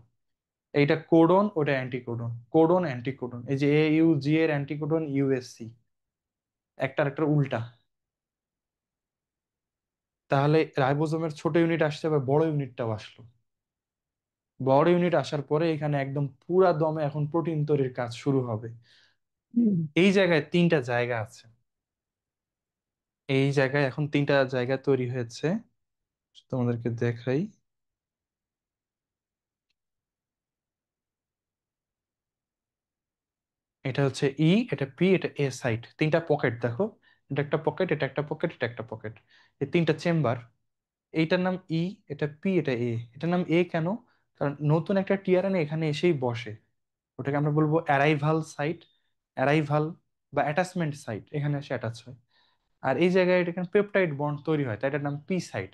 এইটা কোডন, ওটা অ্যান্টিকোডন। কোডন অ্যান্টিকোডন, এই যে এ ইউ জি এর অ্যান্টিকোডন ইউএসসি, একটার একটা উল্টা। তাহলে রাইবোজোমের ছোট ইউনিট আসছে, আবার বড় ইউনিটটাও আসলো। বড় ইউনিট আসার পরে এখানে একদম পুরা দমে এখন প্রোটিন তৈরির কাজ শুরু হবে। এই জায়গায় 3টা জায়গা আছে। এই জায়গায় এখন 3টা জায়গা তৈরি হয়েছে, তোমাদেরকে দেখাই। এটা হচ্ছে ই, এটা পি, এটা এ সাইট। 3টা পকেট দেখো, এটা একটা পকেট, এটা একটা পকেট, এটা একটা পকেট। এই 3টা চেম্বার। এইটার নাম ই, এটা পি, এটা এ। এটার নাম এ কেন? কারণ নতুন একটা টিআরএনএ এখানে এসেই বসে, ওটাকে আমরা বলবো অ্যারাইভাল সাইট, অ্যারাইভাল বা অ্যাটাচমেন্ট সাইট, এখানে এসে অ্যাটাচ হয়। আর এই জায়গায় এটা এখানে পেপটাইড বন্ড তৈরি হয়, তাই এটার নাম পি সাইট।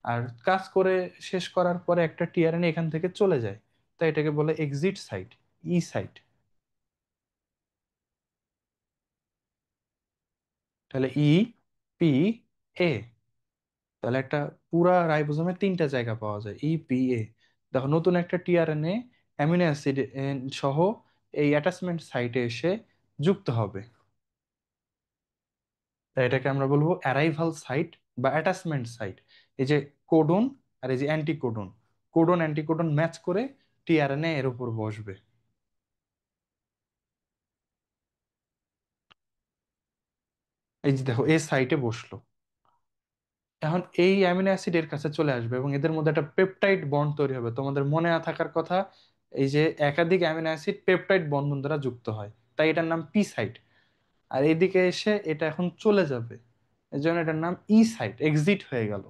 আর কাজ করে শেষ করার পরে একটা টিআরএনএ এখান থেকে চলে যায়, তাই এটাকে বলে এক্সিট সাইট, ই সাইট। তাহলে ই, পি, এ। তাহলে একটা পুরা রাইবোজোমে তিনটা জায়গা পাওয়া যায়, ই, পি, এ। দেখো নতুন একটা টিআরএনএ অ্যামিনো অ্যাসিড সহ এই অ্যাটাচমেন্ট সাইটে এসে যুক্ত হবে, তাই এটাকে আমরা বলবো অ্যারাইভাল সাইট বা অ্যাটাচমেন্ট সাইট। এই যে কোডন আর এই যে অ্যান্টিকোডন, কোডন অ্যান্টিকোডন ম্যাচ করে টিআরএনএ এর উপর বসবে। এই যে দেখো, এই সাইটে বসলো। এখন এই অ্যামিনো অ্যাসিড এর কাছে চলে আসবে এবং এদের মধ্যে একটা পেপটাইড বন্ড তৈরি হবে। তোমাদের মনে থাকার কথা, এই যে একাধিক অ্যামিনো অ্যাসিড পেপটাইড বন্ধন দ্বারা যুক্ত হয়, তাই এটার নাম পি সাইট। আর এইদিকে এসে এটা এখন চলে যাবে, এই জন্য এটার নাম ই সাইট, এক্সিট হয়ে গেল।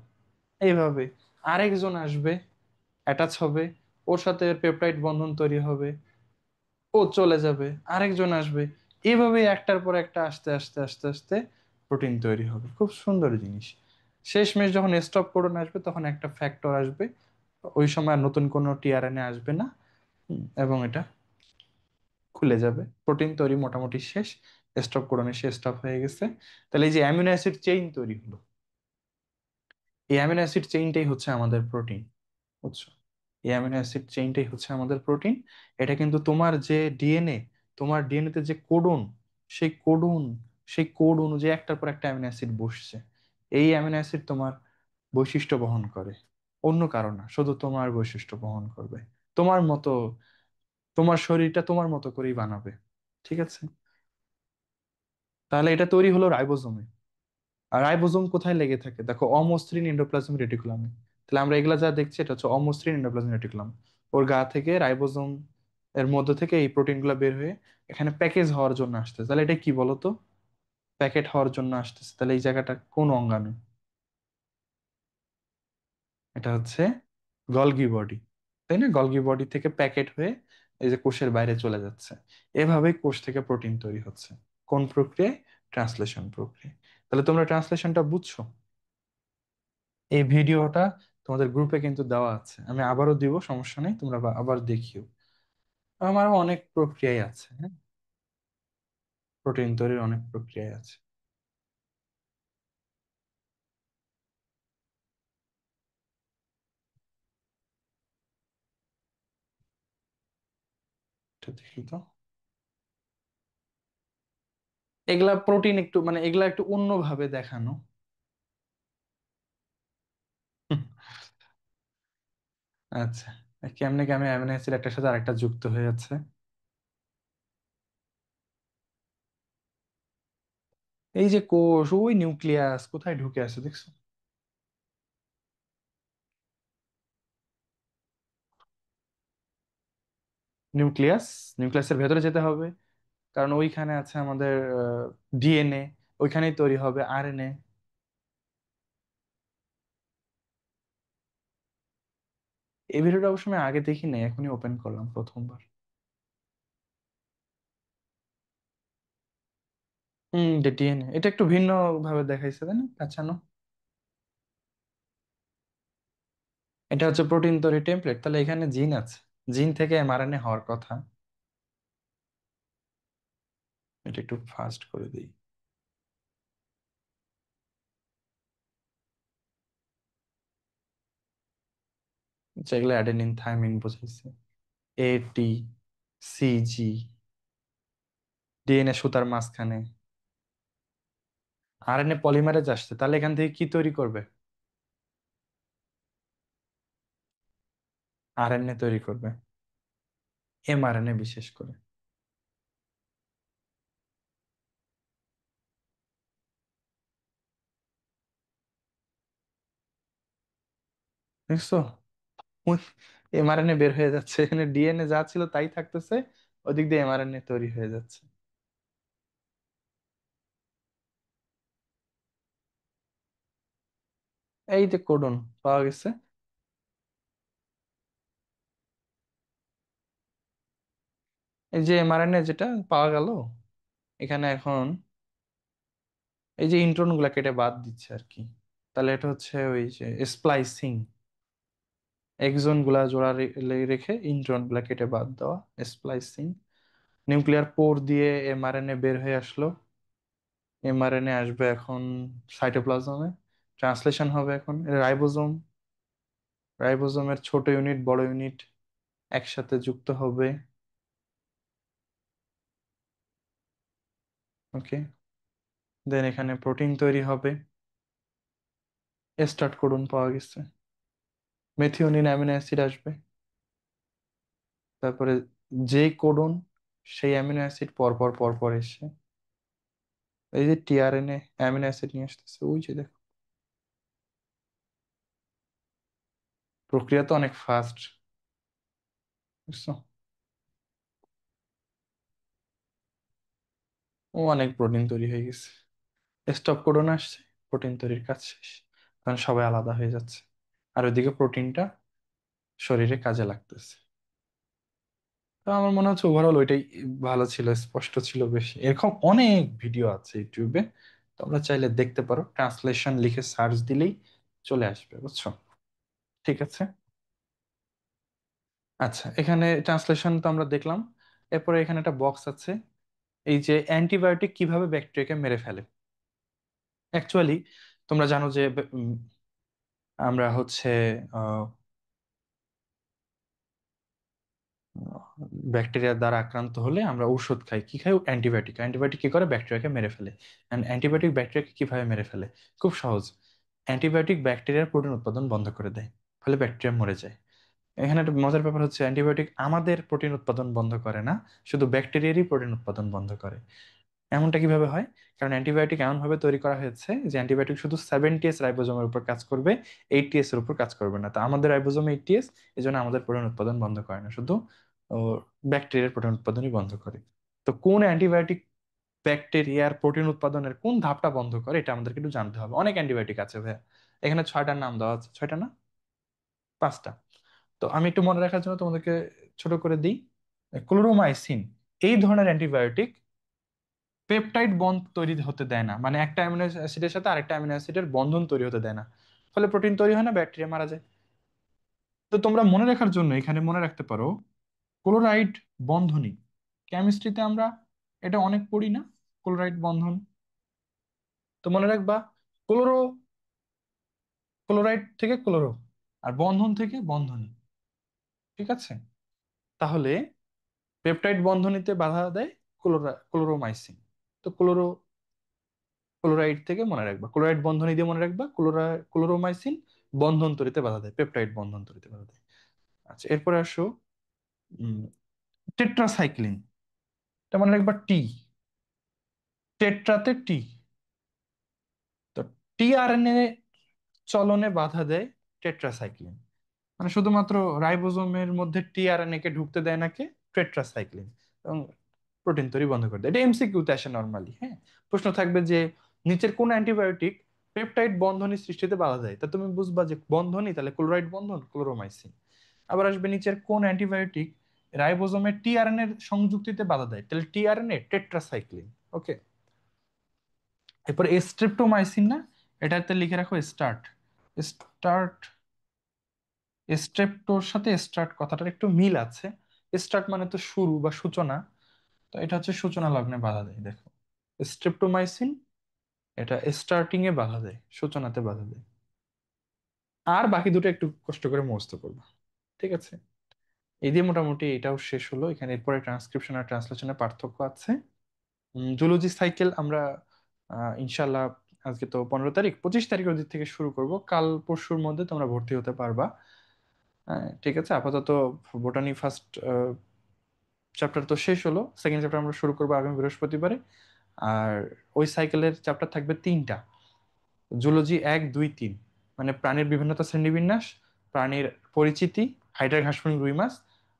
এইভাবে আরেকজন আসবে, অ্যাটাচ হবে, ওর সাথে পেপটাইড বন্ধন তৈরি হবে, ও চলে যাবে, আরেকজন আসবে। এইভাবে একটার পর একটা আস্তে আস্তে আস্তে আস্তে প্রোটিন তৈরি হবে। খুব সুন্দর জিনিস। শেষমেশ যখন স্টপ কোডন আসবে তখন একটা ফ্যাক্টর আসবে, ওই সময় আর নতুন কোনো টিআরএনএ আসবে না। এবং এটা খুলে যাবে, প্রোটিন তৈরি মোটামুটি শেষ, স্টপ কোডন এসে স্টপ হয়ে গেছে। তাহলে এই যে অ্যামিনো অ্যাসিড চেইন তৈরি হলো, এই অ্যামিনো অ্যাসিড চেইনটাই হচ্ছে আমাদের প্রোটিন, বুঝছো? এই অ্যামিনো অ্যাসিড চেইনটাই হচ্ছে আমাদের প্রোটিন। এটা কিন্তু তোমার যে ডিএনএ, তোমার ডিএনএ তে যে কোডন, সেই কোডন, সেই কোড অনুযায়ী একটার পর একটা অ্যামিনো অ্যাসিড বসছে। এই অ্যামিনো অ্যাসিড তোমার বৈশিষ্ট্য বহন করে, অন্য কারো না, শুধু তোমার বৈশিষ্ট্য বহন করবে। তোমার মতো, তোমার শরীরটা তোমার মতো করেই বানাবে। ঠিক আছে? তাহলে এটা তৈরি হলো রাইবোজোমে। আর রাইবোজোম কোথায় লেগে থাকে দেখো, অমসৃণ এন্ডোপ্লাজমিক রেটিকুলামে। তাহলে আমরা এগুলা যা দেখছি এটা হচ্ছে অমসৃণ এন্ডোপ্লাজমিক রেটিকুলাম। ওর গা থেকে রাইবোজোম এর মধ্য থেকে এই প্রোটিন গুলা বের হয়ে এখানে প্যাকেজ হওয়ার জন্য আসতেছে। তাহলে এটা কি বলতো, প্যাকেট হওয়ার জন্য আসতেছে। তাহলে এই জায়গাটা কোন অঙ্গাণু? এটা হচ্ছে গলগি বডি, তাই না? গলগি বডি থেকে প্যাকেট হয়ে এই যে কোষের বাইরে চলে যাচ্ছে। এভাবেই কোষ থেকে প্রোটিন তৈরি হচ্ছে। কোন প্রক্রিয়ায়? ট্রান্সলেশন প্রক্রিয়া। তাহলে তোমরা ট্রান্সলেশনটা বুঝছো? এই ভিডিওটা তোমাদের গ্রুপে কিন্তু দেওয়া আছে, আমি আবারও দিব, সমস্যা নেই, তোমরা আবার দেখিও। আমার অনেক প্রক্রিয়াই আছে, হ্যাঁ, প্রোটিন তৈরির অনেক প্রক্রিয়াই আছে। এটা দেখি তো। এগুলা প্রোটিন একটু মানে এগুলা একটু অন্যভাবে দেখানো। হুম, আচ্ছা, কেমনে কেমনে অ্যামিনো অ্যাসিড একটার সাথে আরেকটা যুক্ত হয়ে যাচ্ছে। এই যে কোষ, ওই নিউক্লিয়াস কোথায় ঢুকে আছে দেখছো? নিউক্লিয়াস, নিউক্লিয়াসের ভেতরে যেতে হবে, কারণ ওইখানে আছে আমাদের ডিএনএ, ওইখানেই তৈরি হবে আরএনএ। এই ভিডিওটা অবশ্য আমি আগে দেখি নাই, এখনই ওপেন করলাম প্রথমবার। ডিএনএ এটা একটু ভিন্ন ভাবে দেখাইছে, তাই না, পেঁচানো। এটা হচ্ছে প্রোটিন তৈরি টেমপ্লেট, তাহলে এখানে জিন আছে, জিন থেকে এমআরএনএ হওয়ার কথা। এটা একটু ফাস্ট করে দিই। যেগুলো অ্যাডেনিন থাইমিন বোঝাইছে, এটি, সিজি, ডিএনএ সুতার মাঝখানে আরএনএ পলিমারেজ আসছে, তাহলে এখান থেকে কি তৈরি করবে? আরএনএ তৈরি করবে, এমআরএনএ বিশেষ করে। দেখছো, এমআরএনএ বের হয়ে যাচ্ছে, এখানে ডিএনএ যা ছিল তাই থাকতেছে, ওদিক দিয়ে এমআরএনএ তৈরি হয়ে যাচ্ছে। এই যে কোডন পাওয়া গেছে। এই যে এমআরএনএ যেটা পাওয়া গেল, এখানে এখন এই যে ইন্ট্রন গুলা কেটে বাদ দিচ্ছে আর কি। তাহলে এটা হচ্ছে ওই যে স্প্লাইসিং, এক্সন গুলা জোড়া রেখে ইন্ট্রন গুলা কেটে বাদ দেওয়া, স্প্লাইসিং। নিউক্লিয়ার পোর দিয়ে এমআরএনএ বের হয়ে আসলো, এমআরএনএ আসবে এখন সাইটোপ্লাজমে, ট্রান্সলেশন হবে এখন রাইবোজোম, রাইবোজোমের ছোট ইউনিট বড় ইউনিট একসাথে যুক্ত হবে। ওকে, দেন এখানে প্রোটিন তৈরি হবে, স্টার্ট কোডন পাওয়া গেছে, মেথিওনিন অ্যামিনো অ্যাসিড আসবে, তারপরে যে কোডন সেই অ্যামিনো অ্যাসিড পর পর পর পর এসে এই যে টিআরএনএ অ্যামিনো অ্যাসিড নিয়ে আসতেছে, ওই যে দেখো, প্রক্রিয়া তো অনেক ফাস্ট, বুঝছো? ও অনেক প্রোটিন তৈরি হয়ে গেছে, স্টপ কোডন আসছে, প্রোটিন তৈরির কাজ শেষ, কারণ সবাই আলাদা হয়ে যাচ্ছে, আর ওইদিকে প্রোটিনটা শরীরে কাজে লাগতেছে। তো আমার মনে হচ্ছে ওভারঅল ওইটাই ভালো ছিল, স্পষ্ট ছিল বেশি। এরকম অনেক ভিডিও আছে ইউটিউবে, তোমরা চাইলে দেখতে পারো, ট্রান্সলেশন লিখে সার্চ দিলেই চলে আসবে, বুঝছো? ঠিক আছে। আচ্ছা, এখানে ট্রান্সলেশন তো আমরা দেখলাম, এরপরে এখানে একটা বক্স আছে, এই যে অ্যান্টিবায়োটিক কিভাবে ব্যাকটেরিয়াকে মেরে ফেলে। অ্যাকচুয়ালি তোমরা জানো যে আমরা হচ্ছে ব্যাকটেরিয়া দ্বারা আক্রান্ত হলে আমরা ঔষধ খাই, কি খাই? অ্যান্টিবায়োটিক। অ্যান্টিবায়োটিক কি করে? ব্যাকটেরিয়াকে মেরে ফেলে। অ্যান্ড অ্যান্টিবায়োটিক ব্যাকটেরিয়াকে কিভাবে মেরে ফেলে? খুব সহজ। অ্যান্টিবায়োটিক ব্যাকটেরিয়ার প্রোটিন উৎপাদন বন্ধ করে দেয়, ফলে ব্যাকটেরিয়া মরে যায়। এখানে একটা মজার ব্যাপার হচ্ছে, অ্যান্টিবায়োটিক আমাদের প্রোটিন উৎপাদন বন্ধ করে না, শুধু ব্যাকটেরিয়ারই প্রোটিন উৎপাদন বন্ধ করে। এমনটা কিভাবে হয়? কারণ অ্যান্টিবায়োটিক এমন ভাবে তৈরি করা হয়েছে যে অ্যান্টিবায়োটিক শুধু 70s রাইবোজোমের উপর কাজ করবে, 80s এর উপর কাজ করবে না। তো আমাদের রাইবোজোম 80s, এই জন্য আমাদের প্রোটিন উৎপাদন বন্ধ করে না, শুধু ব্যাকটেরিয়ার প্রোটিন উৎপাদনই বন্ধ করে। তো কোন অ্যান্টিবায়োটিক ব্যাকটেরিয়ার প্রোটিন উৎপাদনের কোন ধাপটা বন্ধ করে, এটা আমাদেরকে একটু জানতে হবে। অনেক অ্যান্টিবায়োটিক আছে ভাইয়া, এখানে 6টার নাম দেওয়া আছে। 6টা না, 5টা। তো আমি একটু মনে রাখার জন্য তোমাদেরকে ছোট করে দিই। ক্লোরোমাইসিন এই ধরনের অ্যান্টিবায়োটিক পেপটাইড বন্ড তৈরি হতে দেয় না, মানে একটা অ্যামিনো অ্যাসিডের সাথে আরেকটা অ্যামিনো অ্যাসিডের বন্ধন তৈরি হতে দেয় না, ফলে প্রোটিন তৈরি হয় না, ব্যাকটেরিয়া মারা যায়। তো তোমরা মনে রাখার জন্য এখানে মনে রাখতে পারো ক্লোরাইড বন্ধনী। কেমিস্ট্রিতে আমরা এটা অনেক পড়ি না, ক্লোরাইড বন্ধন। তো মনে রাখবা, ক্লোরো, ক্লোরাইড থেকে ক্লোরো, আর বন্ধন থেকে বন্ধনী। ঠিক আছে? তাহলে পেপটাইড বন্ধনীতে বাধা দেয় ক্লোরোমাইসিন। তো ক্লোরাইড থেকে মনে রাখবা, ক্লোরাইড বন্ধনী দিয়ে মনে রাখবা, ক্লোরোমাইসিন বন্ধন তৈরিতে বাধা দেয়, পেপটাইড বন্ধন তৈরিতে বাধা দেয়। আচ্ছা, এরপরে আসো টেট্রাসাইক্লিন, এটা মনে রাখবা টি, টেট্রাতে টি। তো টিআরএনএ চলনে বাধা দেয় টেট্রাসাইক্লিন, মানে শুধুমাত্র রাইবোজোমের মধ্যে টিআরএনএ কে ঢুকতে দেয় নাকি? টেট্রাসাইক্লিন। এবং প্রোটিন তৈরি বন্ধ করে দেয়। এটা এমসিকিউতে আসে নর্মালি, হ্যাঁ। প্রশ্ন থাকবে যে নিচের কোন অ্যান্টিবায়োটিক পেপটাইড বন্ধনী সৃষ্টিতে বাধা দেয়, তা তুমি বুঝবা যে বন্ধনী, তাহলে ক্লোরাইড বন্ধন, ক্লোরোমাইসিন। আবার আসবে নিচের কোন অ্যান্টিবায়োটিক রাইবোজোমের টিআরএনএ এর সংযুক্তিতে বাধা দেয়, তাহলে টিআরএনএ, টেট্রাসাইক্লিন। ওকে, এরপর স্ট্রেপ্টোমাইসিন না, এটাতে লিখে রাখো স্টার্ট। স্টার্ট, স্ট্রেপ্টোর সাথে স্টার্ট কথাটার একটু মিল আছে। স্টার্ট মানে তো শুরু বা সূচনা, তো এটা হচ্ছে সূচনা লগ্নে বাধা দেয়, দেখো। স্ট্রেপ্টোমাইসিন এটা স্টার্টিং এ বাধা দেয়, সূচনাতে বাধা দেয়। আর বাকি দুটো একটু কষ্ট করে মুখস্থ করবা, ঠিক আছে? এই দিয়ে মোটামুটি এটাও শেষ হলো। এখানে এরপরে ট্রান্সক্রিপশন আর ট্রান্সলেশনের পার্থক্য আছে। জুলজি সাইকেল আমরা ইনশাল্লাহ, আজকে তো 15 তারিখ, 25 তারিখের দিক থেকে শুরু করব, কাল পরশুর মধ্যে তোমরা ভর্তি হতে পারবা। ঠিক আছে, আপাতত বোটানি ফার্স্ট চ্যাপ্টার তো শেষ হলো, সেকেন্ড চ্যাপ্টার আমরা শুরু করবো আগামী বৃহস্পতিবারে। আর ওই সাইকেলের চ্যাপ্টার থাকবে 3টা, জুলজি 1, 2, 3, মানে প্রাণীর বিভিন্নতা, শ্রেণীবিন্যাস, প্রাণীর পরিচিতি, হাইড্রা, ঘাসফড়িং, রুই মাছ,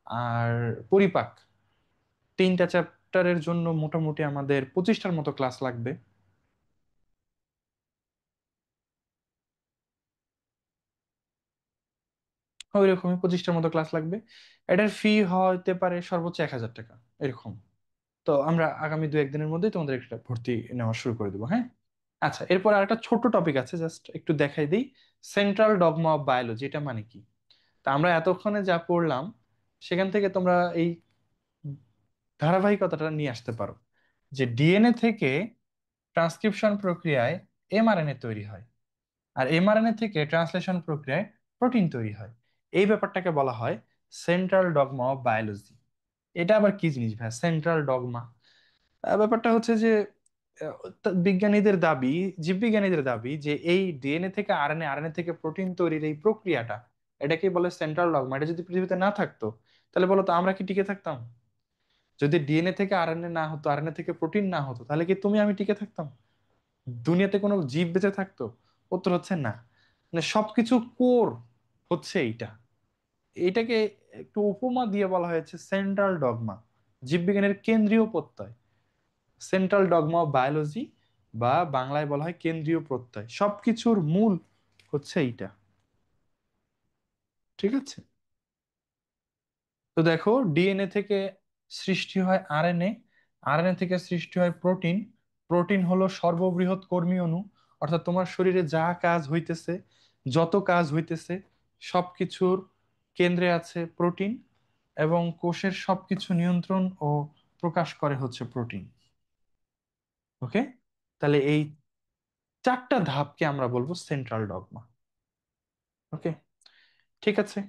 আর পরিপাক। 3টা চ্যাপ্টারের জন্য মোটামুটি আমাদের 25টার মতো ক্লাস লাগবে। ওই রকমই 25টার মতো ক্লাস লাগবে। এটার ফি হতে পারে সর্বোচ্চ 1,000 টাকা এরকম। তো আমরা আগামী 2-1 দিনের মধ্যেই তোমাদের একটা ভর্তি নেওয়া শুরু করে দেবো, হ্যাঁ। আচ্ছা, এরপর আরেকটা ছোট্ট টপিক আছে, জাস্ট একটু দেখাই দিই। সেন্ট্রাল ডগমা অফ বায়োলজি, এটা মানে কি? তা আমরা এতক্ষণে যা পড়লাম সেখান থেকে তোমরা এই ধারাবাহিকতাটা নিয়ে আসতে পারো, যে ডিএনএ থেকে ট্রান্সক্রিপশন প্রক্রিয়ায় এমআরএনএ তৈরি হয়, আর এমআরএনএ থেকে ট্রান্সলেশন প্রক্রিয়ায় প্রোটিন তৈরি হয়। এই ব্যাপারটাকে বলা হয় সেন্ট্রাল ডগমা অফ বায়োলজি। এটা আবার কি জিনিস ভাই, সেন্ট্রাল ডগমা? ব্যাপারটা হচ্ছে যে বিজ্ঞানীদের দাবি, জীববিজ্ঞানীদের দাবি যে এই ডিএনএ থেকে আরএনএ, আরএনএ থেকে প্রোটিন তৈরির এই প্রক্রিয়াটা, এটাকে বলে সেন্ট্রাল ডগমা। এটা যদি পৃথিবীতে না থাকতো তাহলে বলো তো আমরা কি টিকে থাকতাম? যদি ডিএনএ থেকে আরএনএ না হতো, আরএনএ থেকে প্রোটিন না হতো, তাহলে কি তুমি আমি টিকে থাকতাম? দুনিয়াতে কোনো জীব বেঁচে থাকতো? উত্তর হচ্ছে না। মানে সবকিছু কোর হচ্ছে এইটা। এটাকে একটু উপমা দিয়ে বলা হয়েছে সেন্ট্রাল ডগমা, জীববিজ্ঞানের কেন্দ্রীয় প্রত্যয়। সেন্ট্রাল ডগমা অফ বায়োলজি, বা বাংলায় বলা হয় কেন্দ্রীয় প্রত্যয়। সবকিছুর মূল হচ্ছে এইটা, ঠিক আছে? তো দেখো, ডিএনএ থেকে সৃষ্টি হয় আরএনএ, আরএনএ থেকে সৃষ্টি হয় প্রোটিন। প্রোটিন হলো সর্ববৃহৎ কর্মী অণু, অর্থাৎ তোমার শরীরে যা কাজ হইতেছে, যত কাজ হইতেছে সবকিছুর কেন্দ্রে আছে প্রোটিন, এবং কোষের সবকিছু নিয়ন্ত্রণ ও প্রকাশ করে হচ্ছে প্রোটিন। ওকে, তাহলে এই 4টা ধাপকে আমরা বলবো সেন্ট্রাল ডগমা। ওকে, ঠিক আছে।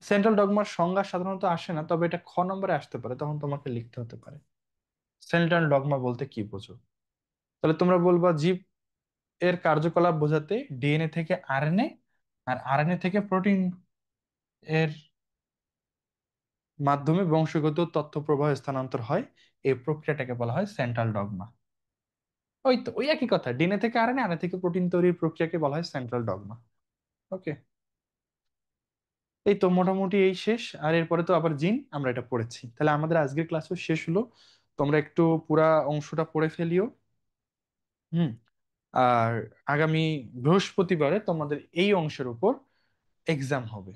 সেন্ট্রাল ডগমার সংজ্ঞা সাধারণত আসে না, তবে এটা খ নম্বরে আসতে পারে, তখন তোমাকে লিখতে হতে পারে সেন্ট্রাল ডগমা বলতে কি বোঝো। তাহলে তোমরা বলবা জীব এর কার্যকলাপ বোঝাতে ডিএনএ থেকে আরএনএ, আর আরএনএ থেকে প্রোটিন এর মাধ্যমে বংশগত তথ্য প্রবাহ স্থানান্তর হয়, এই প্রক্রিয়াটাকে বলা হয় সেন্ট্রাল ডগমা। ওই তো ওই একই কথা, ডিএনএ থেকে আরএনএ, আরএনএ থেকে প্রোটিন তৈরির প্রক্রিয়াকে বলা হয় সেন্ট্রাল ডগমা। ওকে, এই তো মোটামুটি এই শেষ। আর এরপরে তো আবার জিন, আমরা এটা পড়েছি। তাহলে আমাদের আজকের ক্লাসও শেষ হলো। তোমরা একটু পুরা অংশটা পড়ে ফেলিও। হুম। আর আগামী বৃহস্পতিবারে তোমাদের এই অংশের উপর এক্সাম হবে।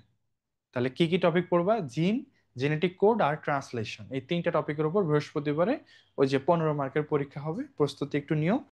তাহলে কি কি টপিক পড়বা? জিন, জেনেটিক কোড আর ট্রান্সলেশন, এই 3টা টপিকের উপর বৃহস্পতিবারে ওই যে 15 মার্কের পরীক্ষা হবে, প্রস্তুতি একটু নিও।